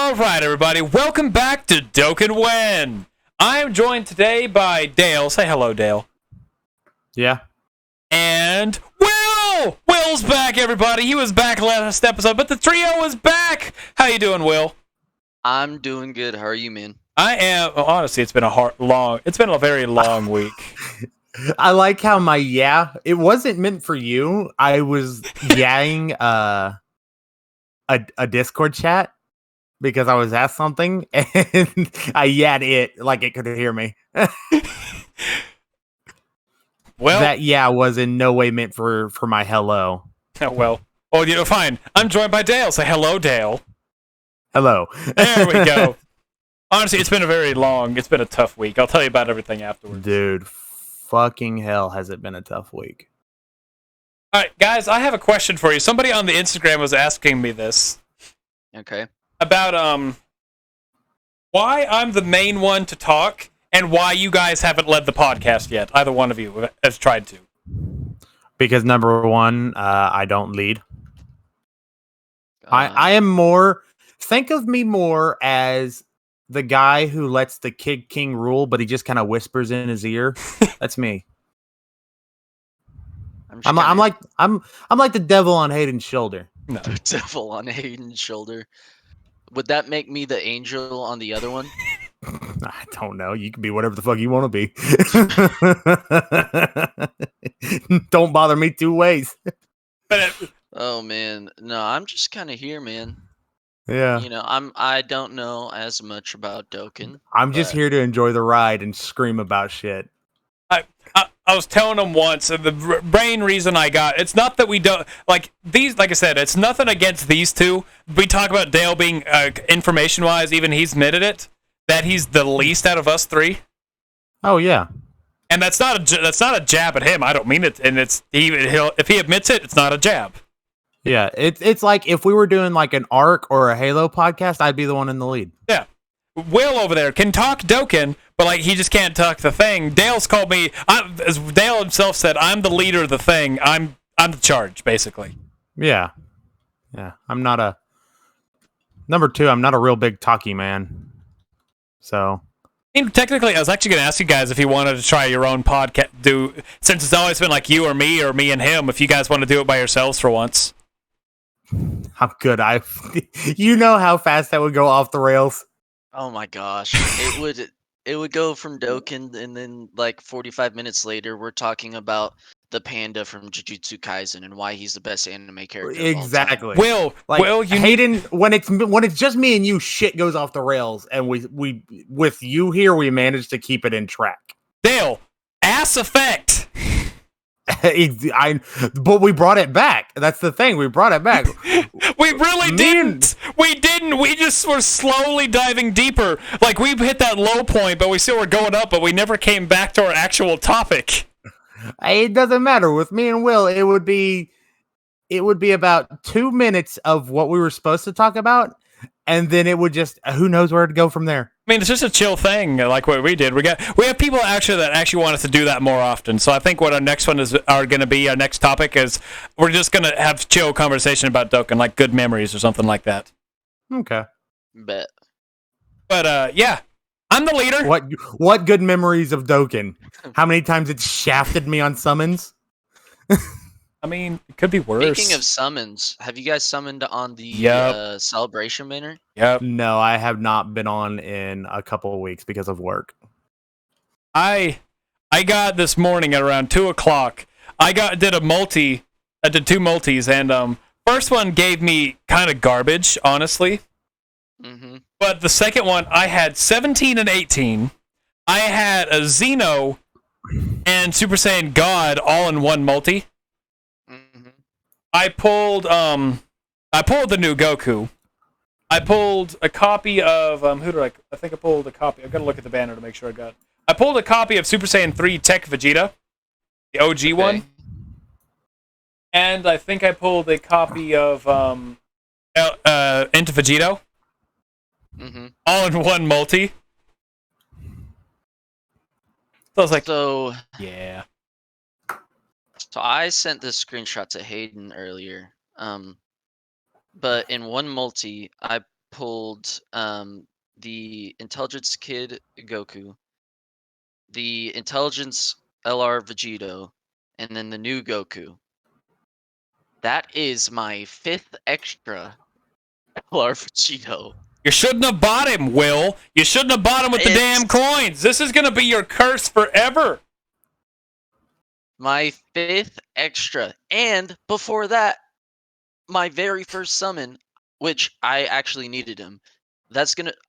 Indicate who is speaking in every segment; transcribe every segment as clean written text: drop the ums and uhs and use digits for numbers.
Speaker 1: Alright, everybody, welcome back to Dokkan When. I am joined today by Dale. Say hello, Dale.
Speaker 2: Yeah.
Speaker 1: And Will! Will's back, everybody. He was back last episode, but the trio is back. How you doing, Will?
Speaker 3: I'm doing good. How are you, man?
Speaker 1: I am. Well, honestly, it's been a very long week.
Speaker 2: I like how it wasn't meant for you. I was yaing a Discord chat because I was asked something and I yahed it like it could hear me.
Speaker 1: Well,
Speaker 2: that was in no way meant for my hello.
Speaker 1: Well, fine. I'm joined by Dale. Say hello, Dale.
Speaker 2: Hello.
Speaker 1: There we go. Honestly, it's been a tough week. I'll tell you about everything afterwards.
Speaker 2: Dude, fucking hell has it been a tough week.
Speaker 1: Alright, guys, I have a question for you. Somebody on the Instagram was asking me this.
Speaker 3: Okay.
Speaker 1: About, why I'm the main one to talk, and why you guys haven't led the podcast yet. Either one of you has tried to.
Speaker 2: Because number one, I don't lead. I am more... Think of me more as the guy who lets the Kid King rule, but he just kind of whispers in his ear. That's me. I'm like the devil on Hayden's shoulder.
Speaker 1: No.
Speaker 3: The devil on Hayden's shoulder. Would that make me the angel on the other one?
Speaker 2: I don't know. You can be whatever the fuck you want to be. Don't bother me two ways.
Speaker 3: Oh man, no, I'm just kind of here, man.
Speaker 2: Yeah.
Speaker 3: You know, I don't know as much about Dokkan.
Speaker 2: I'm just here to enjoy the ride and scream about shit.
Speaker 1: I was telling him once, and the main reason I got, it's not that we don't, like I said, it's nothing against these two. We talk about Dale being, information-wise, even he's admitted it, that he's the least out of us three.
Speaker 2: Oh, yeah.
Speaker 1: And that's not a jab at him. I don't mean it, and if he admits it, it's not a jab.
Speaker 2: Yeah, it's like if we were doing like an ARC or a Halo podcast, I'd be the one in the lead.
Speaker 1: Yeah. Will over there can talk Dokkan, but like he just can't talk the thing. Dale's called me, as Dale himself said, I'm the leader of the thing. I'm the charge, basically.
Speaker 2: Yeah. Yeah. Number two, I'm not a real big talkie man. So.
Speaker 1: I mean, technically, I was actually going to ask you guys if you wanted to try your own podcast, since it's always been like you or me and him, if you guys want to do it by yourselves for once.
Speaker 2: I'm good. You know how fast that would go off the rails.
Speaker 3: Oh my gosh, it would go from Dokkan, and then like 45 minutes later, we're talking about the panda from Jujutsu Kaisen and why he's the best anime character.
Speaker 2: Exactly.
Speaker 1: Will,
Speaker 2: Hayden, when it's just me and you, shit goes off the rails, and we with you here, we managed to keep it in track.
Speaker 1: Dale, ass effect.
Speaker 2: But we brought it back. That's the thing. We brought it back.
Speaker 1: We really didn't. We didn't. We just were slowly diving deeper. Like we hit that low point, but we still were going up, but we never came back to our actual topic.
Speaker 2: It doesn't matter. With me and Will, it would be about 2 minutes of what we were supposed to talk about, and then it would just who knows where to go from there.
Speaker 1: I mean, it's just a chill thing, like what we did. We have people that want us to do that more often. So I think what our next one our next topic is we're just gonna have chill conversation about Dokkan, like good memories or something like that.
Speaker 2: Okay.
Speaker 3: Bet.
Speaker 1: But yeah, I'm the leader.
Speaker 2: What good memories of Dokkan? How many times it shafted me on summons?
Speaker 1: I mean, it could be worse.
Speaker 3: Speaking of summons, have you guys summoned on the celebration banner?
Speaker 1: Yep.
Speaker 2: No, I have not been on in a couple of weeks because of work.
Speaker 1: I got this morning at around 2:00. I did two multis, and first one gave me kind of garbage, honestly.
Speaker 3: Mm-hmm.
Speaker 1: But the second one, I had 17 and 18. I had a Xeno and Super Saiyan God all in one multi.
Speaker 3: Mm-hmm.
Speaker 1: I pulled the new Goku. I pulled a copy of I think I pulled a copy. I gotta look at the banner to make sure I pulled a copy of Super Saiyan 3 Tech Vegeta, the OG one. And I think I pulled a copy of Into Vegito.
Speaker 3: Mm-hmm.
Speaker 1: All in one multi. So I was like, yeah.
Speaker 3: So I sent this screenshot to Hayden earlier. But in one multi, I pulled the Intelligence Kid Goku, the Intelligence LR Vegito, and then the new Goku. That is my 5th extra LR Vegito.
Speaker 1: You shouldn't have bought him, Will. You shouldn't have bought him with the damn coins. This is going to be your curse forever.
Speaker 3: My 5th extra. And before that, my very first summon, which I actually needed him.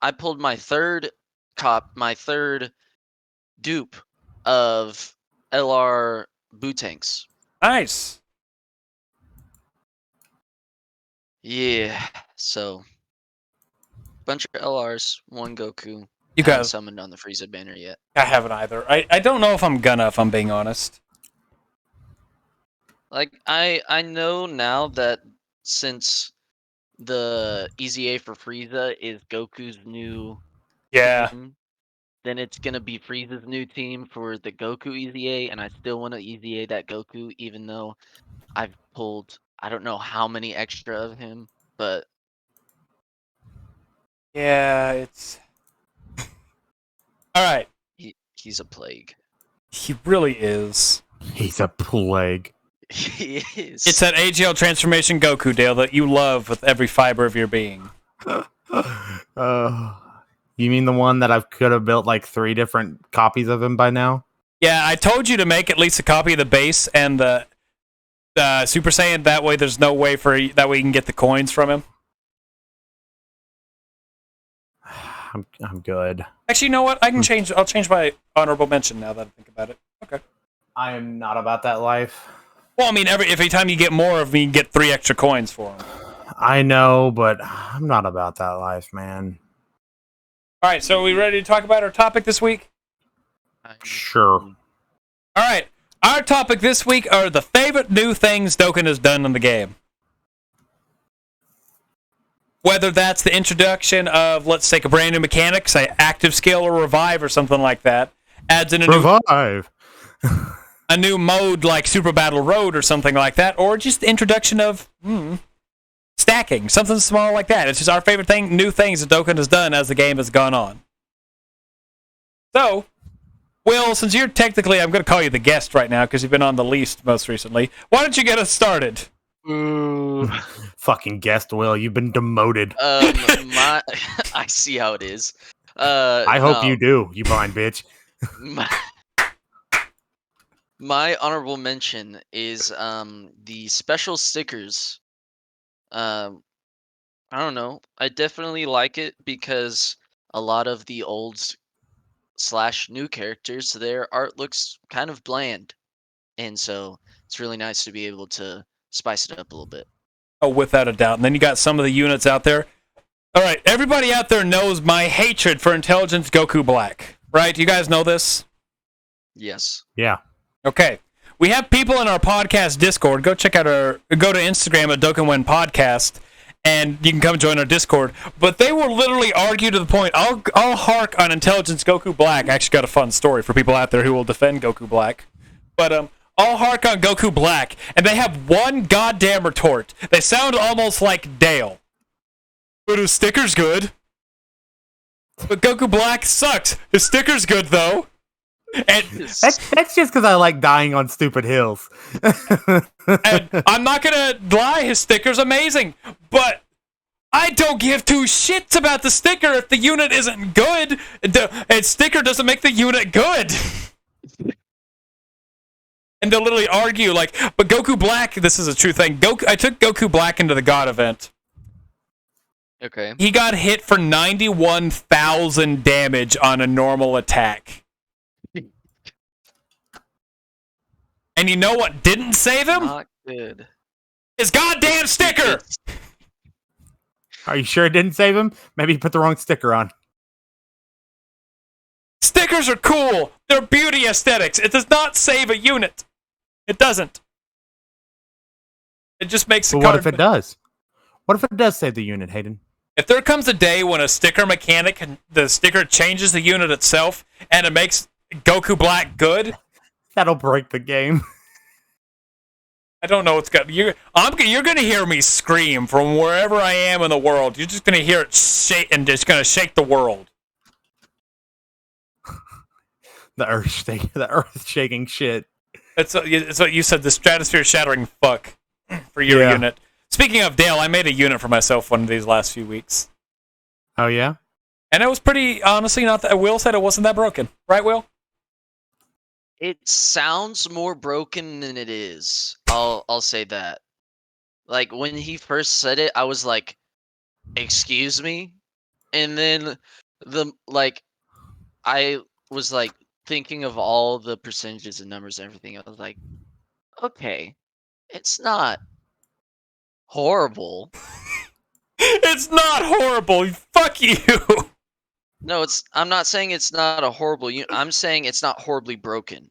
Speaker 3: I pulled my third dupe of LR Bootanks.
Speaker 1: Nice.
Speaker 3: Yeah. So bunch of LRs, one Goku.
Speaker 1: You
Speaker 3: Haven't
Speaker 1: guys
Speaker 3: summoned on the Frieza banner yet.
Speaker 1: I haven't either. I don't know if I'm gonna, if I'm being honest.
Speaker 3: Like I know now that since the EZA for Frieza is Goku's new
Speaker 1: Yeah.
Speaker 3: team, then it's gonna be Frieza's new team for the Goku EZA, and I still want to EZA that Goku, even though I've pulled I don't know how many extra of him, but
Speaker 1: Yeah, it's... Alright.
Speaker 3: he's a plague.
Speaker 1: He really is.
Speaker 2: He's a plague.
Speaker 3: He is.
Speaker 1: It's that AGL transformation Goku, Dale, that you love with every fiber of your being.
Speaker 2: You mean the one that I could have built like 3 different copies of him by now?
Speaker 1: Yeah, I told you to make at least a copy of the base and the Super Saiyan. That way there's no way that way you can get the coins from him.
Speaker 2: I'm good.
Speaker 1: Actually, you know what? I'll change my honorable mention now that I think about it. Okay.
Speaker 2: I am not about that life.
Speaker 1: Well, I mean, every time you get more of me, you get 3 extra coins for them.
Speaker 2: I know, but I'm not about that life, man.
Speaker 1: All right, so are we ready to talk about our topic this week?
Speaker 2: Sure.
Speaker 1: All right, our topic this week are the favorite new things Dokkan has done in the game. Whether that's the introduction of, let's take a brand new mechanic, say active skill or revive or something like that, adds in a new mode like Super Battle Road or something like that, or just the introduction of stacking, something small like that. It's just our favorite new things that Dokkan has done as the game has gone on. So, Will, since you're technically, I'm going to call you the guest right now because you've been on the least most recently, why don't you get us started?
Speaker 2: Fucking guest, Will. You've been demoted.
Speaker 3: I see how it is.
Speaker 2: I hope you do, you blind bitch.
Speaker 3: My honorable mention is the special stickers. I don't know. I definitely like it because a lot of the old / new characters, their art looks kind of bland, and so it's really nice to be able to spice it up a little bit.
Speaker 1: Oh, without a doubt. And then you got some of the units out there. All right, everybody out there knows my hatred for Intelligence Goku Black, right? You guys know this?
Speaker 3: Yes.
Speaker 2: Yeah.
Speaker 1: Okay. We have people in our podcast Discord. Go check out go to Instagram at Dokkan When Podcast, and you can come join our Discord. But they will literally argue to the point, I'll hark on Intelligence Goku Black. I actually got a fun story for people out there who will defend Goku Black. But I'll hark on Goku Black, and they have one goddamn retort. They sound almost like Dale. But his sticker's good. But Goku Black sucks. His sticker's good, though. And
Speaker 2: that's just because I like dying on stupid hills.
Speaker 1: and I'm not gonna lie, his sticker's amazing, but I don't give 2 shits about the sticker if the unit isn't good. And sticker doesn't make the unit good. And they'll literally argue like, but Goku Black, this is a true thing. I took Goku Black into the God event.
Speaker 3: Okay.
Speaker 1: He got hit for 91,000 damage on a normal attack. And you know what didn't save him?
Speaker 3: Not good.
Speaker 1: His goddamn sticker!
Speaker 2: Are you sure it didn't save him? Maybe you put the wrong sticker on.
Speaker 1: Stickers are cool. They're beauty aesthetics. It does not save a unit. It doesn't. It just makes
Speaker 2: But what if it does? What if it does save the unit, Hayden?
Speaker 1: If there comes a day when a sticker mechanic, the sticker changes the unit itself, and it makes Goku Black good...
Speaker 2: That'll break the game.
Speaker 1: I don't know what's going. You're gonna hear me scream from wherever I am in the world. You're just gonna hear it shake and it's gonna shake the world.
Speaker 2: The earth shaking shit.
Speaker 1: It's what you said. The stratosphere shattering fuck for your unit. Speaking of Dale, I made a unit for myself one of these last few weeks.
Speaker 2: Oh yeah,
Speaker 1: and it was pretty honestly not that. Will said it wasn't that broken, right? Will?
Speaker 3: It sounds more broken than it is. I'll say that. Like when he first said it, I was like, "Excuse me," and then I was like thinking of all the percentages and numbers and everything. I was like, "Okay, it's not horrible."
Speaker 1: It's not horrible. Fuck you.
Speaker 3: No, I'm not saying it's not a horrible unit. I'm saying it's not horribly broken.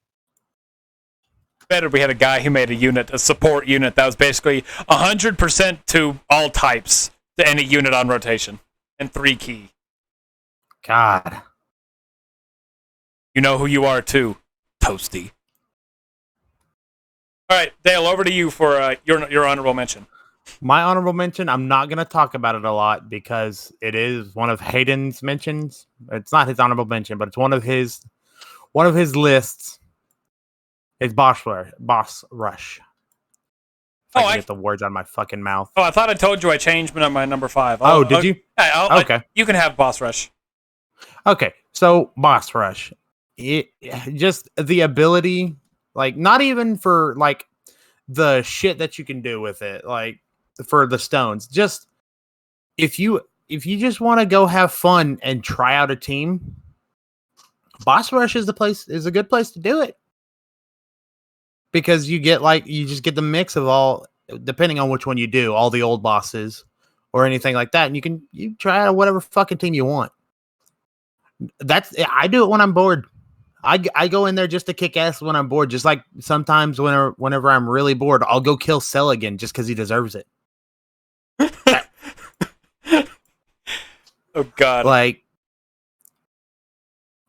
Speaker 1: Better we had a guy who made a support unit that was basically 100% to all types to any unit on rotation and 3 key.
Speaker 2: God.
Speaker 1: You know who you are too, Toasty. All right, Dale, over to you for your honorable mention.
Speaker 2: My honorable mention, I'm not going to talk about it a lot because it is one of Hayden's mentions. It's not his honorable mention, but it's one of his lists. It's Boss Rush. If I can get the words out of my fucking mouth.
Speaker 1: Oh, I thought I told you I changed my number 5.
Speaker 2: Did you?
Speaker 1: Okay. You can have Boss Rush.
Speaker 2: Okay, so Boss Rush. It just the ability, like not even for like the shit that you can do with it, like for the stones. Just if you just want to go have fun and try out a team, Boss Rush is a good place to do it. Because you just get the mix of all, depending on which one you do, all the old bosses or anything like that, and you try out whatever fucking team you want. I do it when I'm bored. I go in there just to kick ass when I'm bored. Just like sometimes whenever I'm really bored, I'll go kill Cell again just because he deserves it.
Speaker 1: Oh God!
Speaker 2: Like,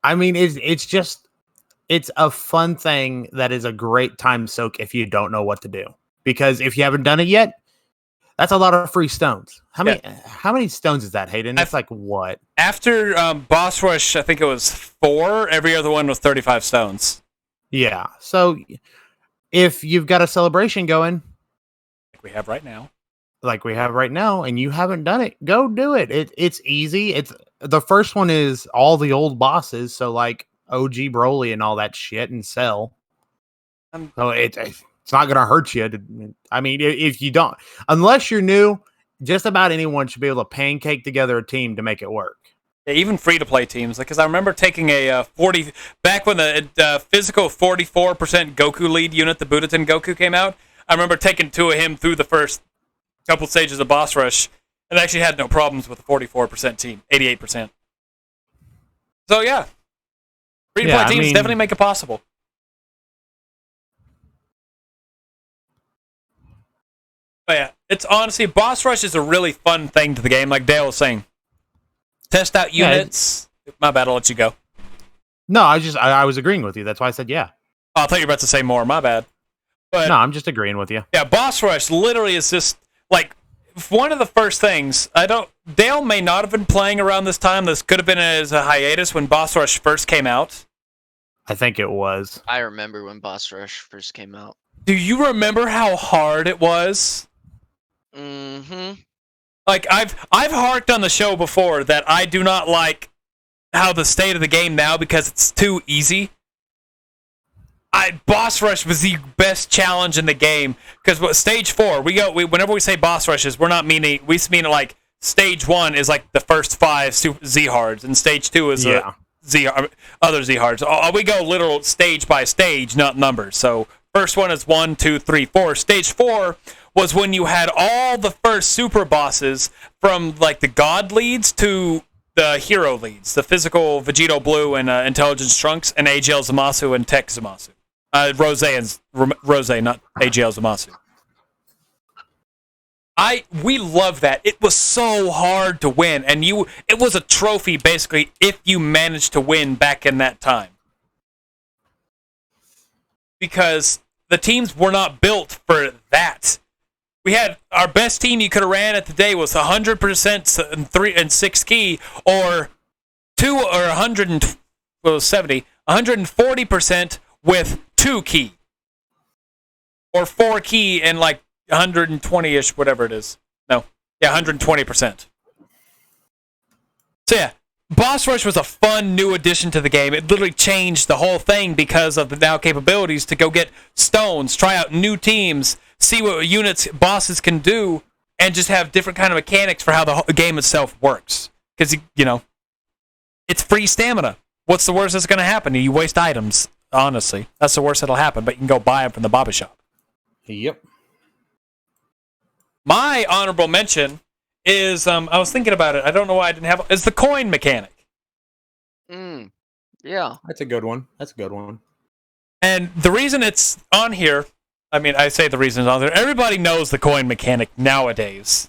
Speaker 2: I mean, it's a fun thing that is a great time soak if you don't know what to do. Because if you haven't done it yet, that's a lot of free stones. How many stones is that, Hayden? It's like what?
Speaker 1: After Boss Rush, I think it was 4. Every other one was 35 stones.
Speaker 2: Yeah. So if you've got a celebration going,
Speaker 1: like we have right now,
Speaker 2: and you haven't done it, go do it. It's easy. It's the first one is all the old bosses. So like OG Broly and all that shit and Cell. So it's not going to hurt you. I mean, if you don't, unless you're new, just about anyone should be able to pancake together a team to make it work.
Speaker 1: Yeah, even free-to-play teams. Because I remember taking a 40 back when the physical 44% Goku lead unit, the Budokan Goku, came out. I remember taking 2 of him through the first couple stages of Boss Rush, and actually had no problems with the 44% team, 88%. So yeah, free-to-play teams definitely make it possible. But yeah, it's honestly, Boss Rush is a really fun thing to the game, like Dale was saying. Test out units. My bad, I'll let you go.
Speaker 2: No, I was agreeing with you. That's why I said yeah.
Speaker 1: Oh, I thought you were about to say more. My bad. But,
Speaker 2: no, I'm just agreeing with you.
Speaker 1: Yeah, Boss Rush literally is just, like, one of the first things. Dale may not have been playing around this time. This could have been as a hiatus when Boss Rush first came out.
Speaker 2: I think it was.
Speaker 3: I remember when Boss Rush first came out.
Speaker 1: Do you remember how hard it was?
Speaker 3: Mm-hmm.
Speaker 1: Like, I've harked on the show before that I do not like how the state of the game now because it's too easy. Boss Rush was the best challenge in the game because stage 4, whenever we say Boss Rushes, we mean like stage 1 is like the first 5 Z hards, and stage 2 is other Z hards. We go literal stage by stage, not numbers. So first one is 1, 2, 3, 4. Stage 4 was when you had all the first super bosses from like the God leads to the hero leads, the physical Vegeta Blue and Intelligence Trunks and AGL Zamasu and Tech Zamasu. Rose, not AGL Zamasu. We love that. It was so hard to win, and it was a trophy basically if you managed to win back in that time. Because the teams were not built for that. We had our best team you could have ran at the day was 100% and 3 and 6 key, or 140% with 2 key, or 4 key and like 120ish, whatever it is. No, yeah, 120%. So yeah, Boss Rush was a fun new addition to the game. It literally changed the whole thing because of the now capabilities to go get stones, try out new teams, see what units bosses can do, and just have different kind of mechanics for how the game itself works. Because, it's free stamina. What's the worst that's going to happen? You waste items, honestly. That's the worst that'll happen, but you can go buy them from the Baba Shop.
Speaker 2: Yep.
Speaker 1: My honorable mention is, I was thinking about it. I don't know why I didn't have it. It's the coin mechanic.
Speaker 3: Yeah.
Speaker 2: That's a good one.
Speaker 1: And the reason it's on here, I say the reason it's on there, everybody knows the coin mechanic nowadays.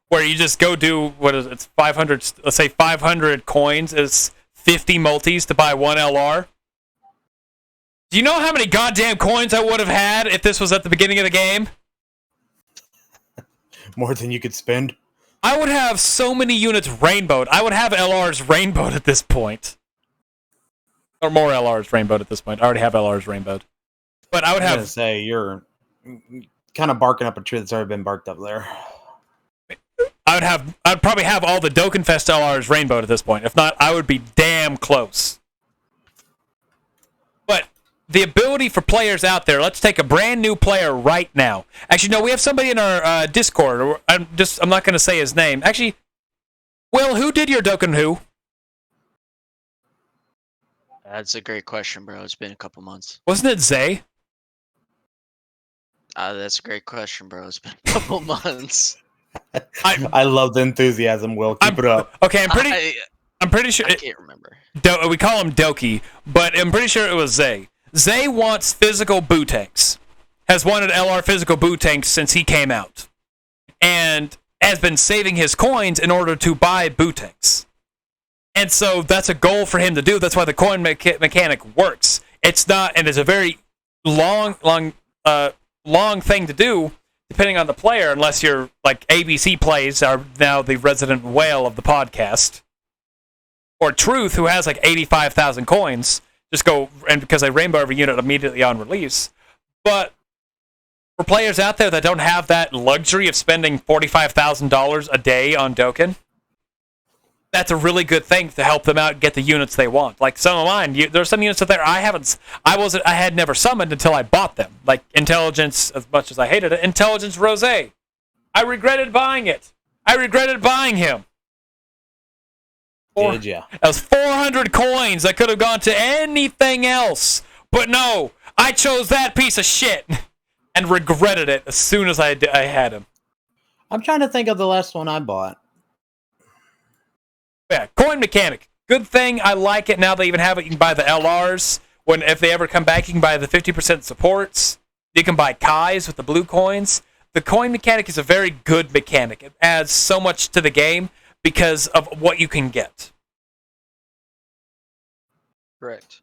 Speaker 1: Where you just go do, it's 500, let's say 500 coins is 50 multis to buy 1 LR. Do you know how many goddamn coins I would have had if this was at the beginning of the game?
Speaker 2: More than you could spend.
Speaker 1: I would have so many units rainbowed. I would have LRs rainbowed at this point. Or more LRs rainbowed at this point. I already have LRs rainbowed. But I would have...
Speaker 2: to say, you're kind of barking up a tree that's already been barked up there.
Speaker 1: I'd probably have all the Dokkan Fest LRs rainbowed at this point. If not, I would be damn close. But the ability for players out there, let's take a brand new player right now. Actually, no, we have somebody in our Discord. I'm not going to say his name. Actually, Will, who did your Dokkan who?
Speaker 3: That's a great question, bro. It's been a couple months.
Speaker 1: Wasn't it Zay?
Speaker 3: That's a great question, bro. It's been a couple months.
Speaker 2: I love the enthusiasm, Will. Keep it up.
Speaker 1: Okay, I'm pretty sure.
Speaker 3: I can't remember.
Speaker 1: We call him Doki, but I'm pretty sure it was Zay. Zay wants physical boo tanks. Has wanted LR physical boo tanks since he came out. And has been saving his coins in order to buy boo tanks. And so that's a goal for him to do. That's why the coin mechanic works. It's not, and it's a very long thing to do, depending on the player, unless you're like ABC Plays are now the resident whale of the podcast. Or Truth, who has like 85,000 coins, just go, and because I rainbow every unit immediately on release. But for players out there that don't have that luxury of spending $45,000 a day on Dokkan, that's a really good thing to help them out and get the units they want. Like some of mine, there's some units out there I had never summoned until I bought them. Like Intelligence, as much as I hated it, Intelligence Rose. I regretted buying it. I regretted buying him.
Speaker 2: Did ya?
Speaker 1: That was 400 coins that could have gone to anything else. But no, I chose that piece of shit and regretted it as soon as I had him.
Speaker 2: I'm trying to think of the last one I bought.
Speaker 1: Yeah, coin mechanic. Good thing. I like it. Now they even have it. You can buy the LRs. If they ever come back, you can buy the 50% supports. You can buy Kais with the blue coins. The coin mechanic is a very good mechanic. It adds so much to the game because of what you can get.
Speaker 3: Correct.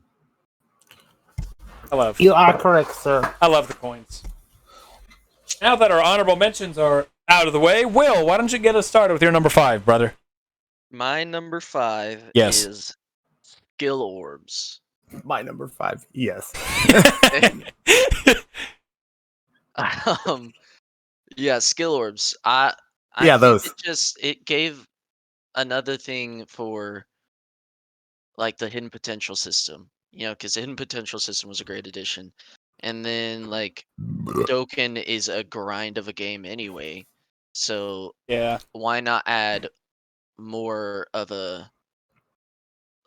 Speaker 2: You are correct, sir.
Speaker 1: I love the coins. Now that our honorable mentions are out of the way, Will, why don't you get us started with your number 5, brother?
Speaker 3: My number 5
Speaker 1: Yes.
Speaker 3: is skill orbs.
Speaker 2: My number 5, yes.
Speaker 3: Yeah, skill orbs.
Speaker 2: Yeah,
Speaker 3: think
Speaker 2: those.
Speaker 3: it gave another thing for like the hidden potential system. Because the hidden potential system was a great addition. And then like Dokkan is a grind of a game anyway. So
Speaker 1: Yeah.
Speaker 3: why not add more of a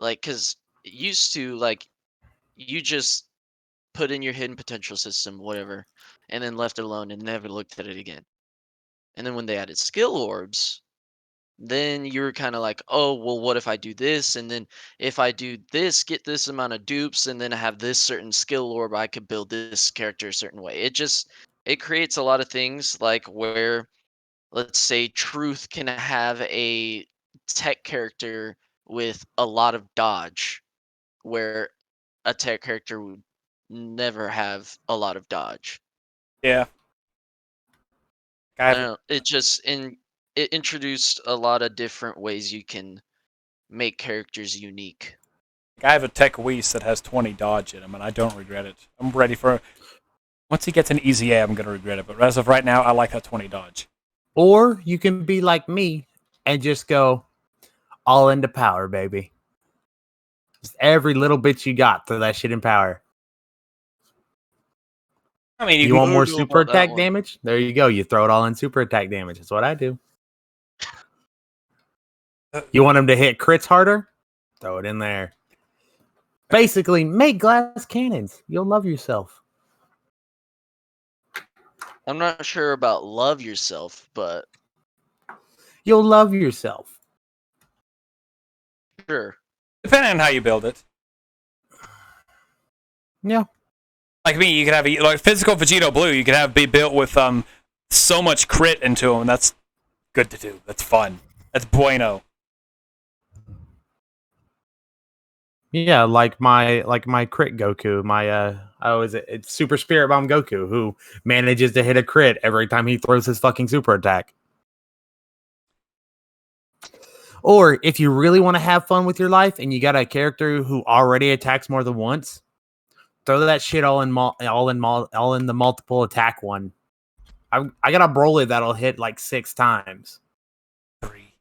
Speaker 3: because used to like you just put in your hidden potential system, whatever, and then left it alone and never looked at it again. And then when they added skill orbs, then you're kind of like, oh, well, what if I do this? And then if I do this, get this amount of dupes, and then I have this certain skill orb, I could build this character a certain way. It creates a lot of things like where, let's say, Truth can have a tech character with a lot of dodge, where a tech character would never have a lot of dodge.
Speaker 1: Yeah.
Speaker 3: I don't know. It introduced a lot of different ways you can make characters unique.
Speaker 1: I have a Tech Whis that has 20 dodge in him, and I don't regret it. I'm ready for. Once he gets an easy A, I'm gonna regret it. But as of right now, I like that 20 dodge.
Speaker 2: Or you can be like me and just go all into power, baby. Just every little bit you got, throw that shit in power.
Speaker 1: I mean,
Speaker 2: You want more
Speaker 3: know
Speaker 2: super
Speaker 3: about that
Speaker 2: attack
Speaker 3: one.
Speaker 2: damage? There you go. You throw it all in super attack damage. That's what I do. You want them to hit crits harder? Throw it in there. Basically, make glass cannons. You'll love yourself.
Speaker 3: I'm not sure about love yourself, but
Speaker 2: You'll love yourself.
Speaker 3: sure.
Speaker 1: depending on how you build it.
Speaker 2: Yeah.
Speaker 1: Like me, you could have like physical Vegeta Blue. You could have be built with so much crit into him. And that's good to do. That's fun. That's bueno.
Speaker 2: Yeah, like my crit Goku, it's Super Spirit Bomb Goku, who manages to hit a crit every time he throws his fucking super attack. Or if you really want to have fun with your life and you got a character who already attacks more than once, throw that shit all in the multiple attack one. I got a Broly that'll hit like 6 times.
Speaker 1: Three,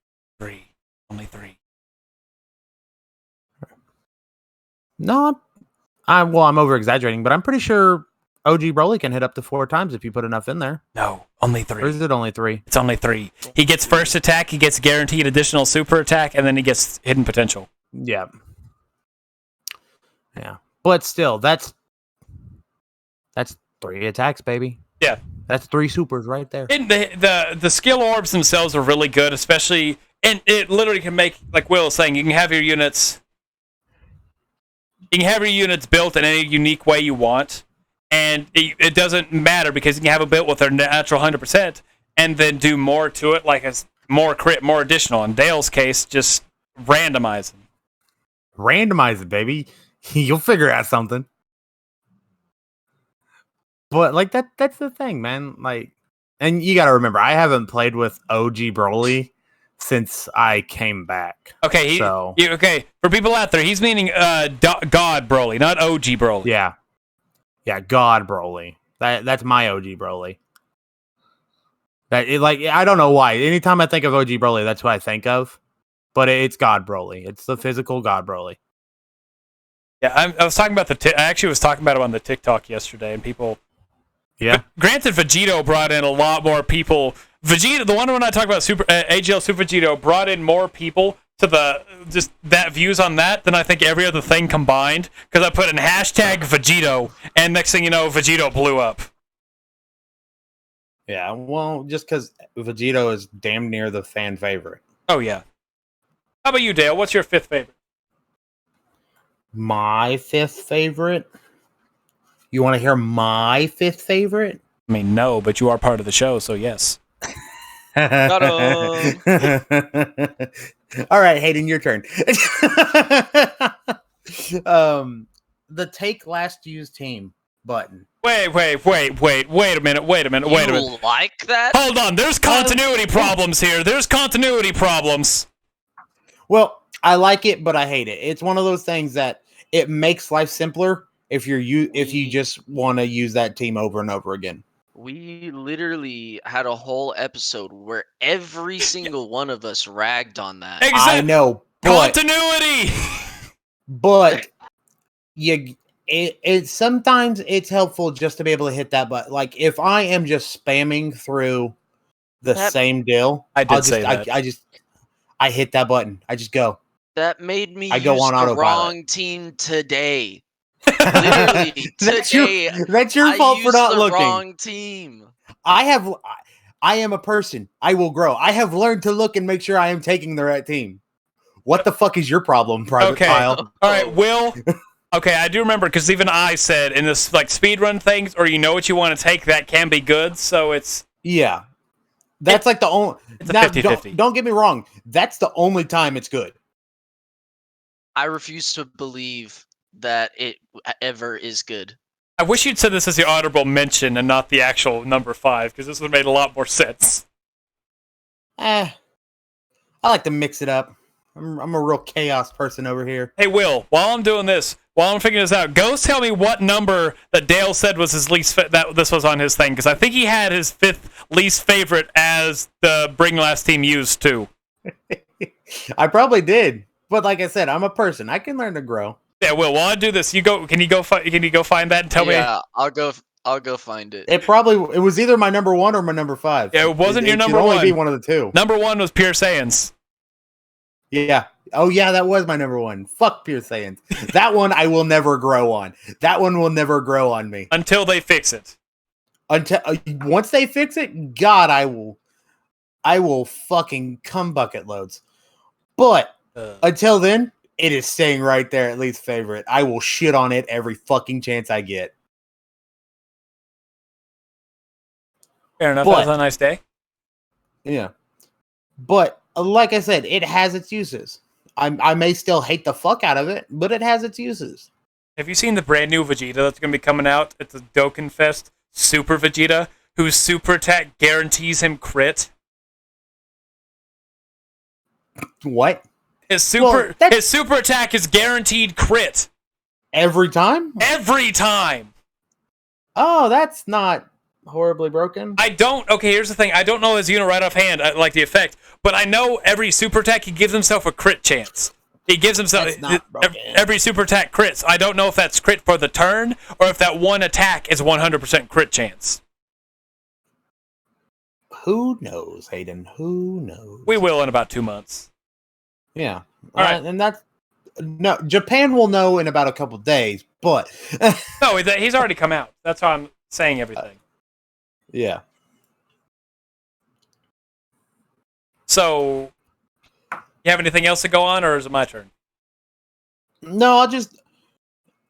Speaker 1: only 3.
Speaker 2: No, I'm over exaggerating, but I'm pretty sure OG Broly can hit up to 4 times if you put enough in there.
Speaker 1: No, only
Speaker 2: Or
Speaker 1: 3.
Speaker 2: is it only 3?
Speaker 1: It's only 3. He gets first attack, he gets guaranteed additional super attack, and then he gets hidden potential.
Speaker 2: Yeah. Yeah. But still, that's 3 attacks, baby.
Speaker 1: Yeah.
Speaker 2: That's 3 supers right there.
Speaker 1: And the skill orbs themselves are really good, especially, and it literally can make, like Will was saying, you can have your units built in any unique way you want, and it doesn't matter because you can have it built with their natural 100% and then do more to it, like as more crit, more additional. In Dale's case, just randomize them.
Speaker 2: Randomize it, baby. You'll figure out something. But like that's the thing, man. Like, and you got to remember, I haven't played with OG Broly since I came back.
Speaker 1: Okay, okay. For people out there, he's meaning God Broly, not OG Broly.
Speaker 2: Yeah, God Broly. That's my OG Broly. I don't know why. Anytime I think of OG Broly, that's what I think of. But it's God Broly. It's the physical God Broly.
Speaker 1: Yeah, I was talking about I actually was talking about it on the TikTok yesterday, and people.
Speaker 2: Yeah.
Speaker 1: Granted, Vegeta brought in a lot more people. Vegeta, the one when I talk about AGL Super Vegeta, brought in more people to that views on that than I think every other thing combined. Because I put in hashtag Vegito, and next thing you know, Vegito blew up.
Speaker 2: Yeah, well, just because Vegito is damn near the fan favorite.
Speaker 1: Oh yeah. How about you, Dale? What's your 5th favorite?
Speaker 2: My 5th favorite? You want to hear my 5th favorite?
Speaker 1: I mean, no, but you are part of the show, so yes.
Speaker 3: Got
Speaker 2: All right, Hayden, your turn. The take last used team button.
Speaker 1: Wait a minute.
Speaker 3: You like that?
Speaker 1: Hold on, there's continuity problems here. There's continuity problems.
Speaker 2: Well, I like it, but I hate it. It's one of those things that it makes life simpler if you just want to use that team over and over again.
Speaker 3: We literally had a whole episode where every single one of us ragged on that.
Speaker 1: Exactly.
Speaker 2: I know, but,
Speaker 1: continuity.
Speaker 2: But it sometimes it's helpful just to be able to hit that button. Like if I am just spamming through the same deal, I hit that button. I just go.
Speaker 3: That made me
Speaker 2: go
Speaker 3: use
Speaker 2: on
Speaker 3: the
Speaker 2: autopilot.
Speaker 3: wrong team today. Literally, today.
Speaker 2: That's your fault for not looking.
Speaker 3: Wrong team.
Speaker 2: I am a person. I will grow. I have learned to look and make sure I am taking the right team. What the fuck is your problem, Private Kyle?
Speaker 1: All right, Will. Okay, I do remember because even I said in this like speedrun things, or you know what you want to take that can be good. So it's
Speaker 2: that's like the only.
Speaker 1: It's a 50-50.
Speaker 2: Don't get me wrong. That's the only time it's good.
Speaker 3: I refuse to believe that it ever is good.
Speaker 1: I wish you'd said this as the honorable mention and not the actual number 5, because this would have made a lot more sense.
Speaker 2: I like to mix it up. I'm a real chaos person over here.
Speaker 1: Hey, Will, while I'm doing this, while I'm figuring this out, go tell me what number that Dale said was his least that this was on his thing, because I think he had his 5th least favorite as the Bring Last Team used too.
Speaker 2: I probably did, but like I said, I'm a person. I can learn to grow.
Speaker 1: Yeah, Will, while I do this, can you go find that and tell me?
Speaker 3: Yeah, I'll go find it.
Speaker 2: It was either my number 1 or my number 5.
Speaker 1: Yeah, it wasn't your number
Speaker 2: one. It could only
Speaker 1: one.
Speaker 2: be one of the two.
Speaker 1: Number 1 was Pure Saiyans.
Speaker 2: Yeah. Oh, yeah, that was my number 1. Fuck Pure Saiyans. That one I will never grow on. That one will never grow on me.
Speaker 1: Until they fix it.
Speaker 2: Once they fix it, God, I will fucking come bucket loads. But until then, it is staying right there at least favorite. I will shit on it every fucking chance I get.
Speaker 1: Fair enough. That was a nice day.
Speaker 2: Yeah. But like I said, it has its uses. I may still hate the fuck out of it, but it has its uses.
Speaker 1: Have you seen the brand new Vegeta that's going to be coming out at the Dokkan Fest? Super Vegeta, whose super attack guarantees him crit.
Speaker 2: What?
Speaker 1: His super attack is guaranteed crit.
Speaker 2: Every time?
Speaker 1: Every time!
Speaker 2: Oh, that's not horribly broken.
Speaker 1: Okay, here's the thing. I don't know his unit right offhand, like the effect, but I know every super attack, he gives himself a crit chance. He gives himself every super attack crits. I don't know if that's crit for the turn or if that one attack is 100% crit chance.
Speaker 2: Who knows, Hayden? Who knows?
Speaker 1: We will in about 2 months.
Speaker 2: Yeah.
Speaker 1: All right.
Speaker 2: And no, Japan will know in about a couple days, but
Speaker 1: no, he's already come out. That's how I'm saying everything.
Speaker 2: Yeah.
Speaker 1: So, you have anything else to go on, or is it my turn?
Speaker 2: No,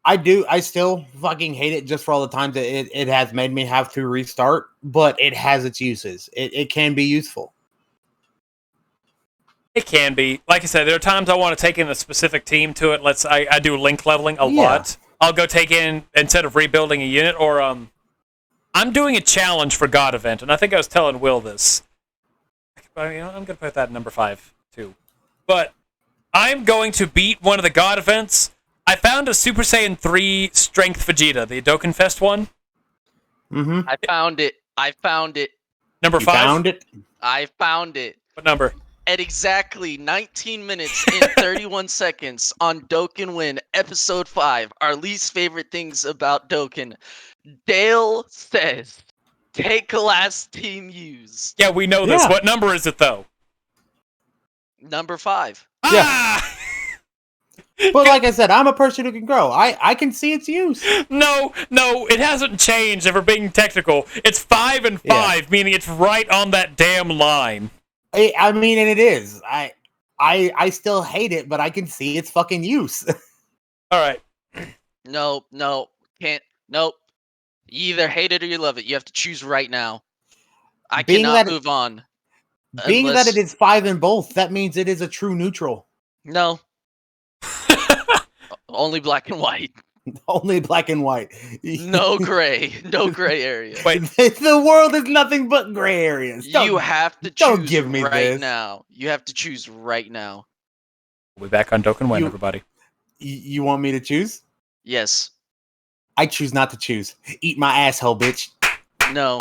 Speaker 2: I still fucking hate it just for all the times that it has made me have to restart, but it has its uses. It can be useful.
Speaker 1: It can be. Like I said, there are times I want to take in a specific team to it. I do link leveling a lot. I'll go take in, instead of rebuilding a unit, or I'm doing a challenge for God event, and I think I was telling Will this. I'm going to put that at number 5, too. But I'm going to beat one of the God events. I found a Super Saiyan 3 Strength Vegeta, the Dokkan Fest one.
Speaker 2: Mm-hmm.
Speaker 3: I found it.
Speaker 1: Number 5?
Speaker 2: Found it?
Speaker 3: I found it.
Speaker 1: What number?
Speaker 3: At exactly 19 minutes and 31 seconds on Dokkan Win, Episode 5, our least favorite things about Dokkan. Dale says, take last team used.
Speaker 1: Yeah, we know this.
Speaker 2: Yeah.
Speaker 1: What number is it, though?
Speaker 3: Number 5.
Speaker 2: Yeah.
Speaker 1: Ah!
Speaker 2: But like I said, I'm a person who can grow. I can see its use.
Speaker 1: No, it hasn't changed, if we're being technical. It's 5 and 5, meaning it's right on that damn line.
Speaker 2: I mean, and it is. I still hate it, but I can see its fucking use.
Speaker 1: All right.
Speaker 3: No, can't. Nope. You either hate it or you love it. You have to choose right now. I cannot move on.
Speaker 2: Being that it is 5 in both, that means it is a true neutral.
Speaker 3: No. Only black and white.
Speaker 2: Only black and white.
Speaker 3: No gray. No gray area.
Speaker 1: Wait.
Speaker 2: The world is nothing but gray areas.
Speaker 3: You have to choose
Speaker 2: don't give me
Speaker 3: right
Speaker 2: this.
Speaker 3: now. You have to choose right now.
Speaker 1: We'll be back on Dokkan Win, everybody.
Speaker 2: You want me to choose?
Speaker 3: Yes.
Speaker 2: I choose not to choose. Eat my asshole, bitch.
Speaker 3: No.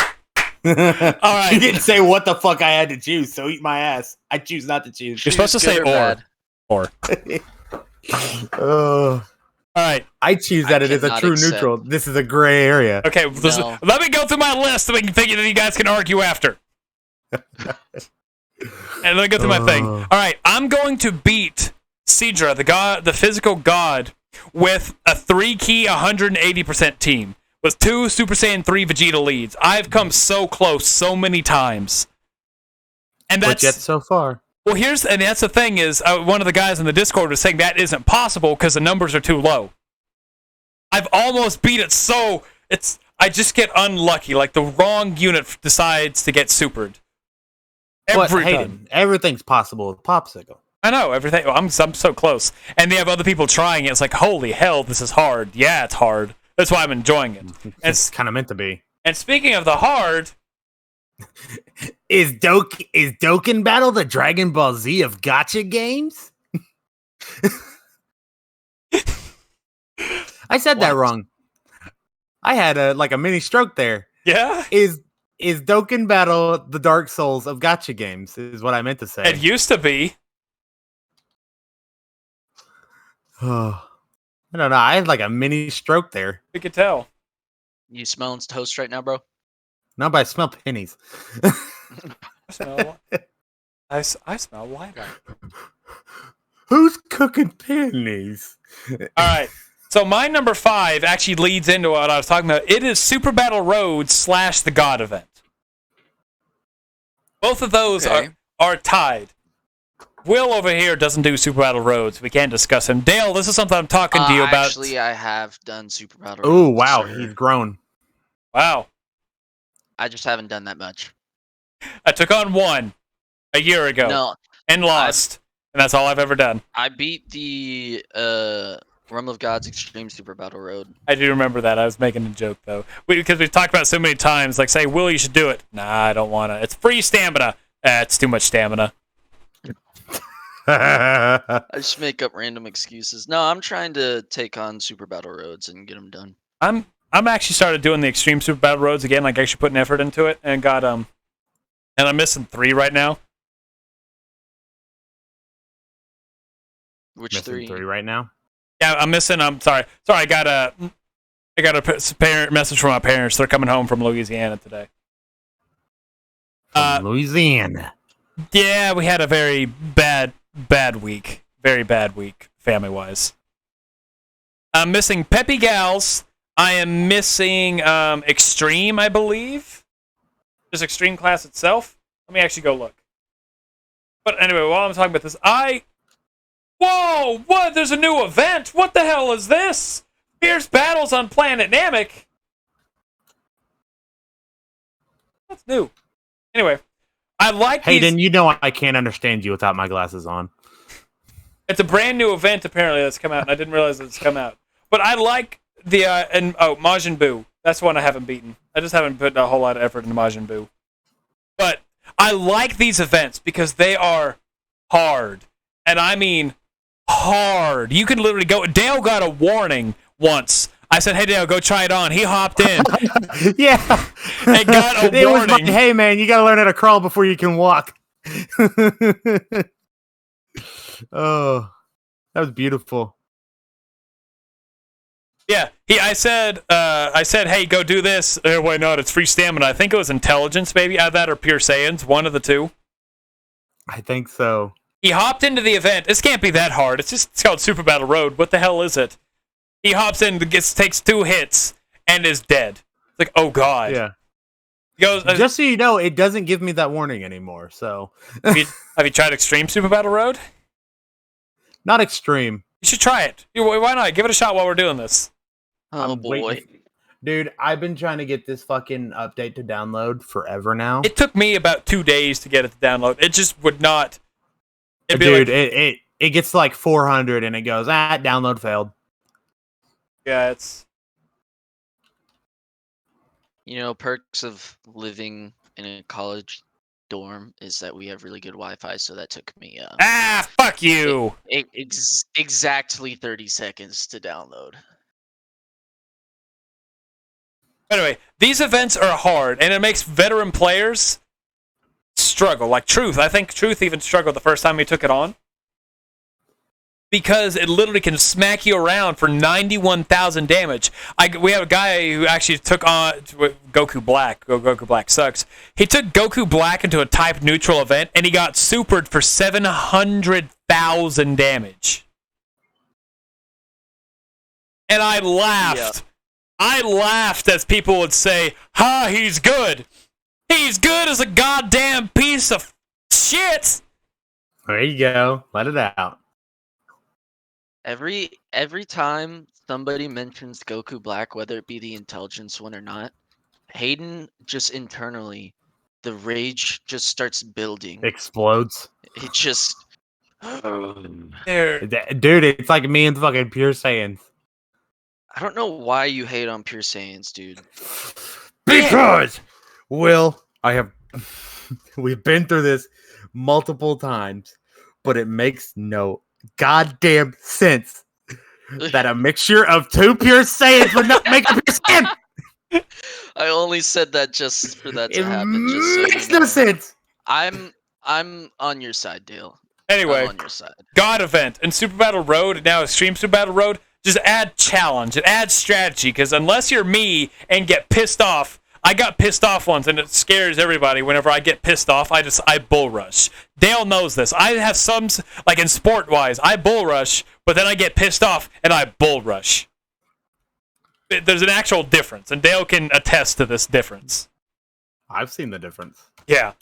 Speaker 1: All right.
Speaker 2: You didn't say what the fuck I had to choose, so eat my ass. I choose not to choose.
Speaker 1: You're supposed to say
Speaker 3: bad.
Speaker 1: or.
Speaker 2: All
Speaker 1: right.
Speaker 2: I choose that it is a true neutral. This is a gray area.
Speaker 1: Okay, let me go through my list so we can figure that you guys can argue after. And let me go through my thing. All right, I'm going to beat Sidra, the physical god, with a 3-key 180% team with 2 Super Saiyan 3 Vegeta leads. I've come so close so many times. And that's
Speaker 2: yet so far.
Speaker 1: Well, that's the thing is, one of the guys in the Discord was saying that isn't possible because the numbers are too low. I've almost beat it, so I just get unlucky. Like the wrong unit decides to get supered.
Speaker 2: Everything's possible with Popsicle.
Speaker 1: I know everything. I'm so close, and they have other people trying it. It's like, holy hell, this is hard. Yeah, it's hard. That's why I'm enjoying it.
Speaker 2: It's kind of meant to be.
Speaker 1: And speaking of the hard,
Speaker 2: Is Dokkan Battle the Dragon Ball Z of gacha games? I said that wrong. I had a mini stroke there.
Speaker 1: yeah,
Speaker 2: Is Dokkan Battle the Dark Souls of gacha games? Is what I meant to say.
Speaker 1: it used to be.
Speaker 2: Oh, I don't know. I had like a mini stroke there.
Speaker 1: You could tell.
Speaker 3: You smelling toast right now, bro?
Speaker 2: No, but I smell pennies.
Speaker 1: I smell. I smell lighter.
Speaker 2: Who's cooking pennies?
Speaker 1: All right. So my number 5 actually leads into what I was talking about. It is Super Battle Road / the God event. Both of those are tied. Will over here doesn't do Super Battle Roads. We can't discuss him. Dale, this is something I'm talking to you about.
Speaker 3: Actually, I have done Super Battle
Speaker 2: Oh,
Speaker 3: Roads,
Speaker 2: wow.
Speaker 3: sir.
Speaker 2: He's grown.
Speaker 1: Wow.
Speaker 3: I just haven't done that much.
Speaker 1: I took on one a year ago
Speaker 3: No,
Speaker 1: and lost. And that's all I've ever done.
Speaker 3: I beat the Realm of Gods Extreme Super Battle Road.
Speaker 1: I do remember that. I was making a joke, though. Because we've talked about it so many times. Like, say, Will, you should do it. Nah, I don't want to. It's free stamina. It's too much stamina.
Speaker 3: I just make up random excuses. No, I'm trying to take on Super Battle Roads and get them done.
Speaker 1: I'm actually started doing the Extreme Super Battle Roads again, like actually putting effort into it, and got and I'm missing 3 right now.
Speaker 3: Which
Speaker 2: Missing
Speaker 3: 3?
Speaker 2: 3 right now?
Speaker 1: Yeah, I'm missing. I'm sorry. I got a parent message from my parents. They're coming home from Louisiana today.
Speaker 2: From Louisiana.
Speaker 1: Yeah, we had a very bad week. Very bad week, family-wise. I'm missing Peppy Gals. I am missing Extreme, I believe. Just Extreme class itself. Let me actually go look. But anyway, while I'm talking about this, Whoa! What? There's a new event? What the hell is this? Fierce battles on Planet Namek. That's new. Anyway, I like
Speaker 2: Hayden, you know I can't understand you without my glasses on.
Speaker 1: It's a brand new event apparently that's come out, and I didn't realize it's come out. But I like the Majin Buu. That's one I haven't beaten. I just haven't put a whole lot of effort into Majin Buu. But I like these events because they are hard, and I mean hard. You can literally go. Dale got a warning once. I said, "Hey Dale, go try it on." He hopped in.
Speaker 2: Yeah,
Speaker 1: and got a warning.
Speaker 2: Was hey man, you gotta learn how to crawl before you can walk. Oh, that was beautiful.
Speaker 1: Yeah, I said, hey, go do this. Why not? It's free stamina. I think it was intelligence, maybe. Either that or pure Saiyans, one of the two.
Speaker 2: I think so.
Speaker 1: He hopped into the event. This can't be that hard. It's called Super Battle Road. What the hell is it? He hops in, takes 2 hits, and is dead. It's like, oh god.
Speaker 2: Yeah.
Speaker 1: He goes.
Speaker 2: Just so you know, it doesn't give me that warning anymore. So,
Speaker 1: have you tried Extreme Super Battle Road?
Speaker 2: Not extreme.
Speaker 1: You should try it. Why not? Give it a shot while we're doing this.
Speaker 3: Oh boy.
Speaker 2: Dude, I've been trying to get this fucking update to download forever now.
Speaker 1: It took me about 2 days to get it to download. It just would not.
Speaker 2: Dude, it gets to like 400 and it goes, download failed.
Speaker 1: Yeah, it's...
Speaker 3: You know, perks of living in a college dorm is that we have really good Wi-Fi, so that took me
Speaker 1: fuck you!
Speaker 3: Exactly 30 seconds to download.
Speaker 1: Anyway, these events are hard, and it makes veteran players struggle. Like Truth, I think Truth even struggled the first time he took it on. Because it literally can smack you around for 91,000 damage. We have a guy who actually took on Goku Black. Goku Black sucks. He took Goku Black into a type neutral event, and he got supered for 700,000 damage. And I laughed. Yeah. I laughed as people would say, "Ha, he's good. He's good as a goddamn piece of shit."
Speaker 2: There you go. Let it out.
Speaker 3: Every time somebody mentions Goku Black, whether it be the intelligence one or not, Hayden just internally, the rage just starts building.
Speaker 2: Explodes.
Speaker 3: It just...
Speaker 2: Dude, it's like me and fucking pure Saiyans.
Speaker 3: I don't know why you hate on Pure Saiyans, dude.
Speaker 2: Because, Will, I have. We've been through this multiple times, but it makes no goddamn sense that a mixture of two Pure Saiyans would not make a Pure Saiyan.
Speaker 3: I only said that just for that to
Speaker 2: It
Speaker 3: happen. Just so
Speaker 2: makes
Speaker 3: you know.
Speaker 2: no sense.
Speaker 3: I'm on your side, Dale.
Speaker 1: Anyway,
Speaker 3: I'm on your side.
Speaker 1: God event and Super Battle Road and now Extreme Super Battle Road. Just add challenge and add strategy, because unless you're me and get pissed off, I got pissed off once, and it scares everybody. Whenever I get pissed off, I bull rush. Dale knows this. I have some, like in sport wise, I bull rush, but then I get pissed off and I bull rush. There's an actual difference, and Dale can attest to this difference.
Speaker 2: I've seen the difference.
Speaker 1: Yeah.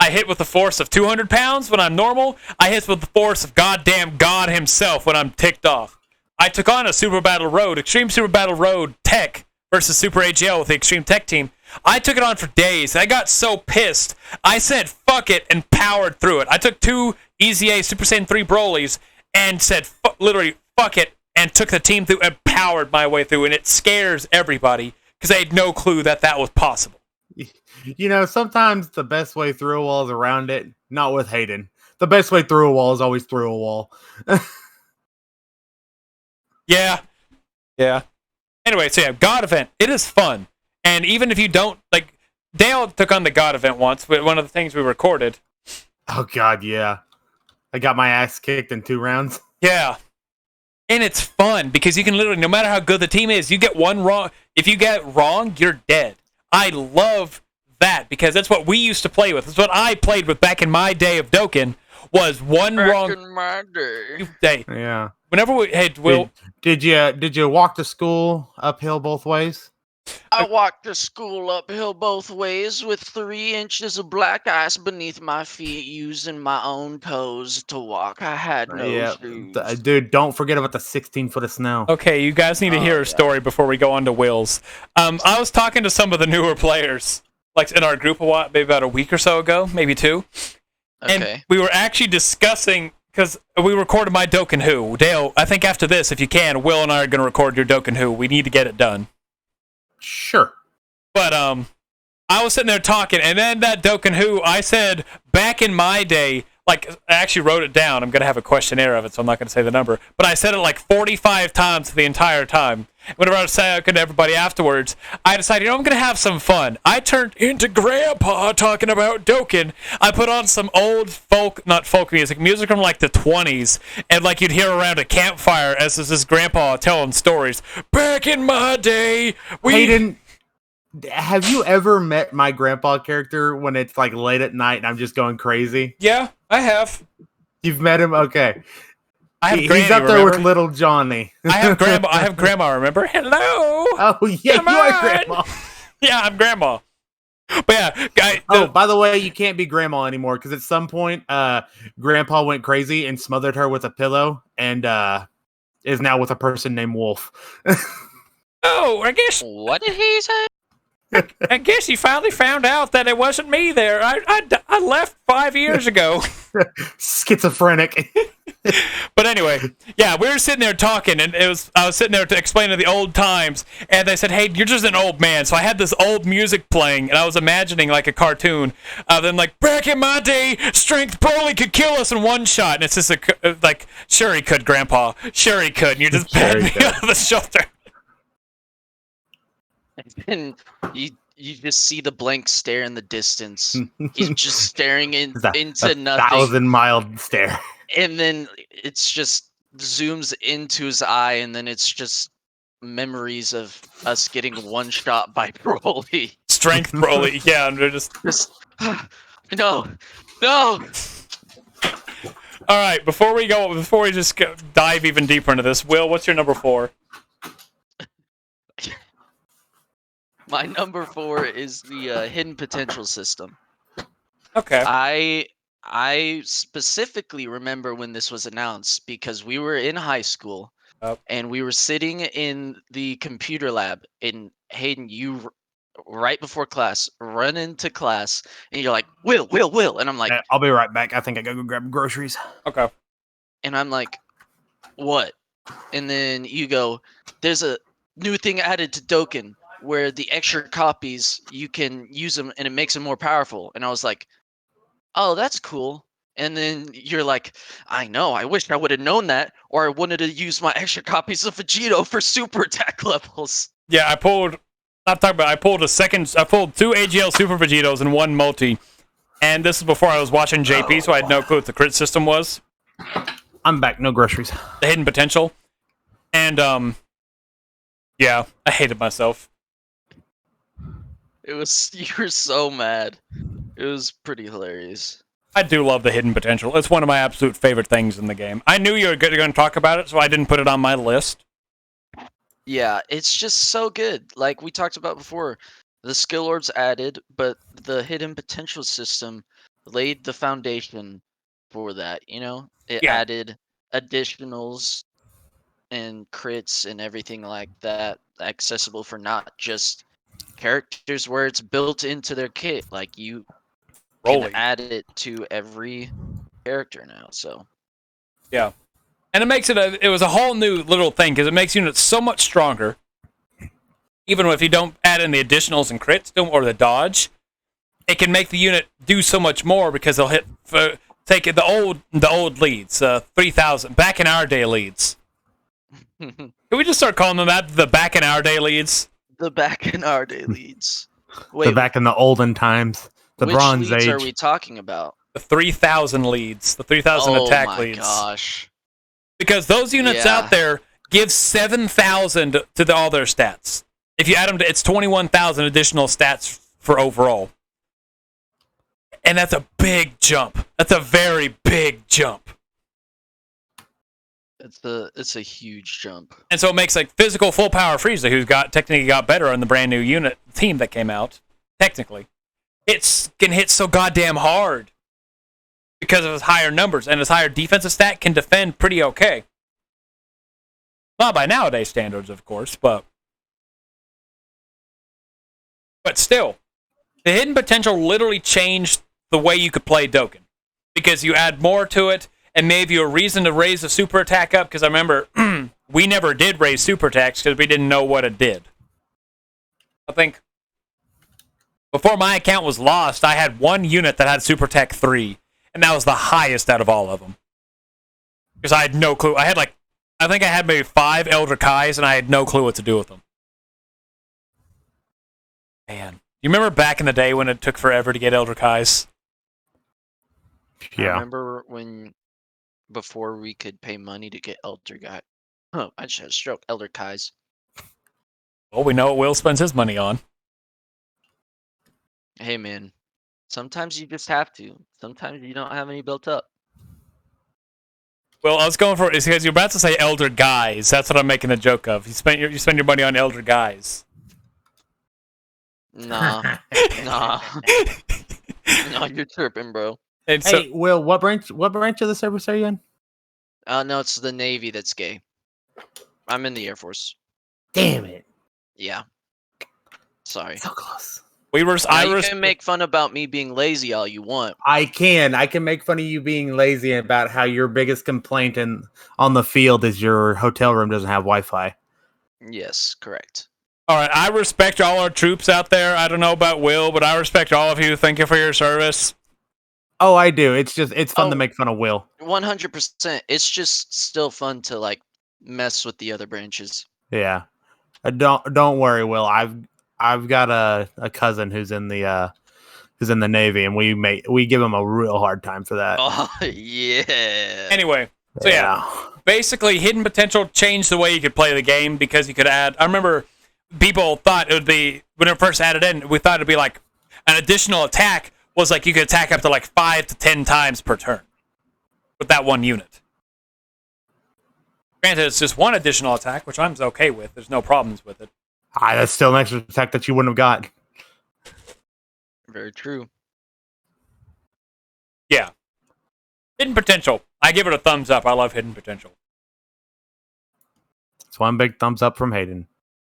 Speaker 1: I hit with the force of 200 pounds when I'm normal. I hit with the force of goddamn God himself when I'm ticked off. I took on a Super Battle Road, Extreme Super Battle Road Tech versus Super AGL with the Extreme Tech team. I took it on for days. I got so pissed. I said fuck it and powered through it. I took 2 EZA Super Saiyan 3 Brolys and said literally fuck it and took the team through and powered my way through. And it scares everybody because they had no clue that that was possible.
Speaker 2: You know, sometimes the best way through a wall is around it, not with Hayden. The best way through a wall is always through a wall.
Speaker 1: Yeah. Anyway, so yeah, God event. It is fun. And even if you don't, like, Dale took on the God event once, but one of the things we recorded.
Speaker 2: Oh, God, yeah. I got my ass kicked in 2 rounds.
Speaker 1: Yeah. And it's fun because you can literally, no matter how good the team is, you get one wrong. If you get it wrong, you're dead. I love that because that's what we used to play with. That's what I played with back in my day of Dokkan, was one wrong.
Speaker 3: Back in my
Speaker 1: day.
Speaker 2: Yeah.
Speaker 1: Whenever we had Will,
Speaker 2: did you walk to school uphill both ways?
Speaker 3: I walked to school uphill both ways with 3 inches of black ice beneath my feet, using my own toes to walk. I had no shoes.
Speaker 2: Dude, don't forget about the 16 foot of snow.
Speaker 1: Okay, you guys need to hear a story before we go on to Will's. I was talking to some of the newer players, like in our group maybe about a week or so ago, maybe 2.
Speaker 3: Okay.
Speaker 1: And we were actually discussing, because we recorded my Dokkan Who. Dale, I think after this, if you can, Will and I are going to record your Dokkan Who. We need to get it done.
Speaker 2: Sure.
Speaker 1: But I was sitting there talking, and then that Dokkan Who, I said, back in my day, like, I actually wrote it down. I'm going to have a questionnaire of it, so I'm not going to say the number. But I said it like 45 times the entire time. Whenever I was talking to everybody afterwards, I decided, I'm going to have some fun. I turned into Grandpa talking about Dokkan. I put on some old not folk music from like the 20s, and like you'd hear around a campfire as this Grandpa telling stories. Back in my day,
Speaker 2: Hayden, have you ever met my grandpa character when it's like late at night and I'm just going crazy?
Speaker 1: Yeah, I have.
Speaker 2: You've met him? Okay.
Speaker 1: I have
Speaker 2: He's
Speaker 1: Granny,
Speaker 2: up there
Speaker 1: remember?
Speaker 2: with little Johnny.
Speaker 1: I have Grandma, remember? Hello!
Speaker 2: Oh, yeah,
Speaker 1: Come
Speaker 2: you are
Speaker 1: on!
Speaker 2: Grandma.
Speaker 1: Yeah, I'm Grandma. But yeah,
Speaker 2: by the way, you can't be Grandma anymore because at some point, Grandpa went crazy and smothered her with a pillow and is now with a person named Wolf.
Speaker 1: Oh, I guess.
Speaker 3: What did he say?
Speaker 1: I guess he finally found out that it wasn't me there. I left 5 years ago.
Speaker 2: Schizophrenic.
Speaker 1: But anyway, yeah, we were sitting there talking, and I was sitting there to explain to the old times, and they said, "Hey, you're just an old man." So I had this old music playing, and I was imagining like a cartoon. Then like, back in my day, Strength Broly could kill us in one shot, and it's just like, sure he could, Grandpa, sure he could, and you just pat me on the shoulder.
Speaker 3: And you just see the blank stare in the distance. He's just staring into nothing.
Speaker 2: 1,000-mile stare.
Speaker 3: And then it's just zooms into his eye, and then it's just memories of us getting one shot by Broly.
Speaker 1: Strength Broly, yeah, and they're just
Speaker 3: no.
Speaker 1: All right, before we just dive even deeper into this, Will, what's your number 4?
Speaker 3: My number 4 is the hidden potential system.
Speaker 1: Okay.
Speaker 3: I specifically remember when this was announced because we were in high school and we were sitting in the computer lab, and Hayden, you right before class run into class and you're like, Will, and I'm like,
Speaker 2: I'll be right back. I think I gotta go grab groceries.
Speaker 1: Okay.
Speaker 3: And I'm like, what? And then you go, there's new thing added to Dokkan where the extra copies you can use them and it makes them more powerful. And I was like, oh, that's cool. And then you're like, I know, I wish I would have known that, or I wouldn't have used my extra copies of Vegeta for super attack levels.
Speaker 1: Yeah, I pulled 2 AGL Super Vegetos and 1 multi. And this is before I was watching JP, so I had no clue what the crit system was.
Speaker 2: I'm back, no groceries.
Speaker 1: The hidden potential. And, yeah, I hated myself.
Speaker 3: You were so mad. It was pretty hilarious.
Speaker 1: I do love the hidden potential. It's one of my absolute favorite things in the game. I knew you were going to talk about it, so I didn't put it on my list.
Speaker 3: Yeah, it's just so good. Like we talked about before, the skill orbs added, but the hidden potential system laid the foundation for that, you know? It
Speaker 1: Yeah.
Speaker 3: added additionals and crits and everything like that accessible for not just characters where it's built into their kit. Like you
Speaker 1: Rolling.
Speaker 3: can add it to every character now, so
Speaker 1: Yeah. And it makes it was a whole new little thing, because it makes units so much stronger. Even if you don't add in the additionals and crits, or the dodge, it can make the unit do so much more, because they'll hit, take the old leads, 3,000, back in our day leads. Can we just start calling them that, the back in our day leads?
Speaker 3: the back in our day leads.
Speaker 2: The back in the olden times, the
Speaker 3: which
Speaker 2: Bronze
Speaker 3: leads
Speaker 2: Age.
Speaker 3: are we talking about?
Speaker 1: The 3,000 leads, the 3,000 attack leads.
Speaker 3: Oh my gosh.
Speaker 1: Because those units
Speaker 3: Yeah.
Speaker 1: out there give 7,000 to all their stats. If you add them to, it's 21,000 additional stats for overall. And that's a big jump. That's a very big jump.
Speaker 3: It's a huge jump.
Speaker 1: And so it makes like physical full power Frieza, who's technically got better on the brand new unit team that came out. Technically, it can hit so goddamn hard because of his higher numbers, and his higher defensive stat can defend pretty okay. Not by nowadays standards, of course, but still, the hidden potential literally changed the way you could play Dokkan, because you add more to it. And maybe a reason to raise the super attack up, because I remember we never did raise super attacks because we didn't know what it did. I think before my account was lost, I had one unit that had super attack 3, and that was the highest out of all of them. Because I had no clue. I think I had maybe 5 Elder Kais, and I had no clue what to do with them. Man, you remember back in the day when it took forever to get Elder Kais?
Speaker 2: Yeah.
Speaker 3: I remember before we could pay money to get Elder Guy. Oh, I just had a stroke. Elder Kais.
Speaker 1: Well, we know what Will spends his money on.
Speaker 3: Hey man, sometimes you just have to. Sometimes you don't have any built up.
Speaker 1: Well, I was going for it because you're about to say Elder Guys. That's what I'm making a joke of. You spend your money on Elder Guys.
Speaker 3: Nah, nah, no, you're tripping, bro.
Speaker 1: And so,
Speaker 2: Hey, Will, what branch of the service are you in?
Speaker 3: No, it's the Navy that's gay. I'm in the Air Force.
Speaker 2: Damn it.
Speaker 3: Yeah. Sorry.
Speaker 2: So close.
Speaker 1: you
Speaker 3: can make fun about me being lazy all you want.
Speaker 2: I can make fun of you being lazy about how your biggest complaint on the field is your hotel room doesn't have Wi-Fi.
Speaker 3: Yes, correct.
Speaker 1: All right, I respect all our troops out there. I don't know about Will, but I respect all of you. Thank you for your service.
Speaker 2: Oh, I do. It's fun to make fun of Will.
Speaker 3: 100%. It's just still fun to like mess with the other branches.
Speaker 2: Yeah. Don't worry, Will. I've got a cousin who's in the Navy, and we give him a real hard time for that.
Speaker 3: Oh yeah.
Speaker 1: Anyway, so yeah, basically, hidden potential changed the way you could play the game, because you could add. I remember people thought it would be, when it first added in, we thought it'd be like an additional attack was like you could attack up to like 5 to 10 times per turn with that one unit. Granted, it's just one additional attack, which I'm okay with. There's no problems with it.
Speaker 2: That's still an extra attack that you wouldn't have got.
Speaker 3: Very true.
Speaker 1: Yeah. Hidden potential. I give it a thumbs up. I love hidden potential.
Speaker 2: It's one big thumbs up from Hayden.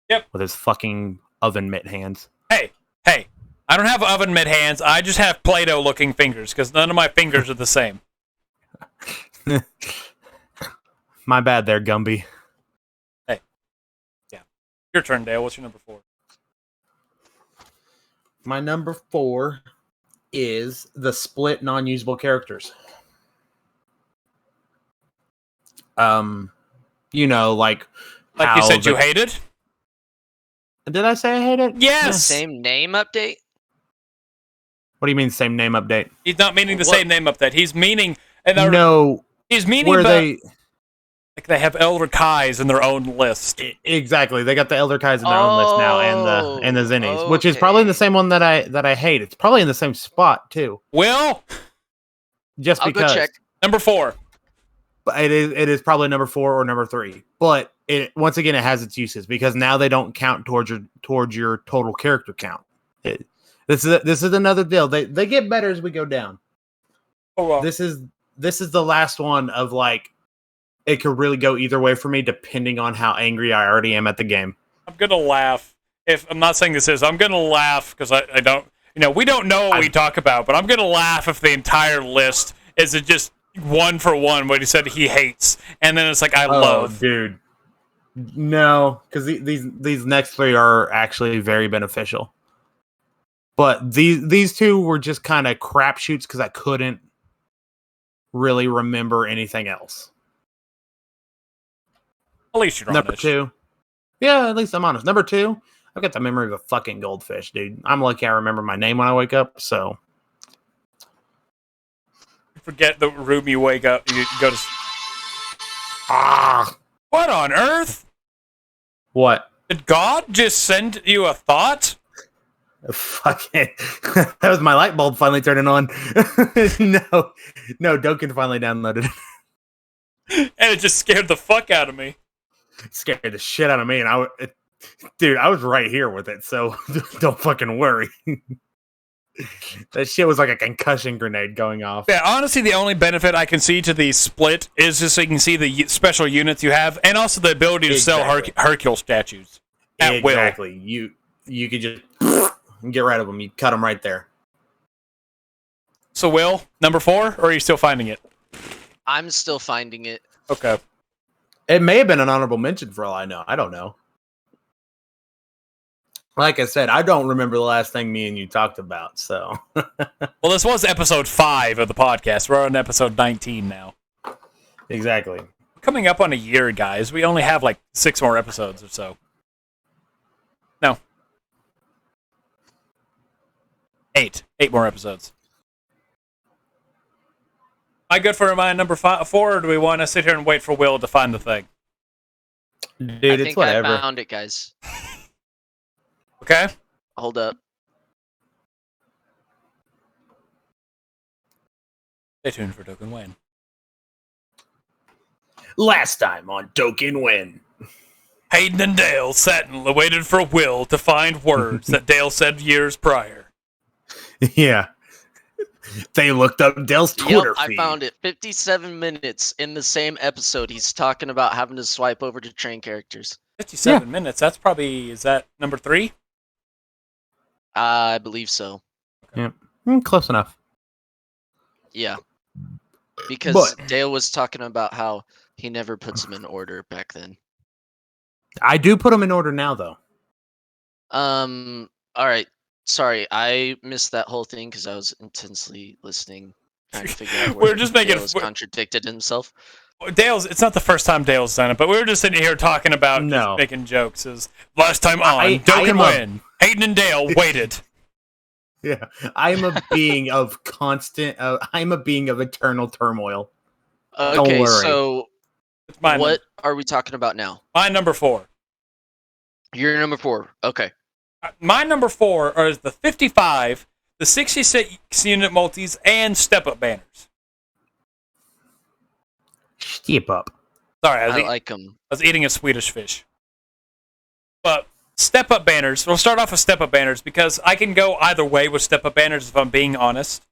Speaker 1: Yep.
Speaker 2: With his fucking oven mitt hands.
Speaker 1: Hey. I don't have oven mitt hands. I just have Play-Doh looking fingers, because none of my fingers are the same.
Speaker 2: My bad there, Gumby.
Speaker 1: Hey. Yeah. Your turn, Dale. What's your number 4?
Speaker 2: My number 4 is the split non-usable characters. You know, like
Speaker 1: you said you hated?
Speaker 2: Did I say I hate it?
Speaker 1: Yes!
Speaker 3: Same name update?
Speaker 2: What do you mean same name update?
Speaker 1: He's not meaning the
Speaker 3: What?
Speaker 1: same name update. He's meaning...
Speaker 2: No.
Speaker 1: He's meaning
Speaker 2: Where
Speaker 1: about...
Speaker 2: they...
Speaker 1: they have Elder Kais in their own list.
Speaker 2: Exactly. They got the Elder Kais in their own list now and the Zinnies, which is probably the same one that I hate. It's probably in the same spot, too.
Speaker 1: Will?
Speaker 2: Just
Speaker 3: I'll
Speaker 2: because.
Speaker 3: go check.
Speaker 1: Number 4.
Speaker 2: It is probably number 4 or number 3. But once again, it has its uses because now they don't count towards your total character count. This is another deal. They get better as we go down.
Speaker 1: Oh well.
Speaker 2: This is the last one of like it could really go either way for me depending on how angry I already am at the game.
Speaker 1: I'm gonna laugh. If I'm not saying this is, I'm gonna laugh because I don't. We don't know what we talk about, but I'm gonna laugh if the entire list is just one for one what he said he hates, and then it's like I love.
Speaker 2: Dude. No, because these next 3 are actually very beneficial. But these 2 were just kind of crapshoots because I couldn't really remember anything else.
Speaker 1: At least you're
Speaker 2: Number
Speaker 1: honest.
Speaker 2: 2. Yeah, at least I'm honest. Number 2, I've got the memory of a fucking goldfish, dude. I'm lucky I remember my name when I wake up, so.
Speaker 1: Forget the room you wake up, you go to... What on earth?
Speaker 2: What?
Speaker 1: Did God just send you a thought?
Speaker 2: Fucking that was my light bulb finally turning on. No, Dokkan finally downloaded it.
Speaker 1: And it just scared the fuck out of me.
Speaker 2: Scared the shit out of me, and I was right here with it, so don't fucking worry. That shit was like a concussion grenade going off.
Speaker 1: Yeah, honestly, the only benefit I can see to the split is just so you can see the special units you have, and also the ability to sell Hercule statues at will.
Speaker 2: Exactly. You could just get rid of them. You cut them right there.
Speaker 1: So, Will, number 4, or are you still finding it?
Speaker 3: I'm still finding it.
Speaker 1: Okay.
Speaker 2: It may have been an honorable mention for all I know. I don't know. Like I said, I don't remember the last thing me and you talked about, so.
Speaker 1: Well, this was episode 5 of the podcast. We're on episode 19 now.
Speaker 2: Exactly.
Speaker 1: Coming up on a year, guys. We only have like 6 more episodes or so. No. 8. 8 more episodes. Am I good for my number 4, or do we want to sit here and wait for Will to find the thing?
Speaker 2: Dude,
Speaker 3: I
Speaker 2: it's
Speaker 3: think
Speaker 2: whatever.
Speaker 3: I found it, guys.
Speaker 1: Okay.
Speaker 3: Hold up.
Speaker 1: Stay tuned for Dokkan Win.
Speaker 2: Last time on Dokkan Win.
Speaker 1: Hayden and Dale sat and waited for Will to find words that Dale said years prior.
Speaker 2: Yeah. They looked up Dale's Twitter
Speaker 3: I
Speaker 2: feed.
Speaker 3: found it. 57 minutes in the same episode. He's talking about having to swipe over to train characters.
Speaker 1: 57 minutes. That's probably, is that number 3?
Speaker 3: I believe so.
Speaker 2: Yeah. Close enough.
Speaker 3: Yeah. Because Dale was talking about how he never puts them in order back then.
Speaker 2: I do put them in order now, though.
Speaker 3: All right. Sorry, I missed that whole thing because I was intensely listening, trying to figure out where
Speaker 1: We're just making
Speaker 3: Dale's contradicted himself.
Speaker 1: It's not the first time Dale's done it, but we were just sitting here talking about just making jokes. Is last time on Dokkan Win, Hayden and Dale waited.
Speaker 2: Yeah, I'm a being of constant. I'm a being of eternal turmoil.
Speaker 3: Okay,
Speaker 2: Don't worry.
Speaker 3: so what are we talking about now?
Speaker 1: My number 4.
Speaker 3: Your number 4. Okay.
Speaker 1: My number 4 is the 55, the 66 unit multis, and step up banners.
Speaker 2: Step up.
Speaker 1: Sorry,
Speaker 3: I like them.
Speaker 1: I was eating a Swedish fish. But step up banners. We'll start off with step up banners because I can go either way with step up banners if I'm being honest.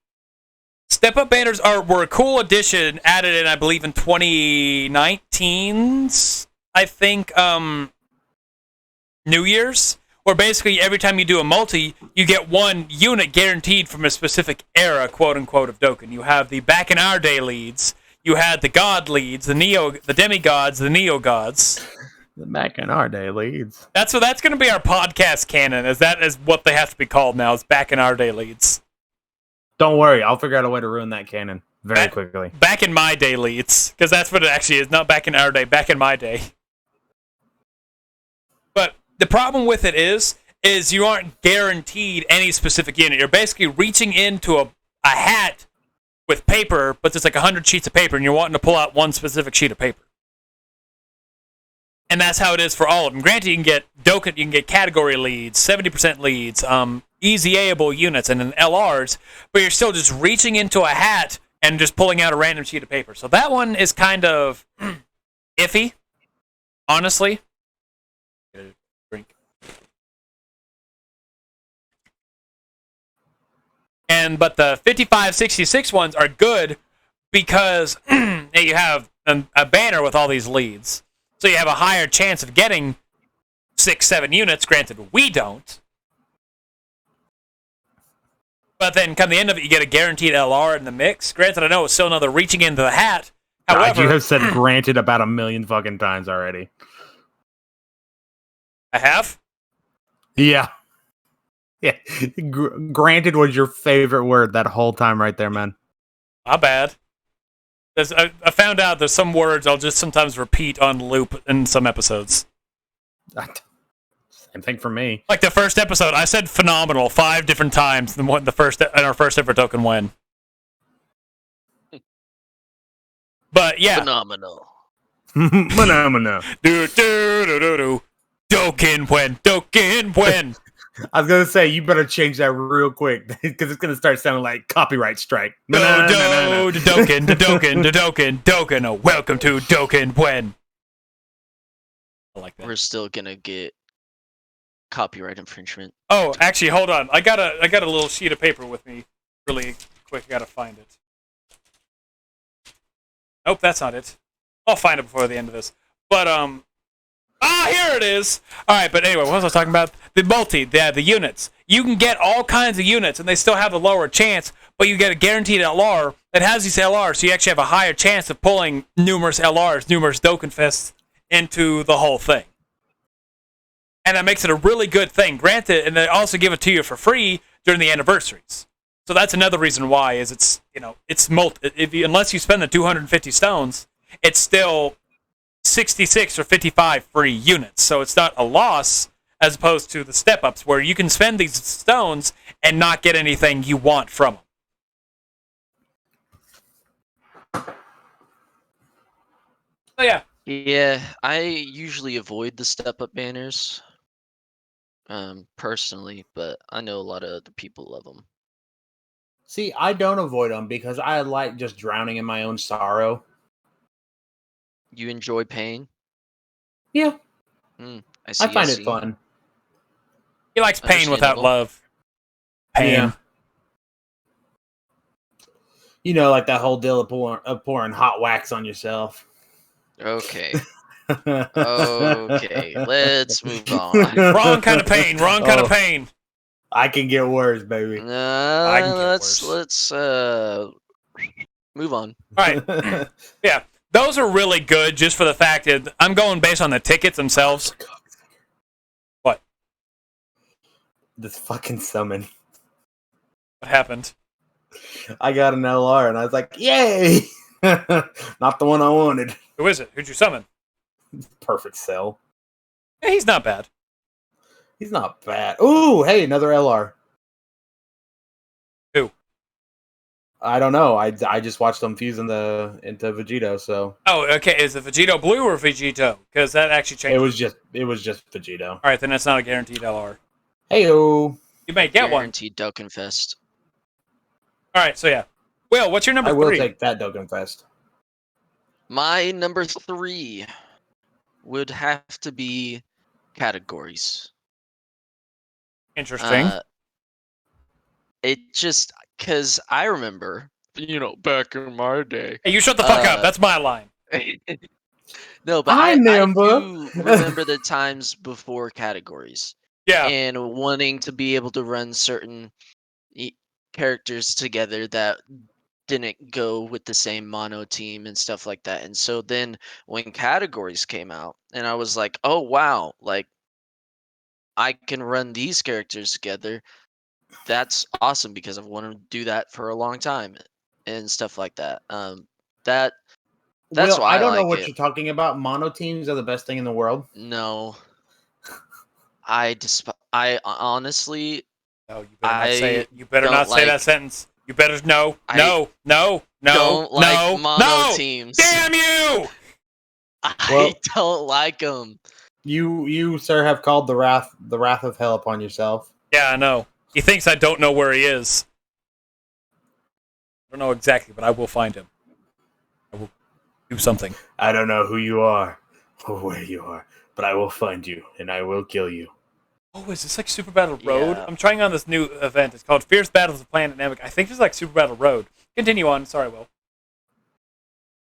Speaker 1: Step up banners were a cool addition added in, I believe, in 2019's, I think, New Year's. Where basically every time you do a multi, you get one unit guaranteed from a specific era, quote-unquote, of Dokkan. You have the back in our day leads. You had the god leads, the demigods, the neo-gods.
Speaker 2: Back in our day, leads.
Speaker 1: That's going to be our podcast canon. That is what they have to be called now. Is back in our day leads.
Speaker 2: Don't worry, I'll figure out a way to ruin that canon very quickly.
Speaker 1: Back in my day leads, because that's what it actually is. Not back in our day. Back in my day. But the problem with it is you aren't guaranteed any specific unit. You're basically reaching into a hat with paper, but there's like 100 sheets of paper, and you're wanting to pull out one specific sheet of paper. And that's how it is for all of them. Granted, you can get Dokkan, you can get category leads, 70% leads, easy-able units, and then LRs, but you're still just reaching into a hat and just pulling out a random sheet of paper. So that one is kind of iffy, honestly. Drink. But the 55-66 ones are good because you have a banner with all these leads. So you have a higher chance of getting 6-7 units. Granted, we don't. But then come the end of it, you get a guaranteed LR in the mix. Granted, I know it's still another reaching into the hat. However,
Speaker 2: God, you have said granted about 1 million fucking times already.
Speaker 1: I have?
Speaker 2: Yeah. Yeah. Granted was your favorite word that whole time right there, man.
Speaker 1: Not bad. I found out there's some words I'll just sometimes repeat on loop in some episodes.
Speaker 2: Same thing for me.
Speaker 1: Like the first episode, I said phenomenal 5 different times in our first ever Dokkan win. But yeah,
Speaker 3: Phenomenal.
Speaker 2: Phenomenal.
Speaker 1: do do do do do. Dokkan win.
Speaker 2: I was gonna say you better change that real quick because it's gonna start sounding like copyright strike.
Speaker 1: Dokkan. Oh, welcome to Dokkan win. I like that.
Speaker 3: We're still gonna get copyright infringement.
Speaker 1: Oh, actually, hold on. I got a little sheet of paper with me, really quick. I gotta find it. Nope, that's not it. I'll find it before the end of this. But here it is. All right, but anyway, what was I talking about? The units. You can get all kinds of units, and they still have a lower chance, but you get a guaranteed LR that has these LRs, so you actually have a higher chance of pulling numerous LRs, numerous Dokkan Fests into the whole thing. And that makes it a really good thing. Granted, and they also give it to you for free during the anniversaries. So that's another reason why is it's unless you spend the 250 stones, it's still 66 or 55 free units. So it's not a loss as opposed to the step-ups where you can spend these stones and not get anything you want from them. So yeah.
Speaker 3: Yeah, I usually avoid the step-up banners, personally, but I know a lot of other people love them.
Speaker 2: See, I don't avoid them because I like just drowning in my own sorrow.
Speaker 3: You enjoy pain?
Speaker 2: Yeah.
Speaker 3: I
Speaker 2: find it fun.
Speaker 1: He likes pain without love. Pain.
Speaker 2: Yeah. You know, like that whole deal of pouring hot wax on yourself.
Speaker 3: Okay. Okay, let's move on.
Speaker 1: Wrong kind of pain. Wrong kind of pain.
Speaker 2: I can get worse, baby.
Speaker 3: Let's move on.
Speaker 1: All right. Yeah, those are really good just for the fact that I'm going based on the tickets themselves. What?
Speaker 2: This fucking summon.
Speaker 1: What happened?
Speaker 2: I got an LR and I was like, yay! Not the one I wanted.
Speaker 1: Who is it? Who'd you summon?
Speaker 2: Perfect Cell.
Speaker 1: Yeah, he's not bad.
Speaker 2: He's not bad. Ooh, hey, another LR.
Speaker 1: Who?
Speaker 2: I don't know. I just watched them fuse into Vegeta, so.
Speaker 1: Oh, okay. Is it Vegito Blue or Vegito? Because that actually changed.
Speaker 2: It was just Vegito.
Speaker 1: All right, then that's not a guaranteed LR.
Speaker 2: Heyo.
Speaker 1: You may get one.
Speaker 3: Guaranteed Dokkan Fest.
Speaker 1: All right, so yeah. Will, what's your number 3?
Speaker 2: I will take that Dokkan Fest.
Speaker 3: My number 3 would have to be categories.
Speaker 1: Interesting.
Speaker 3: It just because I remember, back in my day.
Speaker 1: Hey, you shut the fuck up. That's my line.
Speaker 3: No, but I do remember the times before categories.
Speaker 1: Yeah.
Speaker 3: And wanting to be able to run certain characters together that didn't go with the same mono team and stuff like that. And so then when categories came out, and I was like, oh wow, like I can run these characters together. That's awesome because I've wanted to do that for a long time and stuff like that. That that's
Speaker 2: Will,
Speaker 3: why
Speaker 2: I
Speaker 3: I
Speaker 2: don't know
Speaker 3: like
Speaker 2: what
Speaker 3: it.
Speaker 2: you're talking about. Mono teams are the best thing in the world.
Speaker 3: No, I honestly
Speaker 1: No, you better not say
Speaker 3: I
Speaker 1: it. You better
Speaker 3: don't
Speaker 1: not say that
Speaker 3: like
Speaker 1: sentence. You better no,
Speaker 3: I
Speaker 1: no, no, no,
Speaker 3: don't like
Speaker 1: no,
Speaker 3: mono
Speaker 1: no!
Speaker 3: teams.
Speaker 1: Damn you!
Speaker 3: I
Speaker 2: Well,
Speaker 3: don't like them.
Speaker 2: you sir have called the wrath of hell upon yourself.
Speaker 1: Yeah, I know. He thinks I don't know where he is. I don't know exactly, but I will find him. I will do something.
Speaker 2: I don't know who you are or where you are, but I will find you and I will kill you.
Speaker 1: Oh, is this like Super Battle Road?
Speaker 3: Yeah.
Speaker 1: I'm trying on this new event. It's called Fierce Battles of Planet Namek. I think it's like Super Battle Road. Continue on. Sorry, Will.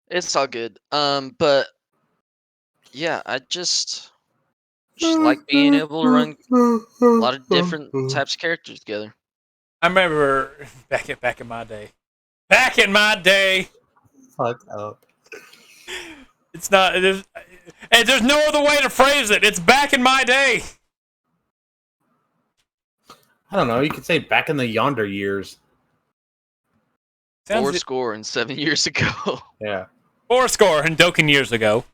Speaker 3: It's all good. But yeah, I just like being able to run a lot of different types of characters together.
Speaker 1: I remember back in my day. Back in my day.
Speaker 2: Fuck up.
Speaker 1: It's not. There's no other way to phrase it. It's back in my day.
Speaker 2: I don't know. You could say back in the yonder years.
Speaker 3: Four
Speaker 1: Sounds
Speaker 3: score and 7 years ago.
Speaker 2: Yeah.
Speaker 1: 4 score and Dokkan years ago.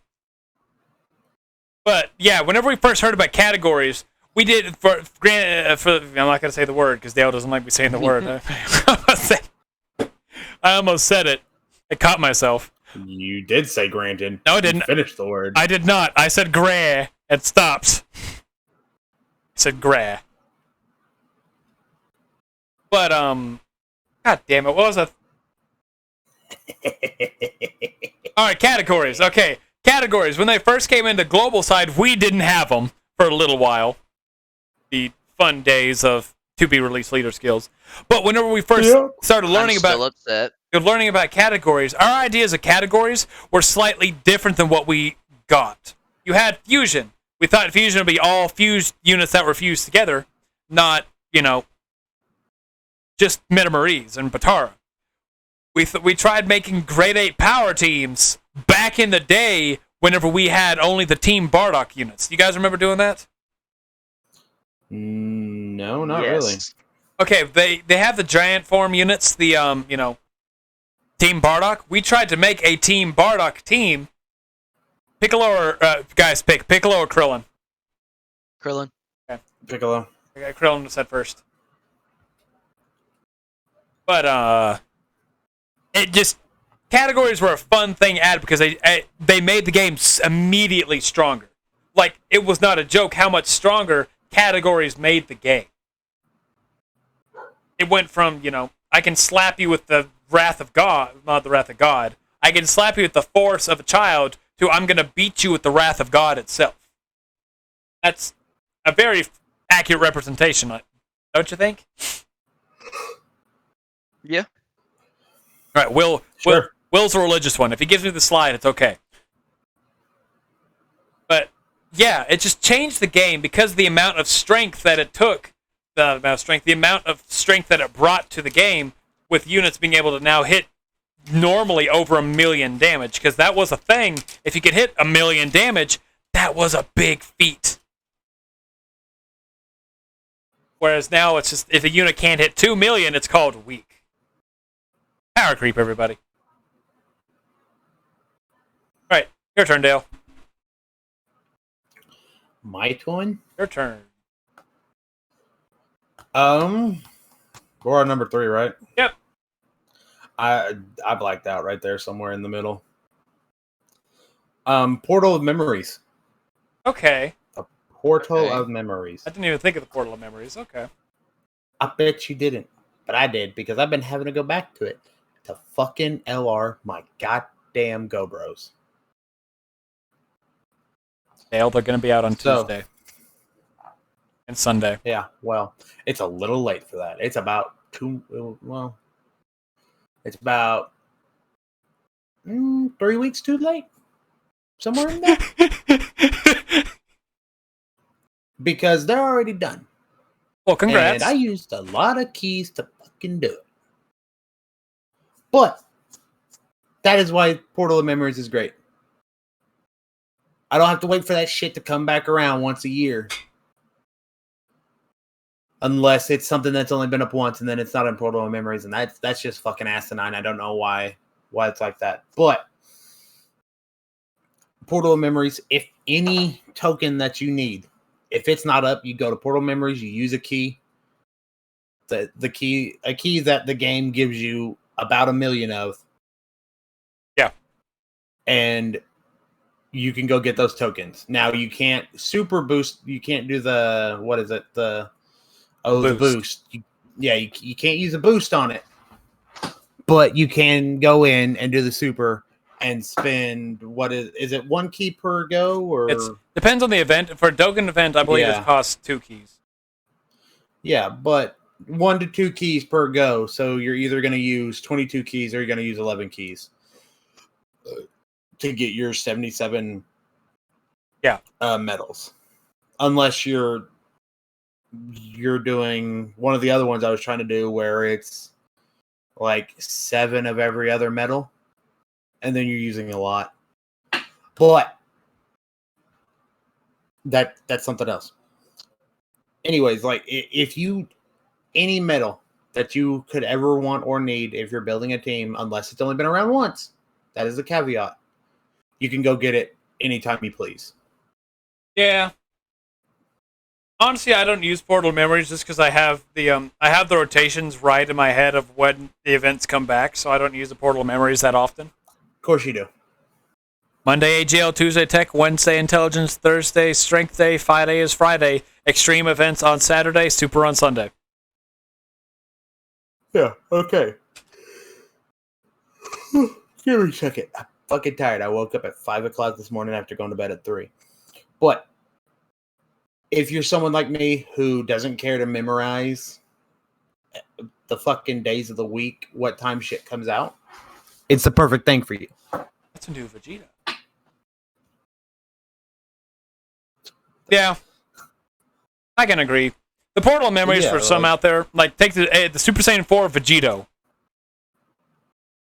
Speaker 1: But yeah, whenever we first heard about categories, we did for I'm not gonna say the word because Dale doesn't like me saying the word. I almost said it. I caught myself.
Speaker 2: You did say granted.
Speaker 1: No, I didn't.
Speaker 2: Finish the word.
Speaker 1: I did not. I said gra. It stops. I said gra. But God damn it! What was that? All right, categories. Okay, categories. When they first came into global side, we didn't have them for a little while. The fun days of to be released leader skills. But whenever we first started learning
Speaker 3: I'm still upset.
Speaker 1: categories, our ideas of categories were slightly different than what we got. You had fusion. We thought fusion would be all fused units that were fused together, not, just Metamaries and Batara. We tried making grade 8 power teams back in the day whenever we had only the Team Bardock units. You guys remember doing that?
Speaker 2: No, not
Speaker 3: Yes.
Speaker 2: really.
Speaker 1: Okay, they have the giant form units, the Team Bardock. We tried to make a Team Bardock team. Piccolo or guys, pick Piccolo or Krillin.
Speaker 3: Krillin.
Speaker 1: Okay.
Speaker 2: Piccolo.
Speaker 1: I got Krillin said first. But it just categories were a fun thing added because they made the game immediately stronger. Like it was not a joke how much stronger categories made the game. It went from, I can slap you with the wrath of God, not the wrath of God. I can slap you with the force of a child to I'm going to beat you with the wrath of God itself. That's a very accurate representation, don't you think?
Speaker 3: Yeah.
Speaker 1: All right,
Speaker 2: Sure.
Speaker 1: Will's a religious one. If he gives me the slide, it's okay. But yeah, it just changed the game because of the amount of strength that it took. The amount of strength that it brought to the game, with units being able to now hit normally over 1 million damage, because that was a thing. If you could hit 1 million damage, that was a big feat. Whereas now it's just if a unit can't hit 2 million, it's called weak. Power creep, everybody. All right, your turn, Dale.
Speaker 2: My turn?
Speaker 1: Your turn.
Speaker 2: We're on number 3, right?
Speaker 1: Yep.
Speaker 2: I blacked out right there somewhere in the middle. Portal of Memories.
Speaker 1: Okay.
Speaker 2: A Portal
Speaker 3: Okay.
Speaker 2: of Memories.
Speaker 1: I didn't even think of the Portal of Memories. Okay.
Speaker 2: I bet you didn't, but I did because I've been having to go back to it to fucking LR my goddamn Go Bros.
Speaker 1: Dale, they're going to be out on
Speaker 2: So-
Speaker 1: Tuesday and Sunday.
Speaker 2: Yeah, well, it's a little late for that. It's about it's about 3 weeks too late. Somewhere in there. Because they're already done.
Speaker 1: Well, congrats.
Speaker 2: And I used a lot of keys to fucking do it. But that is why Portal of Memories is great. I don't have to wait for that shit to come back around once a year. Unless it's something that's only been up once and then it's not in Portal of Memories, and that's just fucking asinine. I don't know why it's like that. But Portal of Memories, if any token that you need, if it's not up, you go to Portal Memories, you use a key. A key that the game gives you about 1 million of.
Speaker 1: Yeah. And
Speaker 2: you can go get those tokens. Now you can't super boost. You can't do the, what is it? The boost. You can't use a boost on it. But you can go in and do the super and spend, what is it 1 key per go? Or
Speaker 1: it depends on the event. For a Dokkan event, I believe it costs 2 keys.
Speaker 2: Yeah, but 1 to 2 keys per go. So you're either going to use 22 keys or you're going to use 11 keys to get your 77 medals. Unless you're doing one of the other ones I was trying to do where it's like 7 of every other medal, and then you're using a lot. But that's something else. Anyways, like if you any medal that you could ever want or need if you're building a team, unless it's only been around once, that is a caveat. You can go get it anytime you please.
Speaker 1: Yeah. Honestly, I don't use Portal Memories just because I have the rotations right in my head of when the events come back, so I don't use the Portal Memories that often.
Speaker 2: Of course you do.
Speaker 1: Monday AGL, Tuesday Tech, Wednesday Intelligence, Thursday Strength Day, Friday is Friday, Extreme events on Saturday, Super on Sunday.
Speaker 2: Yeah, okay. Give me a second. I'm fucking tired. I woke up at 5 o'clock this morning after going to bed at 3. But if you're someone like me who doesn't care to memorize the fucking days of the week, what time shit comes out, it's the perfect thing for you.
Speaker 1: That's a new Vegeta. Yeah. I can agree. The Portal Memories for some out there, like take the Super Saiyan 4 Vegito.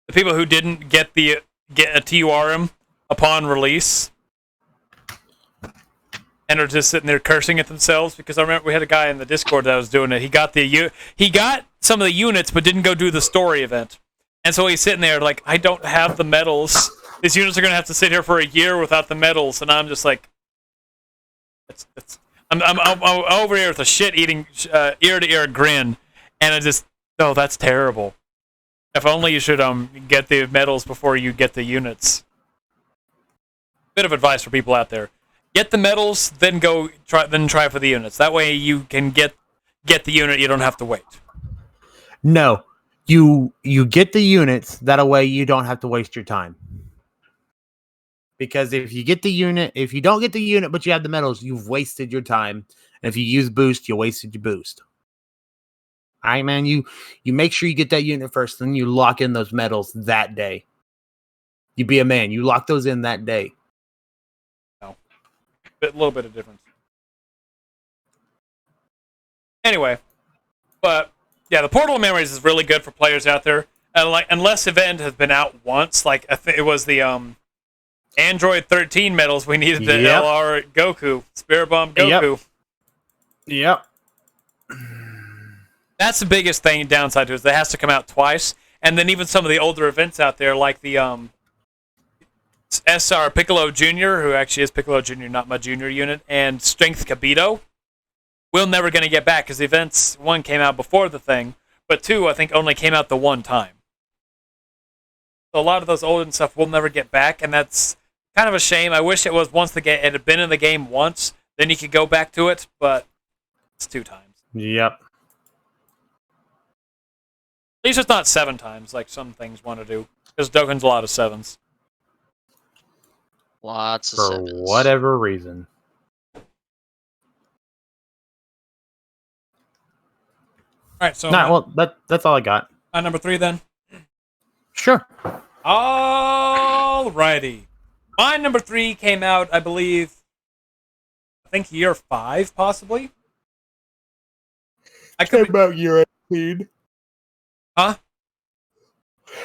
Speaker 1: The people who didn't get a TURM upon release and are just sitting there cursing at themselves, because I remember we had a guy in the Discord that was doing it. He got some of the units but didn't go do the story event. And so he's sitting there like, I don't have the medals. These units are going to have to sit here for a year without the medals, and I'm just like, I'm over here with a shit-eating, ear-to-ear grin, and I just, that's terrible. If only you should get the medals before you get the units. Bit of advice for people out there: get the medals, then try for the units. That way you can get the unit. You don't have to wait.
Speaker 2: No, you get the units. That way you don't have to waste your time. Because if you don't get the unit, but you have the medals, you've wasted your time. And if you use boost, you wasted your boost. All right, man. You make sure you get that unit first, then you lock in those medals that day. You be a man. You lock those in that day.
Speaker 1: No, a little bit of difference. Anyway, but yeah, the Portal Memories is really good for players out there. Unless event has been out once, like I think it was the Android 13 medals, we needed the LR Goku, Spirit Bomb Goku.
Speaker 2: Yep.
Speaker 1: That's the biggest downside to it, is that it has to come out twice. And then even some of the older events out there, like the SR Piccolo Jr., who actually is Piccolo Jr., not my junior unit, and Strength Kabito, we're never going to get back, because the events, 1 came out before the thing, but 2, I think, only came out the 1 time. So a lot of those old stuff we'll never get back, and that's kind of a shame. I wish it was it had been in the game once, then you could go back to it, but it's 2 times.
Speaker 2: Yep.
Speaker 1: At least it's not 7 times, like some things want to do, because Dokkan's a lot of 7s.
Speaker 3: Lots of
Speaker 2: For
Speaker 3: 7s.
Speaker 2: whatever reason.
Speaker 1: All right, so
Speaker 2: that's all I got.
Speaker 1: Number 3 then.
Speaker 2: Sure.
Speaker 1: Alrighty. My number 3 came out, I think year 5, possibly. I could
Speaker 2: about year 18.
Speaker 1: Huh?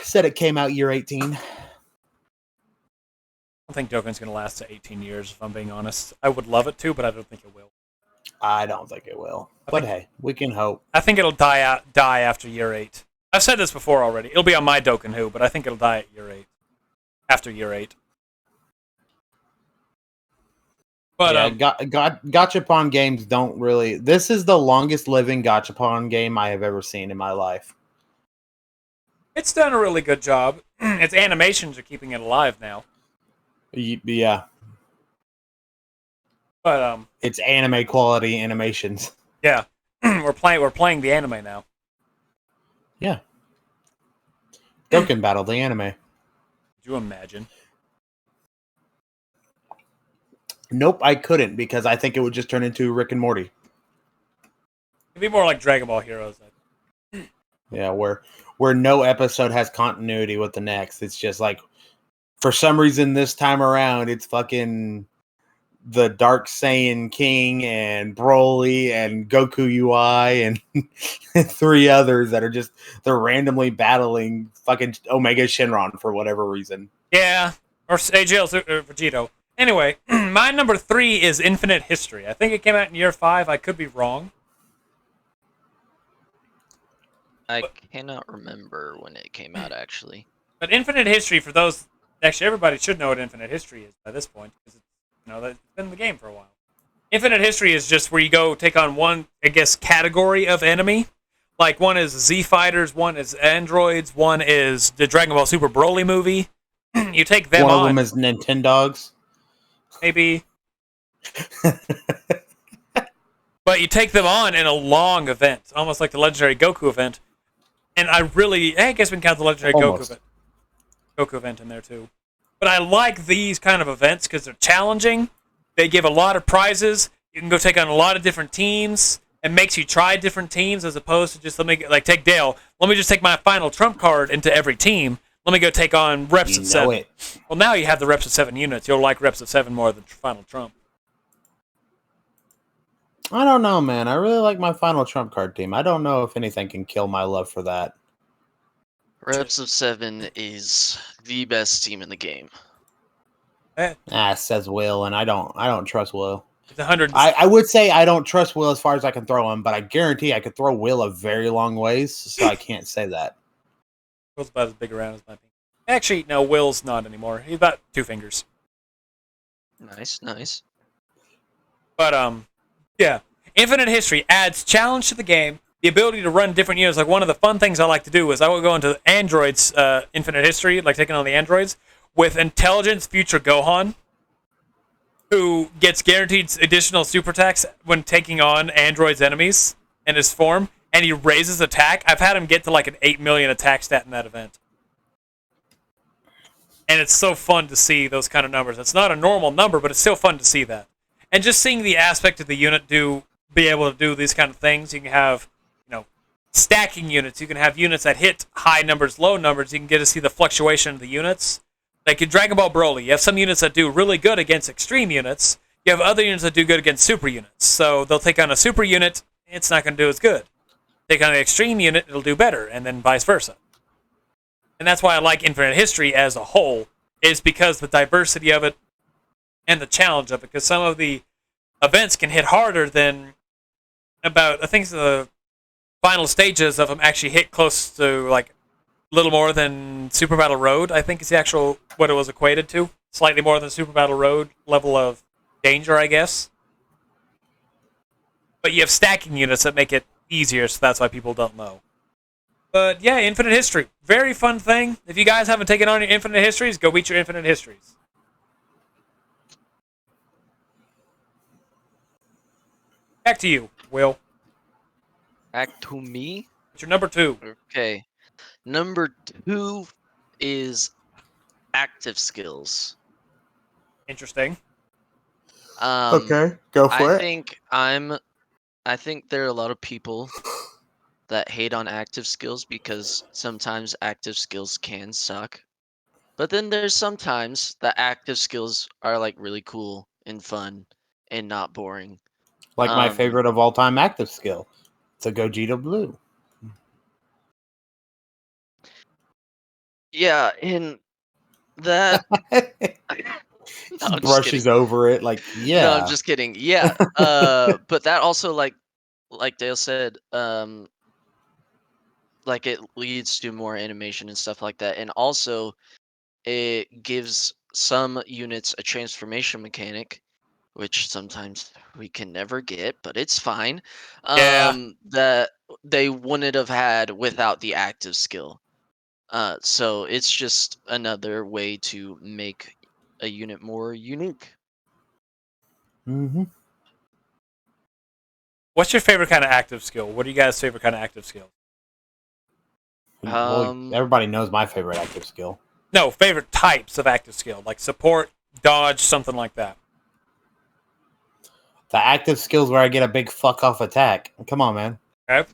Speaker 2: Said it came out year 18.
Speaker 1: I don't think Dokkan's going to last to 18 years, if I'm being honest. I would love it to, but I don't think it will.
Speaker 2: I don't think it will. But hey, we can hope.
Speaker 1: I think it'll die after year 8. I've said this before already. It'll be on my Dokkan Who, but I think it'll die at year 8. After year 8. But
Speaker 2: yeah, Gachapon games don't really... This is the longest living Gachapon game I have ever seen in my life.
Speaker 1: It's done a really good job. Its animations are keeping it alive now.
Speaker 2: Yeah.
Speaker 1: But
Speaker 2: it's anime quality animations.
Speaker 1: Yeah. we're playing the anime now.
Speaker 2: Yeah. Dokkan Battle, the anime.
Speaker 1: Could you imagine?
Speaker 2: Nope, I couldn't, because I think it would just turn into Rick and Morty.
Speaker 1: It'd be more like Dragon Ball Heroes.
Speaker 2: Yeah, where no episode has continuity with the next. It's just like, for some reason this time around, it's fucking the Dark Saiyan King and Broly and Goku UI and 3 others that are just, they're randomly battling fucking Omega Shenron for whatever reason.
Speaker 1: Yeah, or AGL or Vegeta. Anyway, my number 3 is Infinite History. I think it came out in year 5. I could be wrong.
Speaker 3: I cannot remember when it came out, actually.
Speaker 1: But Infinite History, for those... Actually, everybody should know what Infinite History is by this point, because it's been in the game for a while. Infinite History is just where you go take on one, I guess, category of enemy. Like, one is Z-Fighters, one is androids, one is the Dragon Ball Super Broly movie. You take them on.
Speaker 2: One of them is Nintendogs.
Speaker 1: Maybe. But you take them on in a long event, almost like the Legendary Goku event. And I guess we can count the Legendary Goku event in there too. But I like these kind of events because they're challenging. They give a lot of prizes. You can go take on a lot of different teams. It makes you try different teams as opposed to just take Dale. Let me just take my final trump card into every team. Let me go take on reps of 7. Well, now you have the reps of 7 units. You'll like reps of 7 more than final trump.
Speaker 2: I don't know, man. I really like my final trump card team. I don't know if anything can kill my love for that.
Speaker 3: Reps of 7 is the best team in the game.
Speaker 2: Says Will, and I don't trust Will.
Speaker 1: It's 100.
Speaker 2: I would say I don't trust Will as far as I can throw him, but I guarantee I could throw Will a very long ways, so I can't say that.
Speaker 1: Will's about as big around as my pink. Actually, no, Will's not anymore. He's about 2 fingers.
Speaker 3: Nice.
Speaker 1: But, yeah. Infinite History adds challenge to the game, the ability to run different units. Like, one of the fun things I like to do is I will go into Androids Infinite History, like taking on the androids, with Intelligence Future Gohan, who gets guaranteed additional super attacks when taking on androids' enemies in his form, and he raises attack. I've had him get to like an 8 million attack stat in that event. And it's so fun to see those kind of numbers. It's not a normal number, but it's still fun to see that. And just seeing the aspect of the unit be able to do these kind of things. You can have, stacking units. You can have units that hit high numbers, low numbers. You can get to see the fluctuation of the units. Like in Dragon Ball Broly, you have some units that do really good against extreme units. You have other units that do good against super units. So they'll take on a super unit, it's not going to do as good. Take on an extreme unit, it'll do better, and then vice versa. And that's why I like Infinite History as a whole, is because the diversity of it and the challenge of it. Because some of the events can hit harder than I think the final stages of them actually hit close to like a little more than Super Battle Road, I think is the actual what it was equated to. Slightly more than Super Battle Road level of danger, I guess. But you have stacking units that make it easier, so that's why people don't know. But yeah, Infinite History. Very fun thing. If you guys haven't taken on your Infinite Histories, go beat your Infinite Histories. Back to you, Will.
Speaker 3: Back to me?
Speaker 1: What's your number 2?
Speaker 3: Okay. Number 2 is active skills.
Speaker 1: Interesting.
Speaker 2: Okay, go for it.
Speaker 3: I think there are a lot of people that hate on active skills because sometimes active skills can suck. But then there's sometimes that active skills are like really cool and fun and not boring.
Speaker 2: Like my favorite of all time active skill. It's a Gogeta Blue.
Speaker 3: Yeah, and that. No, I'm just kidding.
Speaker 2: Brushes over it like,
Speaker 3: No, I'm
Speaker 2: yeah.
Speaker 3: just kidding. Yeah. But that also like Dale said, like it leads to more animation and stuff like that, and also it gives some units a transformation mechanic, which sometimes we can never get, but it's fine.
Speaker 1: Yeah.
Speaker 3: That they wouldn't have had without the active skill. So it's just another way to make a unit more unique.
Speaker 2: Mm-hmm.
Speaker 1: What's your favorite kind of active skill? What are you guys' favorite kind of active skill?
Speaker 2: Well,
Speaker 3: Um,
Speaker 2: everybody knows my favorite active skill.
Speaker 1: No, favorite types of active skill, like support, dodge, something like that.
Speaker 2: The active skills where I get a big fuck off attack. Come on, man.
Speaker 1: Okay.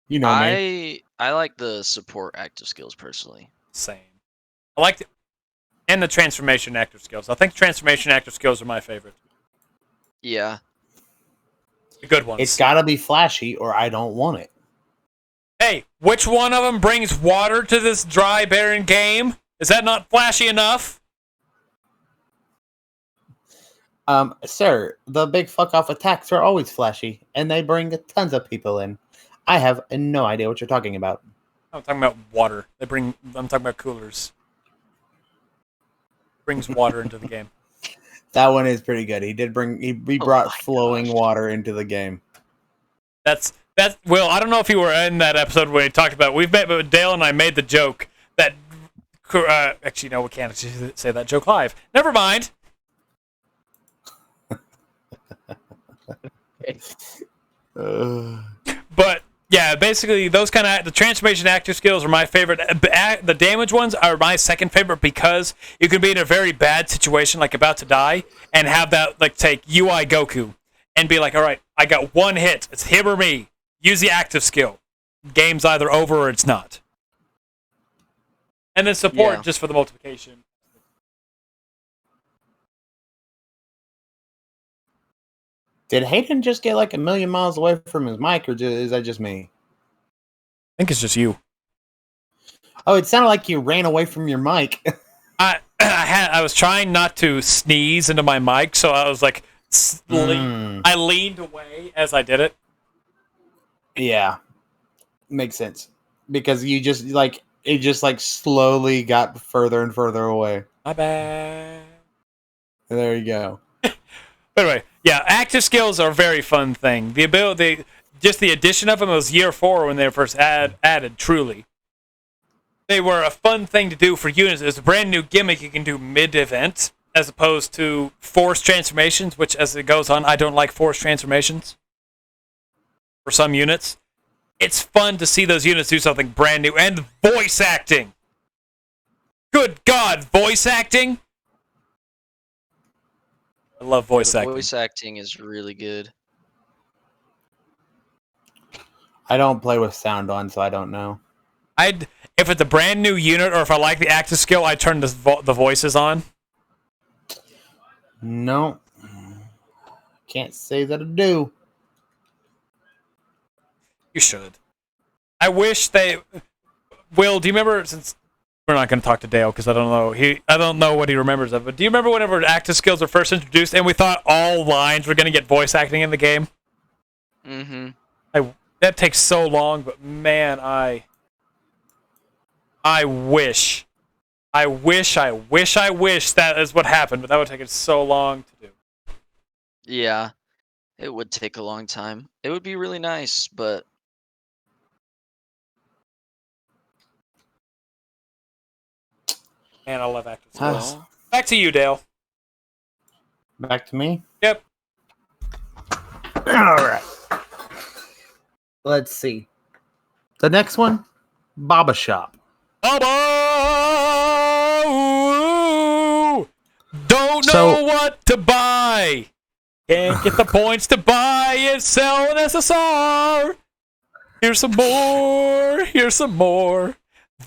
Speaker 2: You know me.
Speaker 3: I like the support active skills personally.
Speaker 1: Same. I like and the transformation active skills. I think transformation active skills are my favorite.
Speaker 3: Yeah.
Speaker 1: The good ones.
Speaker 2: It's gotta be flashy or I don't want it.
Speaker 1: Hey, which one of them brings water to this dry, barren game? Is that not flashy enough?
Speaker 2: Sir, the big fuck off attacks are always flashy, and they bring tons of people in. I have no idea what you're talking about.
Speaker 1: I'm talking about water. I'm talking about coolers. Brings water into the game.
Speaker 2: That one is pretty good. He did bring he
Speaker 3: Oh
Speaker 2: brought
Speaker 3: my
Speaker 2: flowing
Speaker 3: gosh.
Speaker 2: water into the game.
Speaker 1: That's Will, I don't know if you were in that episode when we talked about it. We've met, but Dale and I made the joke that actually no, we can't say that joke live. Never mind. But yeah, basically those kind of the transformation active skills are my favorite. The damage ones are my second favorite because you can be in a very bad situation, like about to die, and have that like take UI Goku and be like, all right, I got one hit. It's him or me. Use the active skill. Game's either over or it's not. And then support
Speaker 3: Yeah.
Speaker 1: just for the multiplication.
Speaker 2: Did Hayden just get like a million miles away from his mic, or is that just me?
Speaker 1: I think it's just you.
Speaker 2: Oh, it sounded like you ran away from your mic.
Speaker 1: I was trying not to sneeze into my mic, so I was like, I leaned away as I did it.
Speaker 2: Yeah, makes sense because you just like it just like slowly got further and further away.
Speaker 1: My bad.
Speaker 2: There you go.
Speaker 1: But anyway, yeah, active skills are a very fun thing. The ability, just the addition of them was year 4 when they were first added. Truly, they were a fun thing to do for units. It's a brand new gimmick you can do mid-event, as opposed to forced transformations. Which, as it goes on, I don't like forced transformations for some units. It's fun to see those units do something brand new and voice acting. Good God, voice acting! I love voice acting.
Speaker 3: Voice acting is really good.
Speaker 2: I don't play with sound on, so I don't know.
Speaker 1: If it's a brand new unit or if I like the active skill, I turn the voices on.
Speaker 2: No, can't say that I do.
Speaker 1: You should. I wish they. Will, do you remember? Since we're not going to talk to Dale because I don't know. I don't know what he remembers of. But do you remember whenever active skills were first introduced and we thought all lines were going to get voice acting in the game?
Speaker 3: Mm-hmm.
Speaker 1: That takes so long, but man, I wish that is what happened, but that would take it so long to do.
Speaker 3: Yeah, it would take a long time. It would be really nice, but
Speaker 1: Man, I love active skills.
Speaker 3: well,
Speaker 1: Back to you, Dale.
Speaker 2: Back to me.
Speaker 1: Yep.
Speaker 2: All right. Let's see. The next one, Baba Shop.
Speaker 1: Oh, don't know what to buy. Can't get the points to buy it. Sell an SSR. Here's some more. Here's some more.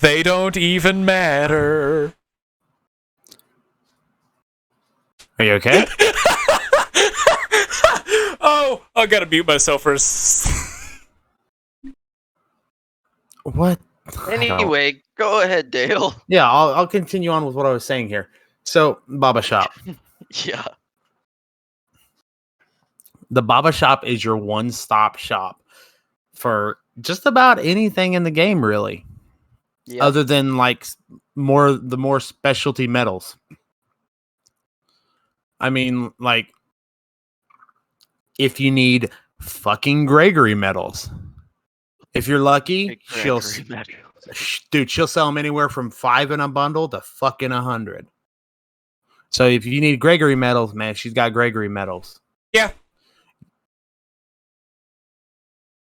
Speaker 1: They don't even matter.
Speaker 2: Are you okay?
Speaker 1: Oh, I gotta mute myself for a
Speaker 2: What
Speaker 3: Anyway, go ahead, Dale.
Speaker 2: Yeah, I'll continue on with what I was saying here. So, Baba Shop.
Speaker 3: Yeah.
Speaker 2: The Baba Shop is your one-stop shop for just about anything in the game, really.
Speaker 3: Yeah.
Speaker 2: Other than like the more specialty metals. I mean, like if you need fucking Gregory metals, if you're lucky, she'll sell them anywhere from 5 in a bundle to fucking 100. So if you need Gregory metals, man, she's got Gregory metals.
Speaker 1: Yeah.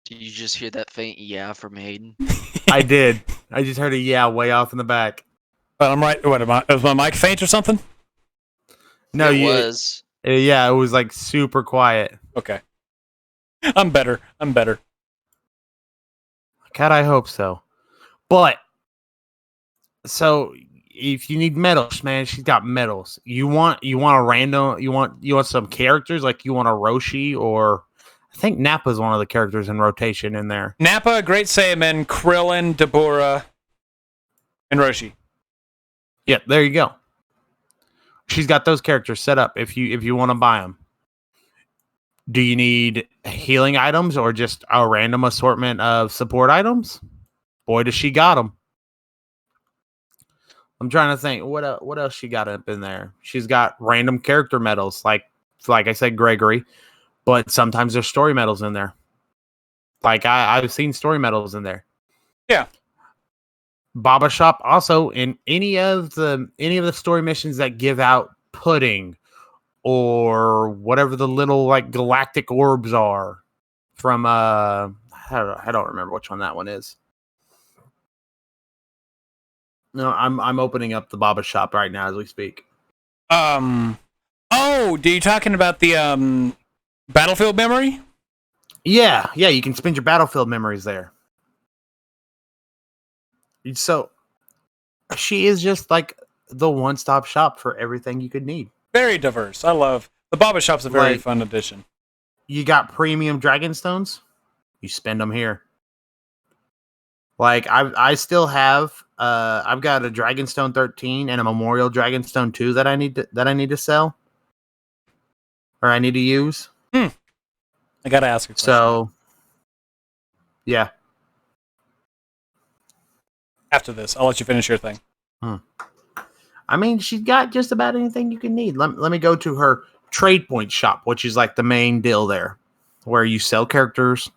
Speaker 3: Did you just hear that faint yeah from Hayden?
Speaker 2: I did. I just heard a yeah way off in the back.
Speaker 1: But I'm right. What am I? Was my mic faint or something?
Speaker 2: No,
Speaker 3: it was.
Speaker 2: Yeah, it was like super quiet.
Speaker 1: Okay. I'm better.
Speaker 2: God, I hope so. But so if you need medals, man, she's got medals. You want a random, you want some characters, like you want a Roshi, or I think Nappa's one of the characters in rotation in there.
Speaker 1: Nappa, Great Saiyaman, Krillin, Dabura, and Roshi.
Speaker 2: Yeah, there you go. She's got those characters set up if you want to buy them. Do you need healing items or just a random assortment of support items? Boy, does she got them. I'm trying to think what else she got up in there. She's got random character medals, like I said, Gregory, but sometimes there's story medals in there. Like I've seen story medals in there.
Speaker 1: Yeah.
Speaker 2: Baba Shop also in any of the story missions that give out pudding or whatever the little like galactic orbs are from I don't remember which one that one is. No, I'm opening up the Baba Shop right now as we speak.
Speaker 1: Oh, are you talking about the battlefield memory?
Speaker 2: Yeah, you can spend your battlefield memories there. So she is just like the one-stop shop for everything you could need.
Speaker 1: Very diverse. I love the Baba Shop's a very fun addition.
Speaker 2: You got premium dragon stones, you spend them here. Like I still have I've got a Dragonstone 13 and a Memorial Dragonstone 2 that I need to sell. Or I need to use.
Speaker 1: I gotta ask a question.
Speaker 2: So yeah.
Speaker 1: After this, I'll let you finish your thing.
Speaker 2: I mean, she's got just about anything you can need. Let me go to her trade point shop, which is like the main deal there, where you sell characters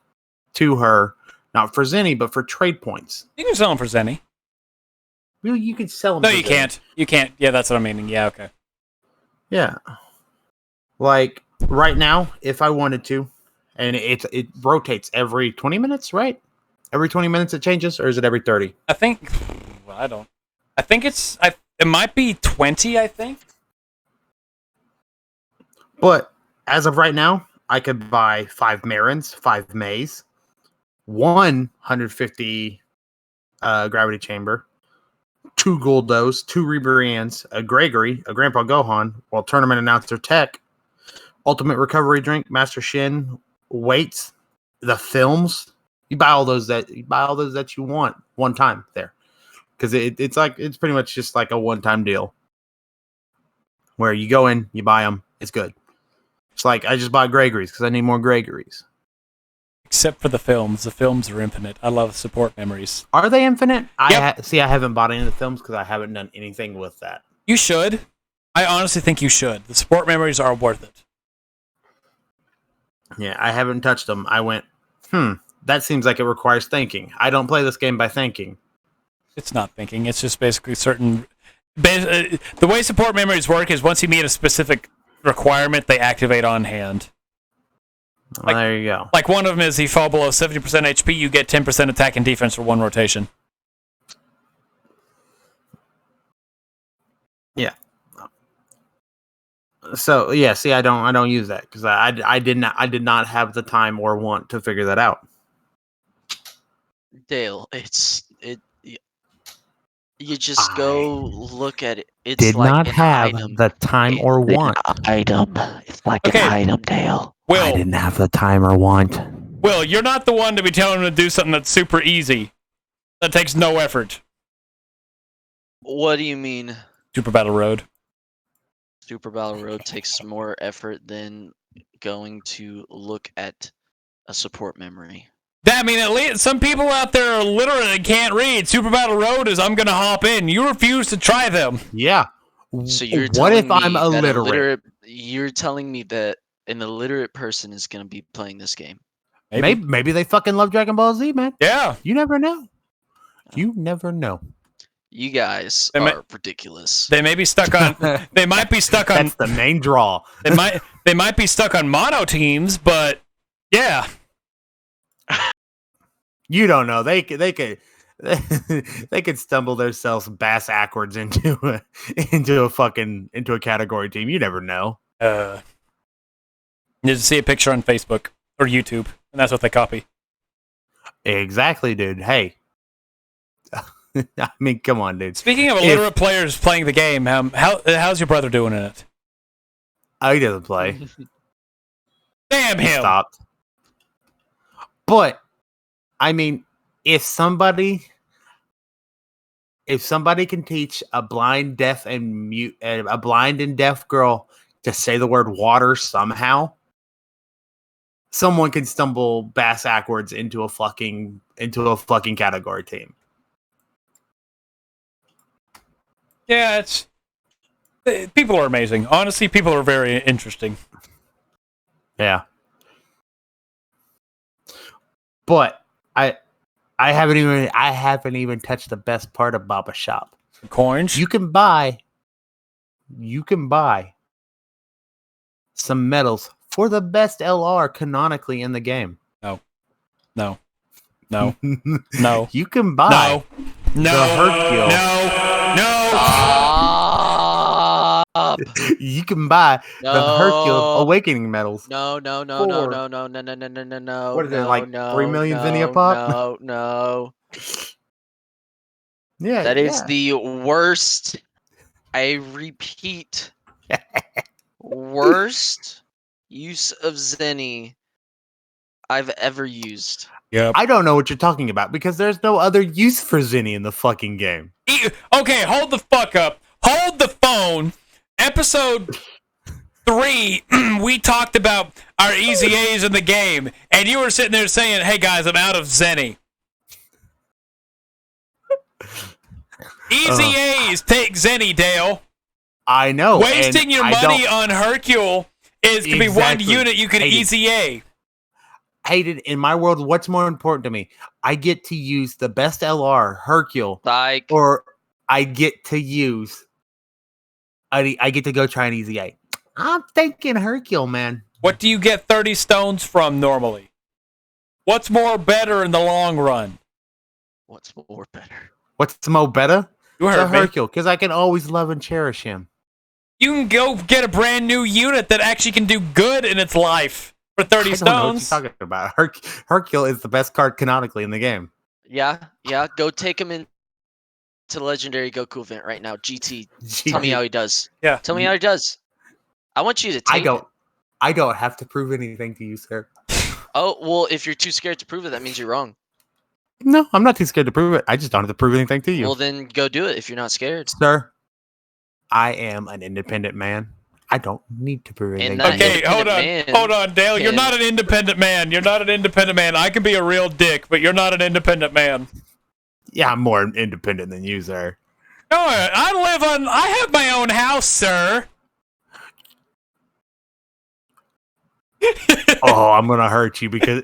Speaker 2: to her, not for Zenny, but for trade points.
Speaker 1: You can sell them for Zenny.
Speaker 2: Well, you could sell them.
Speaker 1: No,
Speaker 2: for
Speaker 1: you
Speaker 2: Zenny.
Speaker 1: can't. You can't. Yeah, that's what I'm meaning. Yeah, okay.
Speaker 2: Yeah. Like right now, if I wanted to, and it rotates every 20 minutes, right? Every 20 minutes it changes, or is it every 30?
Speaker 1: I think. Well, I don't. I think it's. It might be 20. I think.
Speaker 2: But as of right now, I could buy 5 Marins, 5 Mays, 150 gravity chamber, 2 Goldos, 2 Reberians, a Gregory, a Grandpa Gohan, while tournament announcer Tech, ultimate recovery drink, Master Shin, weights, the films. You buy all those that you want one time there, because it's pretty much just like a one-time deal where you go in, you buy them, it's good. It's like I just bought Gregory's because I need more Gregory's.
Speaker 1: Except for the films. The films are infinite. I love support memories.
Speaker 2: Are they infinite?
Speaker 1: Yep.
Speaker 2: I haven't bought any of the films because I haven't done anything with that.
Speaker 1: You should. I honestly think you should. The support memories are worth it.
Speaker 2: Yeah, I haven't touched them. I went, that seems like it requires thinking. I don't play this game by thinking.
Speaker 1: It's not thinking. It's just basically certain... the way support memories work is once you meet a specific requirement, they activate on hand.
Speaker 2: Well, there you go.
Speaker 1: Like one of them is if you fall below 70% HP, you get 10% attack and defense for 1 rotation.
Speaker 2: Yeah. So yeah, see, I don't use that because I did not have the time or want to figure that out.
Speaker 3: Dale, you just go look at it. It's
Speaker 2: Did
Speaker 3: like
Speaker 2: not
Speaker 3: an
Speaker 2: have
Speaker 3: item.
Speaker 2: the time or want.
Speaker 3: Item. It's like
Speaker 1: Okay.
Speaker 3: an item, Dale.
Speaker 2: I
Speaker 1: Will,
Speaker 2: didn't have the time or want.
Speaker 1: Will, you're not the one to be telling him to do something that's super easy. That takes no effort.
Speaker 3: What do you mean?
Speaker 1: Super Battle Road.
Speaker 3: Super Battle Road takes more effort than going to look at a support memory.
Speaker 1: I mean, at least some people out there are literate and can't read. Super Battle Road is I'm gonna hop in. You refuse to try them.
Speaker 2: Yeah.
Speaker 3: So you're
Speaker 2: what
Speaker 3: telling
Speaker 2: if I'm
Speaker 3: me that
Speaker 2: illiterate?
Speaker 3: you're telling me that an illiterate person is going to be playing this game?
Speaker 2: Maybe they fucking love Dragon Ball Z, man.
Speaker 1: Yeah.
Speaker 2: You never know. You never know.
Speaker 3: You guys
Speaker 1: They
Speaker 3: are ridiculous.
Speaker 1: They may be stuck on. They might be stuck on.
Speaker 2: That's the main draw.
Speaker 1: They might be stuck on mono teams, but yeah.
Speaker 2: You don't know. They could they could stumble themselves bass backwards into a category team. You never know.
Speaker 1: You just see a picture on Facebook or YouTube, and that's what they copy.
Speaker 2: Exactly, dude. Hey. I mean, come on, dude.
Speaker 1: Speaking of illiterate players playing the game, how's your brother doing in it?
Speaker 2: Oh, he doesn't play.
Speaker 1: Damn him!
Speaker 2: Stopped. But I mean, if somebody can teach a blind, deaf, and mute, a blind and deaf girl to say the word water somehow, someone can stumble bass backwards into a fucking category team.
Speaker 1: Yeah, people are amazing. Honestly, people are very interesting.
Speaker 2: Yeah. But I haven't even touched the best part of Baba Shop.
Speaker 1: Coins.
Speaker 2: You can buy some medals for the best LR canonically in the game.
Speaker 1: No.
Speaker 2: You can buy
Speaker 1: the
Speaker 2: Hercule.
Speaker 3: Stop.
Speaker 2: You can buy the Hercule Awakening medals.
Speaker 3: No. What
Speaker 2: is it, like 3 million Zinnia Pop?
Speaker 3: No.
Speaker 2: Yeah,
Speaker 3: That is the worst. I repeat, worst use of Zenny I've ever used.
Speaker 1: Yep.
Speaker 2: I don't know what you're talking about because there's no other use for Zinni in the fucking game.
Speaker 1: Okay, hold the fuck up. Hold the phone. Episode 3, we talked about our easy A's in the game, and you were sitting there saying, "Hey guys, I'm out of Zenny." Easy A's take Zenny, Dale.
Speaker 2: I know.
Speaker 1: Wasting your money on Hercule is to be one unit you can easy A.
Speaker 2: Hated in my world. What's more important to me? I get to use the best LR Hercule, or I get to use. I get to go try an easy A. I'm thinking Hercule, man.
Speaker 1: What do you get 30 stones from normally? What's more better in the long run?
Speaker 3: What's more better?
Speaker 2: What's more better?
Speaker 1: You heard me.
Speaker 2: Hercule, because I can always love and cherish him.
Speaker 1: You can go get a brand new unit that actually can do good in its life for 30 stones.
Speaker 2: I don't know what you're talking about. Hercule is the best card canonically in the game.
Speaker 3: Yeah. Go take him in to the Legendary Goku event right now. GT. Tell me how he does.
Speaker 1: Yeah.
Speaker 3: Tell me how he does. I want you to take it.
Speaker 2: I don't have to prove anything to you, sir.
Speaker 3: Oh, well, if you're too scared to prove it, that means you're wrong.
Speaker 2: No, I'm not too scared to prove it. I just don't have to prove anything to you.
Speaker 3: Well, then go do it if you're not scared.
Speaker 2: Sir, I am an independent man. I don't need to prove anything.
Speaker 1: Okay, hold on, Dale. You're not an independent man. I can be a real dick, but you're not an independent man.
Speaker 2: Yeah, I'm more independent than you, sir.
Speaker 1: No, I have my own house, sir.
Speaker 2: Oh, I'm gonna hurt you because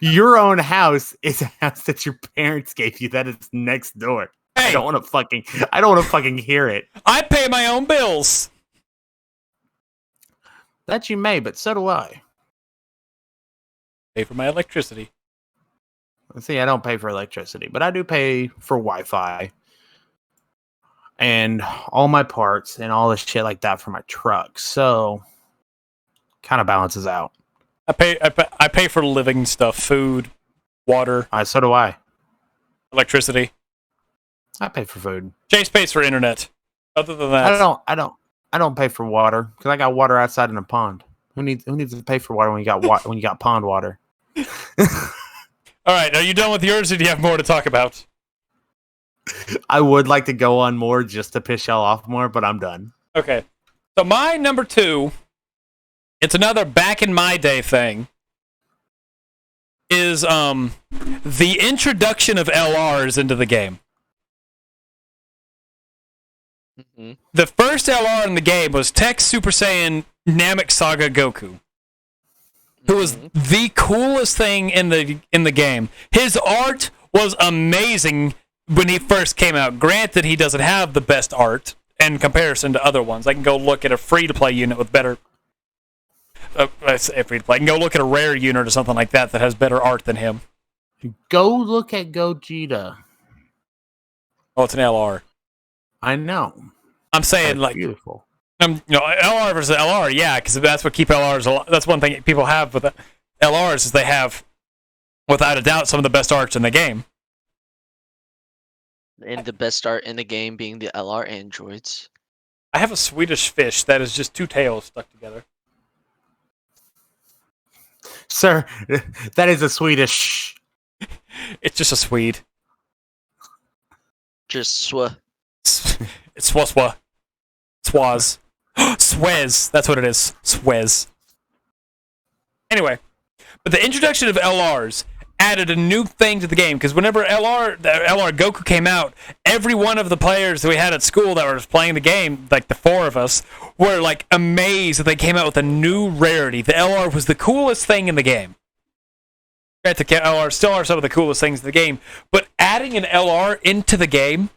Speaker 2: your own house is a house that your parents gave you. That is next door. Hey. I don't want to fucking hear it.
Speaker 1: I pay my own bills.
Speaker 2: That you may, but so do I.
Speaker 1: Pay for my electricity.
Speaker 2: See, I don't pay for electricity, but I do pay for Wi-Fi and all my parts and all this shit like that for my truck. So, kind of balances out.
Speaker 1: I pay for living stuff, food, water.
Speaker 2: So do I.
Speaker 1: Electricity.
Speaker 2: I pay for food.
Speaker 1: Chase pays for internet. Other than that,
Speaker 2: I don't pay for water because I got water outside in a pond. Who needs to pay for water when you got pond water?
Speaker 1: All right, are you done with yours, or do you have more to talk about?
Speaker 2: I would like to go on more just to piss y'all off more, but I'm done.
Speaker 1: Okay. So my number 2, it's another back in my day thing, is the introduction of LRs into the game.
Speaker 3: Mm-hmm.
Speaker 1: The first LR in the game was Tech Super Saiyan Namek Saga Goku, who was the coolest thing in the game. His art was amazing when he first came out. Granted, he doesn't have the best art in comparison to other ones. I can go look at a free-to-play unit with better... I say free-to-play. I can go look at a rare unit or something like that has better art than him.
Speaker 2: Go look at Gogeta.
Speaker 1: Oh, it's an LR.
Speaker 2: I know.
Speaker 1: I'm saying,
Speaker 2: That's beautiful.
Speaker 1: LR versus LR, yeah, because that's what keep LRs alive. That's one thing people have with LRs is they have, without a doubt, some of the best arts in the game.
Speaker 3: And the best art in the game being the LR androids.
Speaker 1: I have a Swedish fish that is just 2 tails stuck together.
Speaker 2: Sir, that is a Swedish.
Speaker 1: It's just a Swede.
Speaker 3: Just swa.
Speaker 1: It's swaswa. Swaz. Swez. That's what it is. Swez. Anyway, but the introduction of LRs added a new thing to the game, because whenever LR Goku came out, every one of the players that we had at school that was playing the game, like the 4 of us, were like amazed that they came out with a new rarity. The LR was the coolest thing in the game. Granted, LR still are some of the coolest things in the game, but adding an LR into the game,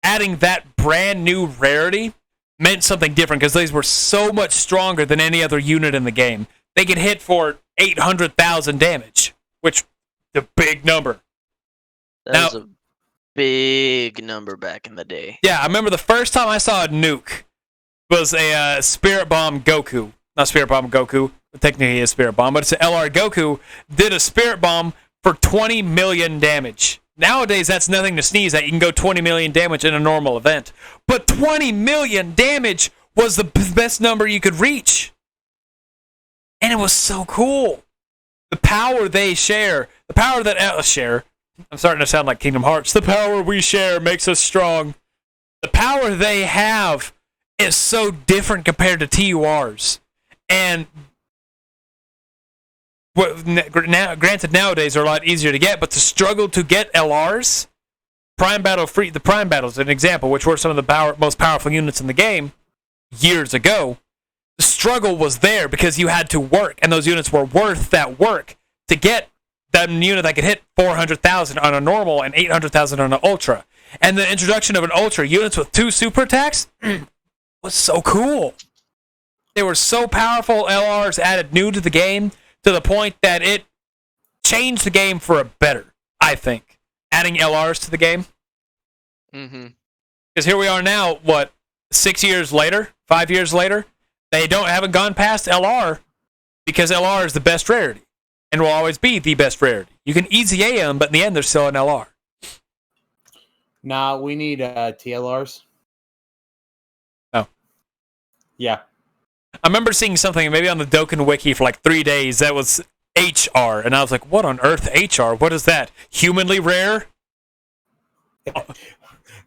Speaker 1: adding that brand new rarity, meant something different, because these were so much stronger than any other unit in the game. They could hit for 800,000 damage, which a big number.
Speaker 3: That was a big number back in the day.
Speaker 1: Yeah, I remember the first time I saw a nuke was a Spirit Bomb Goku. Not Spirit Bomb Goku, technically a Spirit Bomb, but it's an LR Goku, did a Spirit Bomb for 20 million damage. Nowadays, that's nothing to sneeze at. You can go 20 million damage in a normal event. But 20 million damage was the best number you could reach. And it was so cool. The power they share, the power that share, I'm starting to sound like Kingdom Hearts, the power we share makes us strong. The power they have is so different compared to TURs. And granted, nowadays they're a lot easier to get, but the struggle to get LRs, the Prime Battle is an example, which were some of the most powerful units in the game years ago. The struggle was there because you had to work, and those units were worth that work to get that unit that could hit 400,000 on a normal and 800,000 on an ultra. And the introduction of an ultra, units with 2 super attacks, was so cool. They were so powerful. LRs added new to the game to the point that it changed the game for a better, I think. Adding LRs to the game.
Speaker 3: Mm-hmm.
Speaker 1: Because here we are now, 6 years later, 5 years later, they haven't gone past LR because LR is the best rarity and will always be the best rarity. You can easy A them, but in the end, they're still an LR.
Speaker 2: Nah, we need TLRs.
Speaker 1: Oh.
Speaker 2: Yeah.
Speaker 1: I remember seeing something maybe on the Dokkan Wiki for like 3 days that was HR, and I was like, what on earth, HR? What is that? Humanly rare?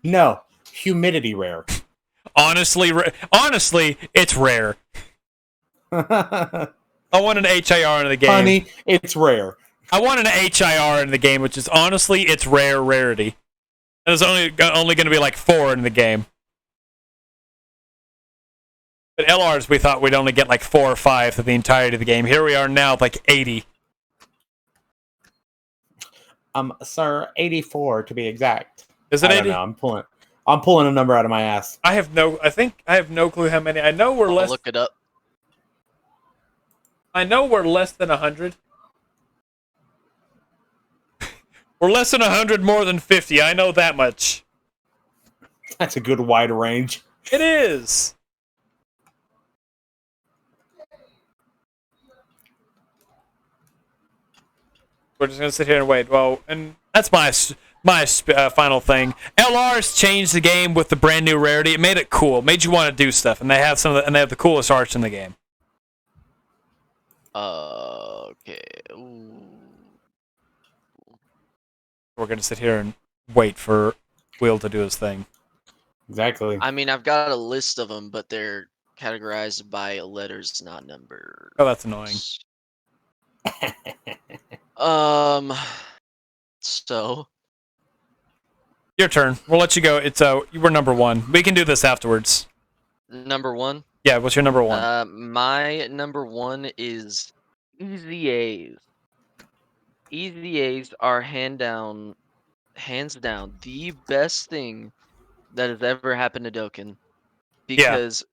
Speaker 2: No, humidity rare.
Speaker 1: Honestly, it's rare. I want an HIR in the game.
Speaker 2: Honey, it's rare.
Speaker 1: I want an HIR in the game, which is honestly, it's rare rarity. And there's only going to be like 4 in the game. But LRs, we thought we'd only get like 4 or 5 for the entirety of the game. Here we are now with like 80.
Speaker 2: Sir, 84 to be exact.
Speaker 1: Is it 80?
Speaker 2: I'm pulling a number out of my ass.
Speaker 1: I think I have no clue how many. I know we're less.
Speaker 3: Look it up.
Speaker 1: I know we're less than 100. We're less than 100 more than 50. I know that much.
Speaker 2: That's a good wide range.
Speaker 1: It is. We're just going to sit here and wait. Well, and that's my final thing. LRs changed the game with the brand new rarity. It made it cool. It made you want to do stuff, and they have they have the coolest arts in the game.
Speaker 3: Okay. Ooh.
Speaker 1: We're gonna sit here and wait for Will to do his thing.
Speaker 2: Exactly.
Speaker 3: I mean, I've got a list of them, but they're categorized by letters, not numbers.
Speaker 1: Oh, that's annoying.
Speaker 3: So
Speaker 1: Your turn. We'll let you go. It's you were number one. We can do this afterwards.
Speaker 3: number one.
Speaker 1: Yeah, what's your number one?
Speaker 3: My number one is Easy A's. Easy A's are hands down the best thing that has ever happened to Dokkan, because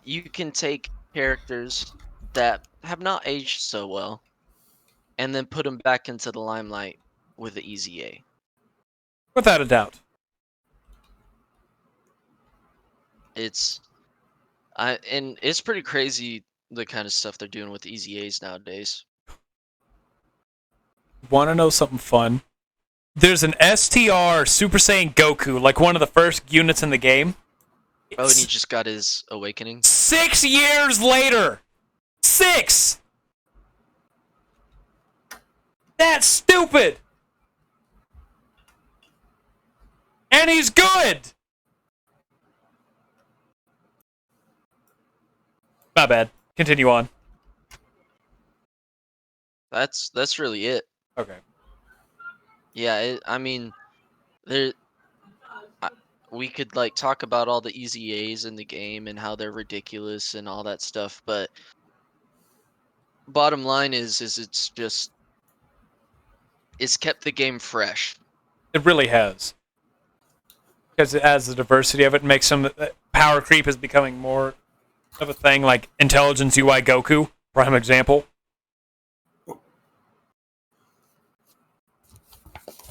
Speaker 3: you can take characters that have not aged so well and then put them back into the limelight with the Easy A.
Speaker 1: Without a doubt.
Speaker 3: And it's pretty crazy the kind of stuff they're doing with Easy A's nowadays.
Speaker 1: Want to know something fun? There's an STR Super Saiyan Goku, like one of the first units in the game.
Speaker 3: Oh, and he just got his awakening.
Speaker 1: 6 years later! 6! That's stupid! And he's good! My bad. Continue on.
Speaker 3: That's really it.
Speaker 1: Okay.
Speaker 3: Yeah, I mean, there. We could like talk about all the Easy A's in the game and how they're ridiculous and all that stuff, but bottom line is it's kept the game fresh.
Speaker 1: It really has. Because it adds the diversity of it and makes some power creep is becoming more of a thing, like Intelligence UI Goku, prime example.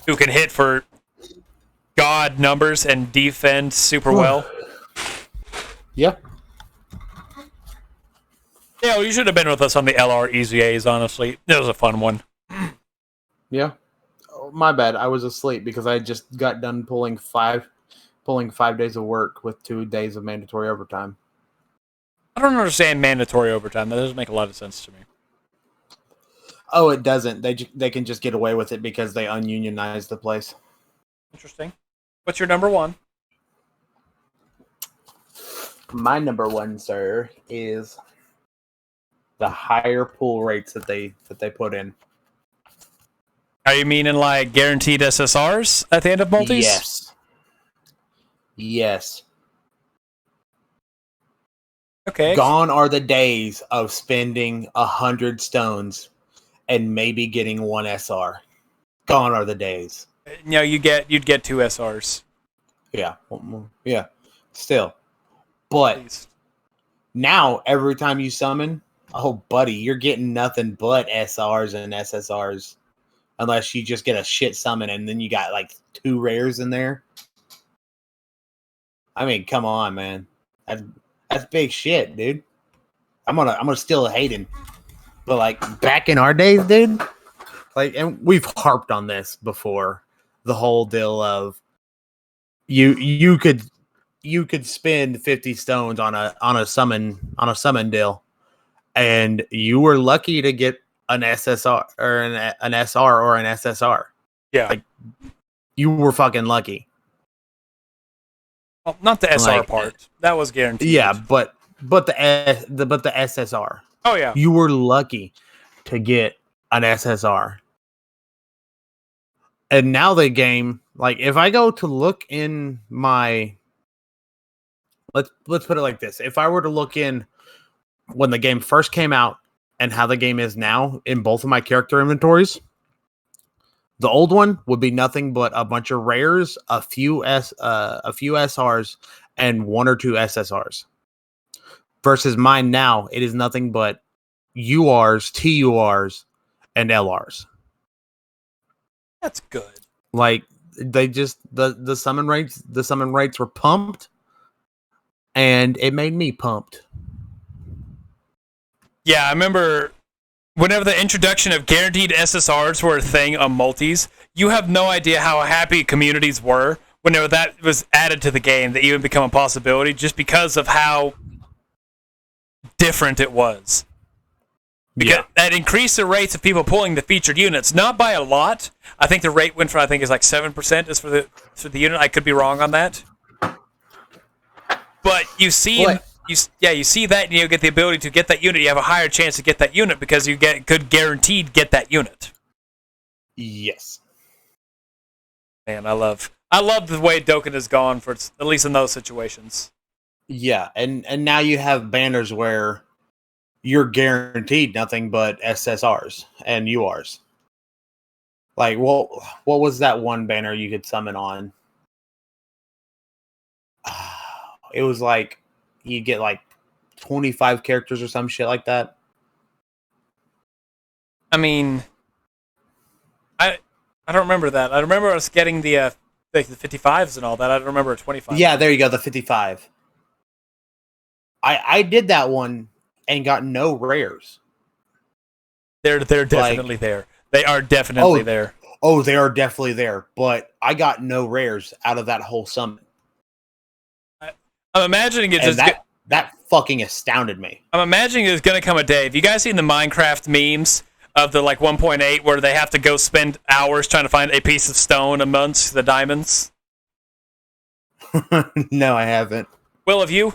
Speaker 1: Who can hit for god numbers and defend super well.
Speaker 2: Yeah.
Speaker 1: Yeah, well, you should have been with us on the LR Easy A's, honestly. It was a fun one.
Speaker 2: Yeah. Oh, my bad. I was asleep because I just got done pulling 5 days of work with 2 days of mandatory overtime.
Speaker 1: I don't understand mandatory overtime. That doesn't make a lot of sense to me.
Speaker 2: Oh, it doesn't. They can just get away with it because they ununionized the place.
Speaker 1: Interesting. What's your number one?
Speaker 2: My number one, sir, is the higher pull rates that they put in.
Speaker 1: Are you meaning like guaranteed SSRs at the end of multis?
Speaker 2: Yes. Yes.
Speaker 1: Okay.
Speaker 2: Gone are the days of spending 100 stones and maybe getting 1 SR. Gone are the days.
Speaker 1: You know, you'd get 2 SRs.
Speaker 2: Yeah. Yeah. Still. But now, every time you summon, oh, buddy, you're getting nothing but SRs and SSRs. Unless you just get a shit summon and then you got like 2 rares in there. I mean, come on, man. That's big shit, dude. I'm gonna steal Hayden. But like back in our days, dude, like, and we've harped on this before, the whole deal of you could spend 50 stones on a summon deal, and you were lucky to get an SSR or an SR or an SSR.
Speaker 1: Yeah.
Speaker 2: Like, you were fucking lucky.
Speaker 1: Well, not the SR part. That was guaranteed.
Speaker 2: Yeah, but the SSR.
Speaker 1: Oh yeah.
Speaker 2: You were lucky to get an SSR. And now the game, like, if I go to look in my, let's put it like this. If I were to look in when the game first came out and how the game is now in both of my character inventories, the old one would be nothing but a bunch of rares, a few SRs, and 1 or 2 SSRs. Versus mine now, it is nothing but URs, TURs, and LRs.
Speaker 1: That's good.
Speaker 2: Like, they just the summon rates were pumped, and it made me pumped.
Speaker 1: Yeah, I remember whenever the introduction of guaranteed SSRs were a thing on multis, you have no idea how happy communities were whenever that was added to the game, that even become a possibility, just because of how different it was. Because that increased the rates of people pulling the featured units, not by a lot. I think the rate went from is like 7% is for the unit. I could be wrong on that. But you see you see that and you get the ability to get that unit. You have a higher chance to get that unit because you could guaranteed get that unit.
Speaker 2: Yes.
Speaker 1: Man, I love the way Dokkan has gone for at least in those situations.
Speaker 2: Yeah, and now you have banners where you're guaranteed nothing but SSRs and URs. Like, what was that one banner you could summon on? It was like you get like 25 characters or some shit like that.
Speaker 1: I mean, I don't remember that. I remember us getting the 55s and all that. I don't remember a 25.
Speaker 2: Yeah, there you go, the 55. I did that one and got no rares.
Speaker 1: They're definitely there. They are definitely there.
Speaker 2: Oh, they are definitely there. But I got no rares out of that whole summon.
Speaker 1: I'm imagining it's
Speaker 2: that fucking astounded me.
Speaker 1: I'm imagining there's gonna come a day. Have you guys seen the Minecraft memes of the 1.8 where they have to go spend hours trying to find a piece of stone amongst the diamonds?
Speaker 2: No, I haven't.
Speaker 1: Will, have you?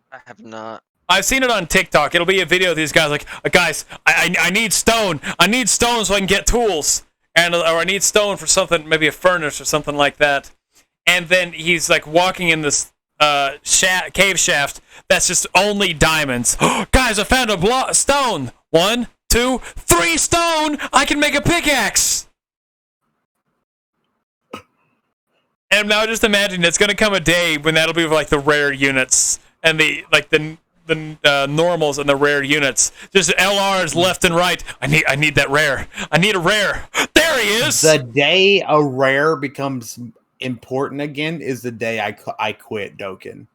Speaker 3: I have not.
Speaker 1: I've seen it on TikTok. It'll be a video of these guys like, guys, I need stone. I need stone so I can get tools, or I need stone for something, maybe a furnace or something like that. And then he's like walking in this cave shaft that's just only diamonds. Guys, I found a stone. 1, 2, 3 stone. I can make a pickaxe. And I'm now just imagining it's gonna come a day when that'll be like the rare units and the normals and the rare units. Just LRs left and right. I need that rare. I need a rare. There he is.
Speaker 2: The day a rare becomes important again is the day I quit Dokkan.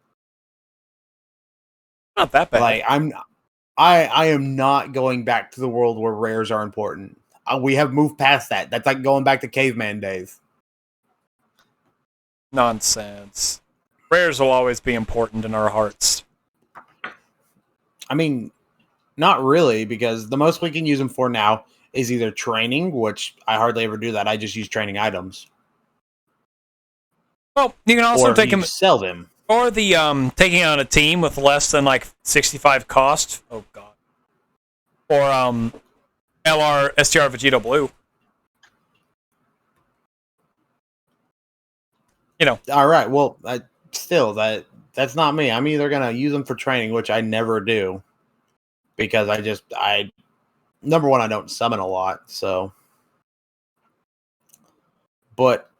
Speaker 1: Not that bad.
Speaker 2: Like I am not going back to the world where rares are important. We have moved past that. That's like going back to caveman days.
Speaker 1: Nonsense. Rares will always be important in our hearts.
Speaker 2: I mean, not really, because the most we can use them for now is either training, which I hardly ever do that. I just use training items.
Speaker 1: Well, you can also take them,
Speaker 2: sell them,
Speaker 1: or the taking on a team with less than 65 cost. Oh god. Or LR STR Vegeta Blue. You know.
Speaker 2: All right. Well, still that's not me. I'm either gonna use them for training, which I never do, because I number one, I don't summon a lot, so. But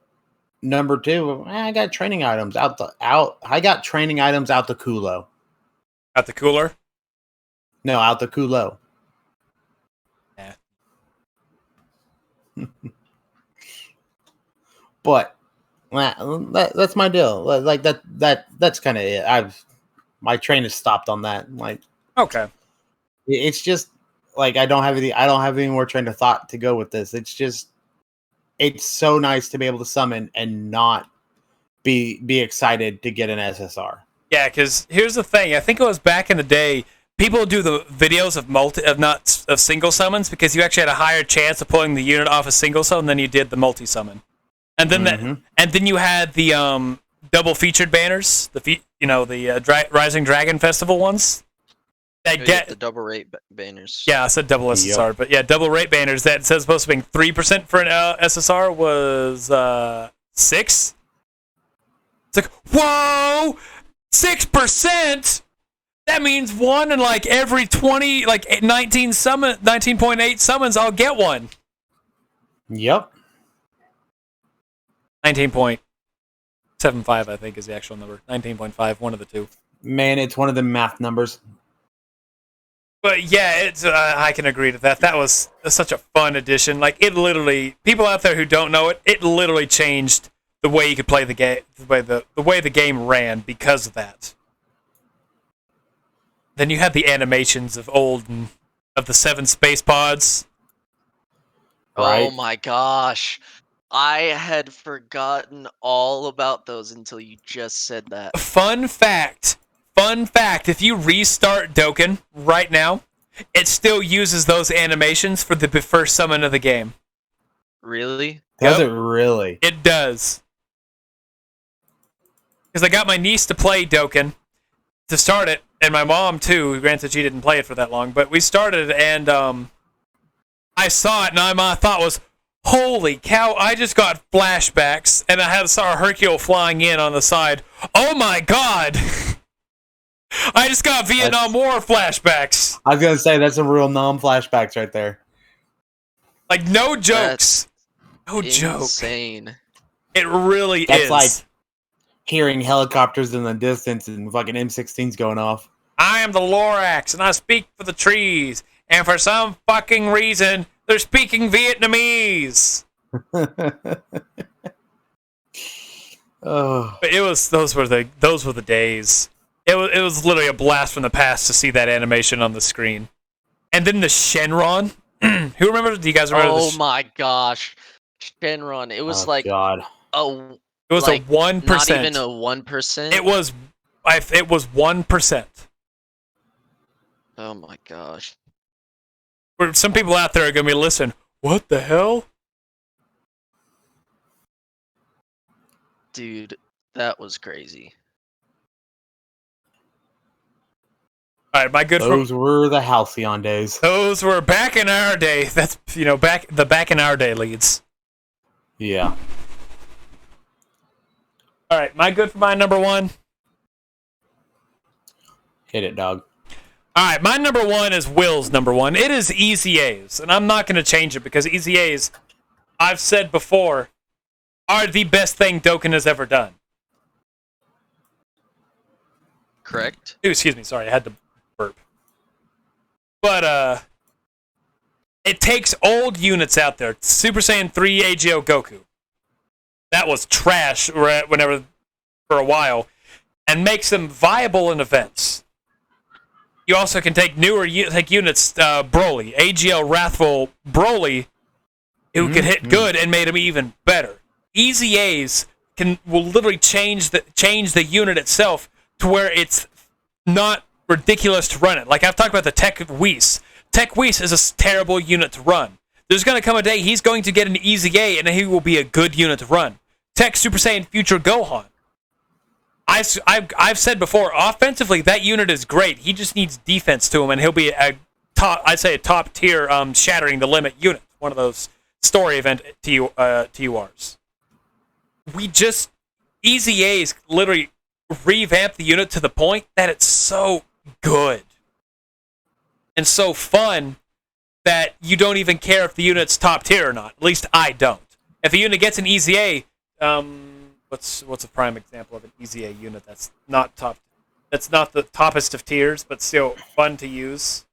Speaker 2: number two, I got training items out. I got training items out the culo.
Speaker 1: Out the cooler?
Speaker 2: No, out the culo.
Speaker 1: Yeah.
Speaker 2: But that's my deal. Like that's kind of it. My train has stopped on that. Like,
Speaker 1: okay,
Speaker 2: it's just like I don't have any more train of thought to go with this. It's so nice to be able to summon and not be excited to get an SSR.
Speaker 1: Yeah, because here's the thing. I think it was back in the day. People do the videos of single summons because you actually had a higher chance of pulling the unit off a single summon than you did the multi summon. And then then you had the double featured banners, the Rising Dragon Festival ones. That get
Speaker 3: the double rate banners.
Speaker 1: Yeah, I said double SSR, but yeah, double rate banners that says supposed to be 3% for an SSR was 6. It's like, whoa, 6%. That means one in every 20, 19.8 summons, I'll get one.
Speaker 2: Yep.
Speaker 1: 19.75, I think, is the actual number. 19.5, one of the two.
Speaker 2: Man, it's one of the math numbers.
Speaker 1: But yeah, it's I can agree to that. That was such a fun addition. It literally, people out there who don't know it, it literally changed the way you could play the game, the way the game ran because of that. Then you had the animations of the 7 space pods.
Speaker 3: Right? Oh my gosh. I had forgotten all about those until you just said that.
Speaker 1: Fun fact, if you restart Dokkan right now, it still uses those animations for the first summon of the game.
Speaker 3: Really?
Speaker 2: Does
Speaker 1: Yep.
Speaker 2: it really?
Speaker 1: It does. Because I got my niece to play Dokkan to start it, and my mom too. Granted, she didn't play it for that long, but we started, and I saw it, and my thought was, holy cow, I just got flashbacks, and I saw Hercule flying in on the side. Oh my god! I just got Vietnam War flashbacks.
Speaker 2: I was gonna say that's a real flashbacks right there.
Speaker 1: Like, no jokes. No joke.
Speaker 3: Insane.
Speaker 1: It really
Speaker 2: That's
Speaker 1: is.
Speaker 2: like hearing helicopters in the distance and fucking M16s going off.
Speaker 1: I am the Lorax, and I speak for the trees, and for some fucking reason, they're speaking Vietnamese.
Speaker 2: Oh,
Speaker 1: But it was those were the days. It was literally a blast from the past to see that animation on the screen. And then the Shenron. Who remembers? Do you guys remember?
Speaker 3: Oh my gosh, Shenron! It was like
Speaker 2: God.
Speaker 3: a.
Speaker 1: It was
Speaker 3: like,
Speaker 1: a 1%.
Speaker 3: Not even a 1%.
Speaker 1: It was 1%.
Speaker 3: Oh my gosh.
Speaker 1: For some people out there are gonna be listening. What the hell?
Speaker 3: Dude, that was crazy.
Speaker 1: All right, my good.
Speaker 2: Those were the halcyon days.
Speaker 1: Those were back in our day. That's back in our day leads.
Speaker 2: Yeah.
Speaker 1: All right, my good for my number one.
Speaker 2: Hit it, dog.
Speaker 1: All right, my number one is Will's number one. It is Easy A's, and I'm not going to change it because Easy A's, I've said before, are the best thing Dokkan has ever done.
Speaker 3: Correct?
Speaker 1: Ooh, excuse me, sorry, I had to burp. But, it takes old units out there. Super Saiyan 3 AGO Goku. That was trash whenever, for a while, and makes them viable in events. You also can take units, Broly, AGL Wrathful Broly, who can hit good and made him even better. Easy A's will literally change the unit itself to where it's not ridiculous to run it. Like I've talked about the Tech Whis. Tech Whis is a terrible unit to run. There's going to come a day he's going to get an Easy A and he will be a good unit to run. Tech Super Saiyan Future Gohan. I've said before, offensively that unit is great. He just needs defense to him, and he'll be a top tier shattering the limit unit. One of those story event TURs. Easy A's literally revamp the unit to the point that it's so good and so fun that you don't even care if the unit's top tier or not. At least I don't. If a unit gets an Easy A, what's a prime example of an Easy A unit that's not top? That's not the toppest of tiers, but still fun to use.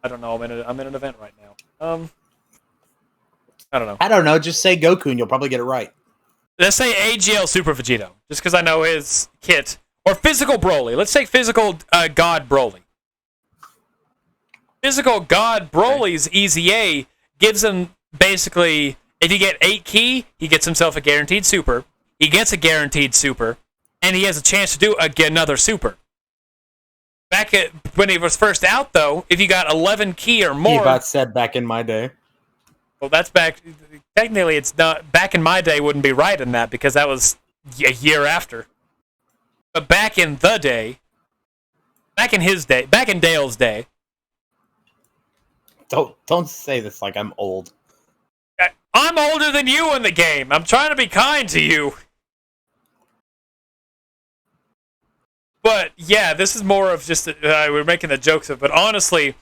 Speaker 1: I don't know. I'm in an event right now. I don't know.
Speaker 2: I don't know. Just say Goku and you'll probably get it right.
Speaker 1: Let's say AGL Super Vegeta, just because I know his kit. Or Physical Broly. Let's take Physical God Broly. Physical God Broly's Easy A gives him basically, if you get 8 ki, he gets himself a guaranteed super. He gets a guaranteed super, and he has a chance to do another super. Back when he was first out, though, if you got 11 ki or more...
Speaker 2: Ebot said back in my day.
Speaker 1: Well, that's back... Technically, it's not... Back in my day wouldn't be right in that, because that was a year after. But back in the day... Back in his day... Back in Dale's day...
Speaker 2: Don't say this like I'm old.
Speaker 1: I'm older than you in the game. I'm trying to be kind to you. But, yeah, this is more of just... we're making the jokes of it. But honestly...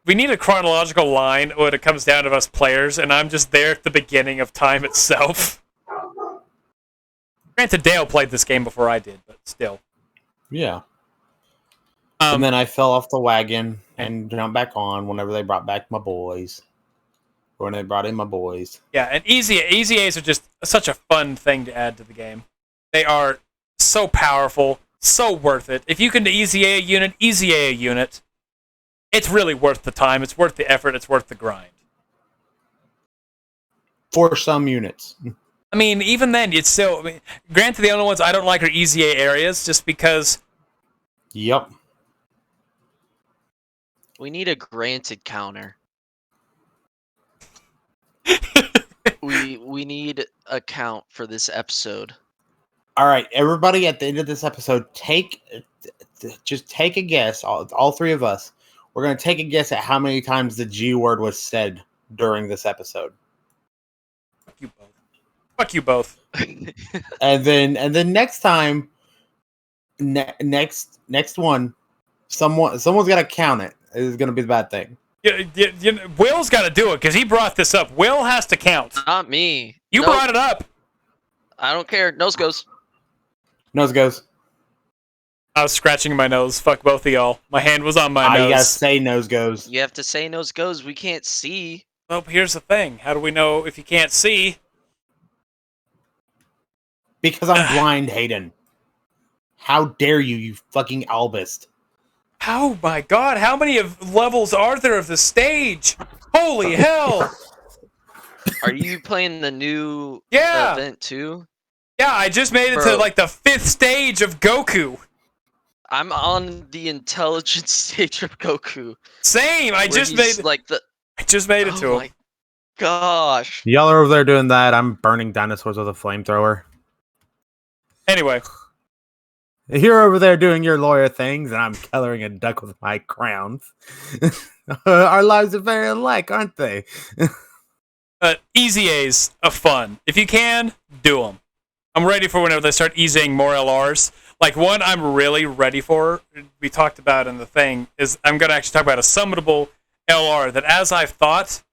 Speaker 1: We need a chronological line when it comes down to us players, and I'm just there at the beginning of time itself. Granted, Dale played this game before I did, but still.
Speaker 2: Yeah. And then I fell off the wagon and jumped back on whenever they brought back my boys. Or when they brought in my boys.
Speaker 1: Yeah, and Easy A's are just such a fun thing to add to the game. They are so powerful, so worth it. If you can Easy A unit, it's really worth the time, it's worth the effort, it's worth the grind.
Speaker 2: For some units.
Speaker 1: I mean, even then, it's still... granted, the only ones I don't like are Easy A areas, just because...
Speaker 2: Yep.
Speaker 3: We need a granted counter. We need a count for this episode.
Speaker 2: All right, everybody. At the end of this episode, just take a guess. All three of us. We're gonna take a guess at how many times the G word was said during this episode.
Speaker 1: Fuck you both. Fuck you both.
Speaker 2: And then next time, next one, someone's got to count it. It's gonna be the bad thing.
Speaker 1: Will's got to do it because he brought this up. Will has to count.
Speaker 3: Not me.
Speaker 1: You
Speaker 3: Nope.
Speaker 1: brought it up.
Speaker 3: I don't care. Nose goes.
Speaker 2: Nose goes.
Speaker 1: I was scratching my nose. Fuck both of y'all. My hand was on my
Speaker 2: You
Speaker 1: nose.
Speaker 2: gotta say nose goes.
Speaker 3: You have to say nose goes. We can't see.
Speaker 1: Well, here's the thing. How do we know if you can't see?
Speaker 2: Because I'm blind, Hayden. How dare you, you fucking albist.
Speaker 1: Oh my god, how many levels are there of the stage? Holy hell!
Speaker 3: Are you playing the new
Speaker 1: Yeah.
Speaker 3: event too?
Speaker 1: Yeah, I just made it to
Speaker 3: Bro.
Speaker 1: like the 5th stage of Goku.
Speaker 3: I'm on the intelligence stage of Goku.
Speaker 1: Same. I
Speaker 3: where
Speaker 1: just
Speaker 3: he's
Speaker 1: made
Speaker 3: like the.
Speaker 1: I just made it to
Speaker 3: Oh
Speaker 1: him.
Speaker 3: my gosh!
Speaker 2: Y'all are over there doing that. I'm burning dinosaurs with a flamethrower.
Speaker 1: Anyway,
Speaker 2: You're over there doing your lawyer things, and I'm coloring a duck with my crowns. Our lives are very alike, aren't they?
Speaker 1: easy A's of fun. If you can, do them. I'm ready for whenever they start easing more LRs. Like one I'm really ready for, we talked about in the thing, is I'm going to actually talk about a summonable LR that, as I've thought,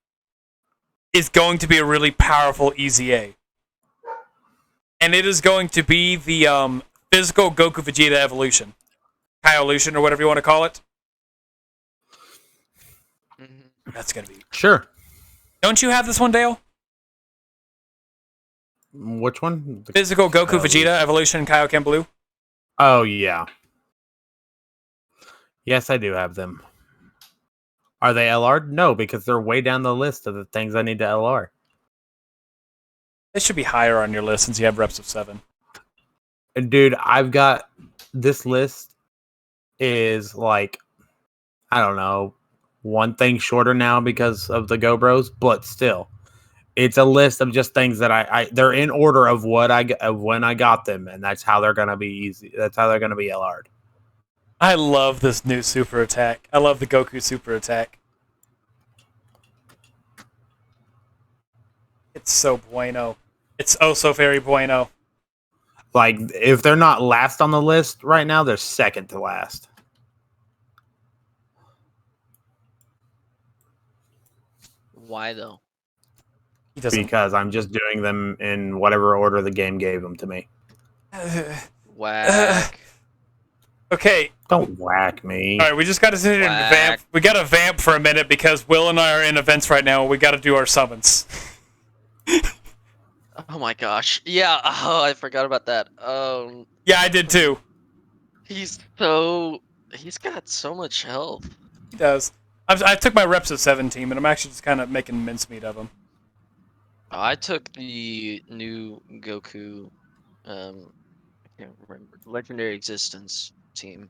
Speaker 1: is going to be a really powerful easy A. And it is going to be the physical Goku Vegeta evolution. Kaiolution, or whatever you want to call it.
Speaker 3: Mhm.
Speaker 1: That's going to be...
Speaker 2: Sure.
Speaker 1: Don't you have this one, Dale?
Speaker 2: Which one?
Speaker 1: Physical Goku Vegeta evolution Kaioken Blue?
Speaker 2: Oh, yeah. Yes, I do have them. Are they LR'd? No, because they're way down the list of the things I need to LR.
Speaker 1: They should be higher on your list since you have reps of 7.
Speaker 2: And dude, I've got this list is like, I don't know, one thing shorter now because of the Go Bros, but still, it's a list of just things that I they're in order of what of when I got them, and that's how they're gonna be easy. That's how they're gonna be LR'd.
Speaker 1: I love this new super attack. I love the Goku super attack. It's so bueno. It's oh so very bueno.
Speaker 2: Like, if they're not last on the list right now, they're second to last.
Speaker 3: Why though?
Speaker 1: He doesn't.
Speaker 2: Because I'm just doing them in whatever order the game gave them to me.
Speaker 3: Whack.
Speaker 1: Okay.
Speaker 2: Don't whack me.
Speaker 1: All right, we just got to sit here and vamp. We got to vamp for a minute because Will and I are in events right now. We got to do our summons.
Speaker 3: Oh my gosh. Yeah. Oh, I forgot about that.
Speaker 1: Yeah, I did too.
Speaker 3: He's got so much health.
Speaker 1: He does. I took my reps of 17, but I'm actually just kind of making mincemeat of him.
Speaker 3: I took the new Goku, I can't remember, Legendary Existence team.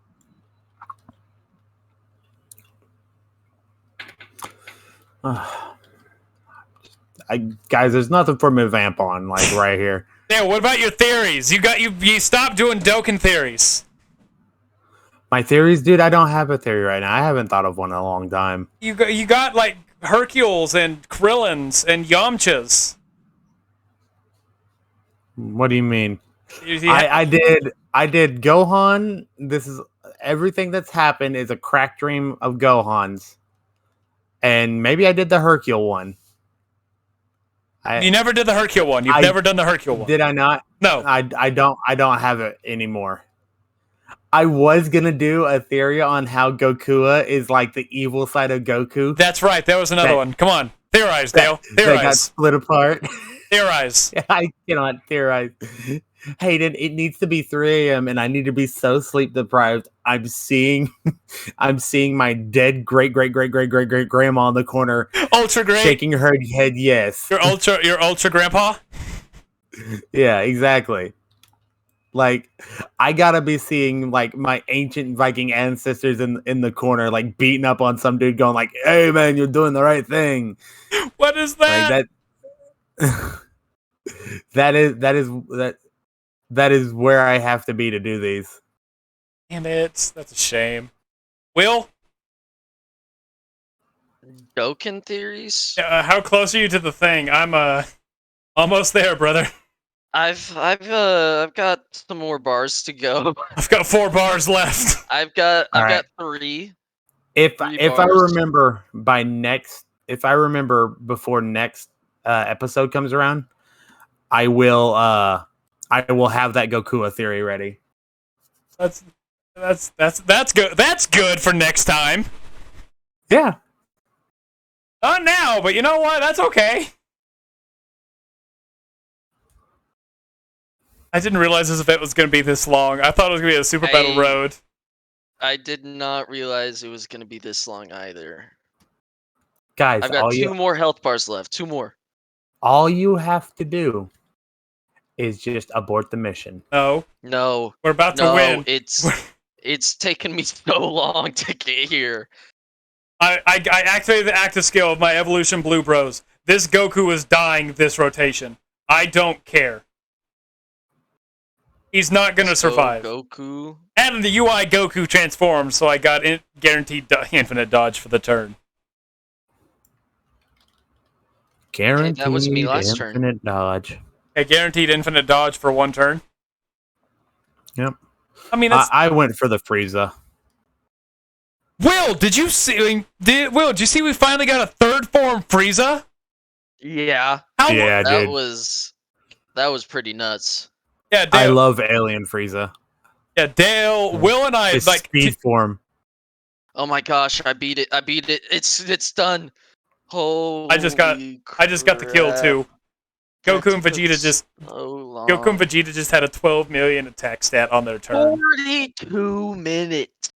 Speaker 2: Guys, there's nothing for me to vamp on, like right here.
Speaker 1: Yeah, what about your theories? You stopped doing Dokkan theories.
Speaker 2: My theories, dude, I don't have a theory right now. I haven't thought of one in a long time.
Speaker 1: You got like Hercules and Krillins and Yamchas.
Speaker 2: What do you mean?
Speaker 1: You
Speaker 2: I did Gohan. This is everything that's happened is a crack dream of Gohan's. And maybe I did the Hercule one.
Speaker 1: You never did the Hercule one. You've never done the Hercule one.
Speaker 2: Did I not?
Speaker 1: No.
Speaker 2: I don't have it anymore. I was gonna do a theory on how Gokua is like the evil side of Goku.
Speaker 1: That's right. That was another one. Come on. Theorize, Dale.
Speaker 2: That got
Speaker 1: Theorize.
Speaker 2: split apart.
Speaker 1: Theorize.
Speaker 2: I cannot theorize. Hayden, it needs to be 3 a.m. and I need to be so sleep deprived. I'm seeing my dead great grandma in the corner,
Speaker 1: Ultra great.
Speaker 2: shaking her head yes.
Speaker 1: Your ultra grandpa.
Speaker 2: Yeah, exactly. Like, I gotta be seeing like my ancient Viking ancestors in the corner, like beating up on some dude, going like, "Hey man, you're doing the right thing."
Speaker 1: What is
Speaker 2: Like
Speaker 1: that?
Speaker 2: that. That is where I have to be to do these.
Speaker 1: Damn it. That's a shame. Will,
Speaker 3: Dokkan theories.
Speaker 1: how close are you to the thing? I'm almost there, brother.
Speaker 3: I've got some more bars to go.
Speaker 1: I've got 4 bars left.
Speaker 3: I've got
Speaker 2: All right.
Speaker 3: three.
Speaker 2: If
Speaker 3: Three
Speaker 2: I
Speaker 3: bars.
Speaker 2: remember if I remember before next episode comes around, I will have that Goku theory ready.
Speaker 1: That's good. That's good for next time.
Speaker 2: Yeah.
Speaker 1: Not now, but you know what? That's okay. I didn't realize this event was going to be this long. I thought it was going to be a super battle road.
Speaker 3: I did not realize it was going to be this long either.
Speaker 2: Guys,
Speaker 3: I've got 2 more health bars left. 2 more.
Speaker 2: All you have to do is just abort the mission.
Speaker 3: No.
Speaker 1: We're about to win.
Speaker 3: It's taken me so long to get here.
Speaker 1: I activated the active skill of my Evolution Blue Bros. This Goku is dying this rotation. I don't care. He's not going to survive.
Speaker 3: Goku.
Speaker 1: And the UI Goku transformed, so I got guaranteed infinite dodge for the turn.
Speaker 2: Guaranteed
Speaker 3: that was me last
Speaker 2: infinite dodge.
Speaker 1: Okay, guaranteed infinite dodge for 1 turn.
Speaker 2: Yep.
Speaker 1: I mean,
Speaker 2: I went for the Frieza.
Speaker 1: Will, did you see? Did you see we finally got a 3rd form Frieza?
Speaker 3: Yeah.
Speaker 2: Yeah,
Speaker 3: that
Speaker 2: dude.
Speaker 3: was pretty nuts.
Speaker 1: Yeah, Dale,
Speaker 2: I love Alien Frieza.
Speaker 1: Yeah, Dale, Will, and I
Speaker 2: His
Speaker 1: like
Speaker 2: speed form.
Speaker 3: Oh my gosh, I beat it. It's done. Holy
Speaker 1: I just got the kill too. Goku and Vegeta just had a 12 million attack stat on their turn.
Speaker 3: 42 minutes.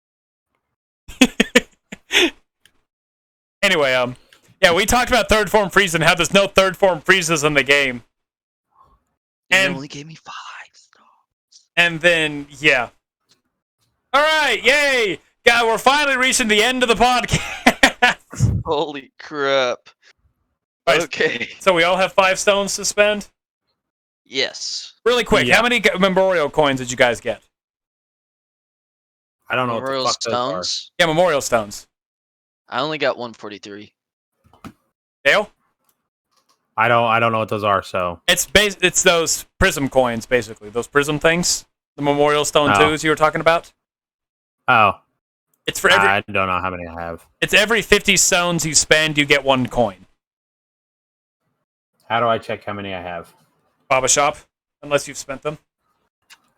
Speaker 1: Anyway, yeah, we talked about 3rd form Frieza and how there's no 3rd form Friezas in the game.
Speaker 3: And it only gave me 5 stars.
Speaker 1: And then, yeah. All right, yay! God, we're finally reaching the end of the podcast.
Speaker 3: Holy crap.
Speaker 1: Right,
Speaker 3: okay.
Speaker 1: So we all have 5 stones to spend?
Speaker 3: Yes.
Speaker 1: Really quick,
Speaker 2: Yeah.
Speaker 1: how many memorial coins did you guys get?
Speaker 2: I don't know
Speaker 3: Memorial
Speaker 2: what the fuck
Speaker 3: stones.
Speaker 1: Yeah, memorial stones.
Speaker 3: I only got 143.
Speaker 1: Dale?
Speaker 2: I don't know what those are, so
Speaker 1: It's those prism coins, basically. Those prism things. The memorial stone 2s you were talking about. It's for every.
Speaker 2: I don't know how many I have.
Speaker 1: It's every 50 stones you spend, you get 1 coin.
Speaker 2: How do I check how many I have?
Speaker 1: Baba Shop, unless you've spent them.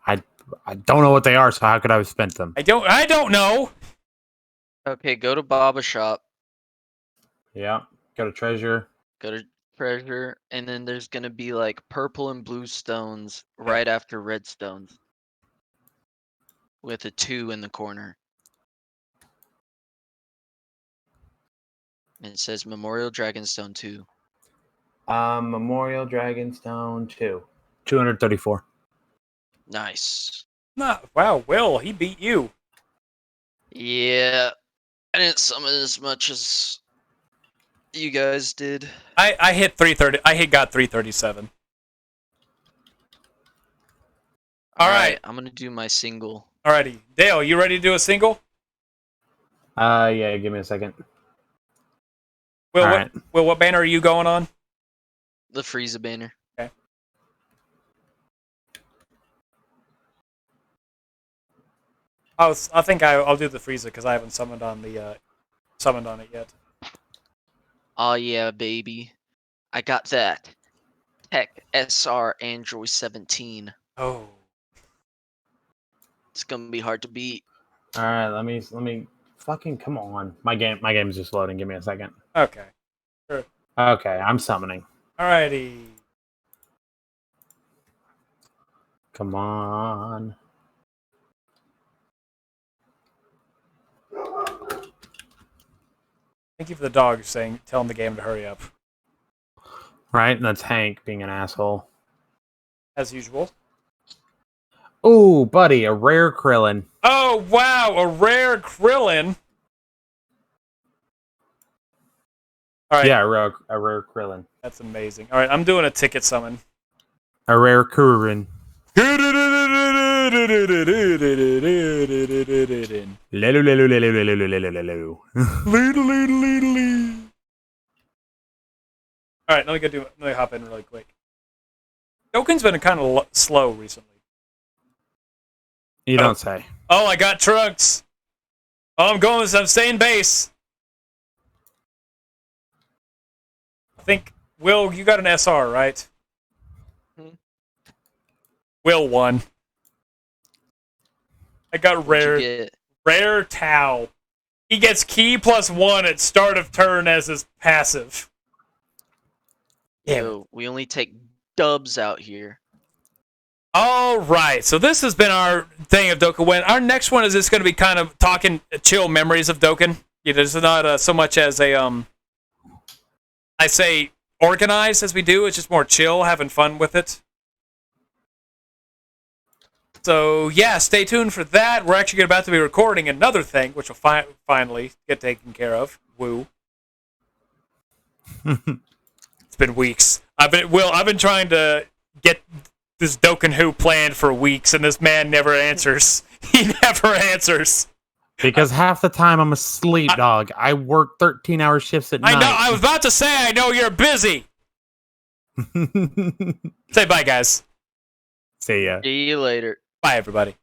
Speaker 2: I don't know what they are, so how could I have spent them?
Speaker 1: I don't know.
Speaker 3: Okay, go to Baba Shop.
Speaker 2: Yeah. Go to treasure.
Speaker 3: Go to treasure, and then there's gonna be like purple and blue stones right after red stones. With a 2 in the corner. And it says Memorial Dragonstone 2.
Speaker 2: Memorial Dragonstone 2. 234.
Speaker 3: Nice.
Speaker 1: Wow, Will, he beat you.
Speaker 3: Yeah. I didn't summon as much as you guys did.
Speaker 1: I hit 330. I got 337. All right.
Speaker 3: I'm gonna do my single.
Speaker 1: Alrighty. Dale, you ready to do a single?
Speaker 2: Yeah, give me a second.
Speaker 1: Will, what banner are you going on?
Speaker 3: The Frieza banner.
Speaker 1: Okay. I think I'll do the Frieza because I haven't summoned on it yet.
Speaker 3: Oh yeah, baby. I got that. Tech SR Android 17.
Speaker 1: Oh.
Speaker 3: It's gonna be hard to beat.
Speaker 2: All right, let me fucking come on. My game's just loading. Give me a second.
Speaker 1: Okay. Sure.
Speaker 2: Okay, I'm summoning.
Speaker 1: Alrighty.
Speaker 2: Come on.
Speaker 1: Thank you for the dog telling the game to hurry up.
Speaker 2: Right, and that's Hank being an asshole.
Speaker 1: As usual.
Speaker 2: Oh, buddy, a rare Krillin.
Speaker 1: Oh, wow, a rare Krillin. All right.
Speaker 2: Yeah, a rare Krillin.
Speaker 1: That's amazing. All right, I'm doing a ticket summon.
Speaker 2: A rare Kurin. Lelu, lelu, lelu, lelu, lelu, lelu.
Speaker 1: All right, let me hop in really quick. Dokkan's been kind of slow recently.
Speaker 2: You don't say.
Speaker 1: Oh, I got Trunks. Oh, I'm staying base. I think, Will, you got an SR, right? Will won. I got rare Tau. He gets key +1 at start of turn as his passive.
Speaker 3: Yo, we only take dubs out here.
Speaker 1: All right, so this has been our thing of Dokkan. Our next one is just going to be kind of talking chill memories of Dokkan. It's not so much as a I say organized as we do. It's just more chill, having fun with it. So yeah, stay tuned for that. We're actually about to be recording another thing, which will finally get taken care of. Woo! It's been weeks. I've been trying to get this Dokkan Who planned for weeks, and this man never answers. He never answers.
Speaker 2: Because half the time I'm asleep, dog. I work 13-hour shifts at night.
Speaker 1: I know. I was about to say, I know you're busy. Say bye, guys.
Speaker 2: See ya.
Speaker 3: See you later.
Speaker 1: Bye, everybody.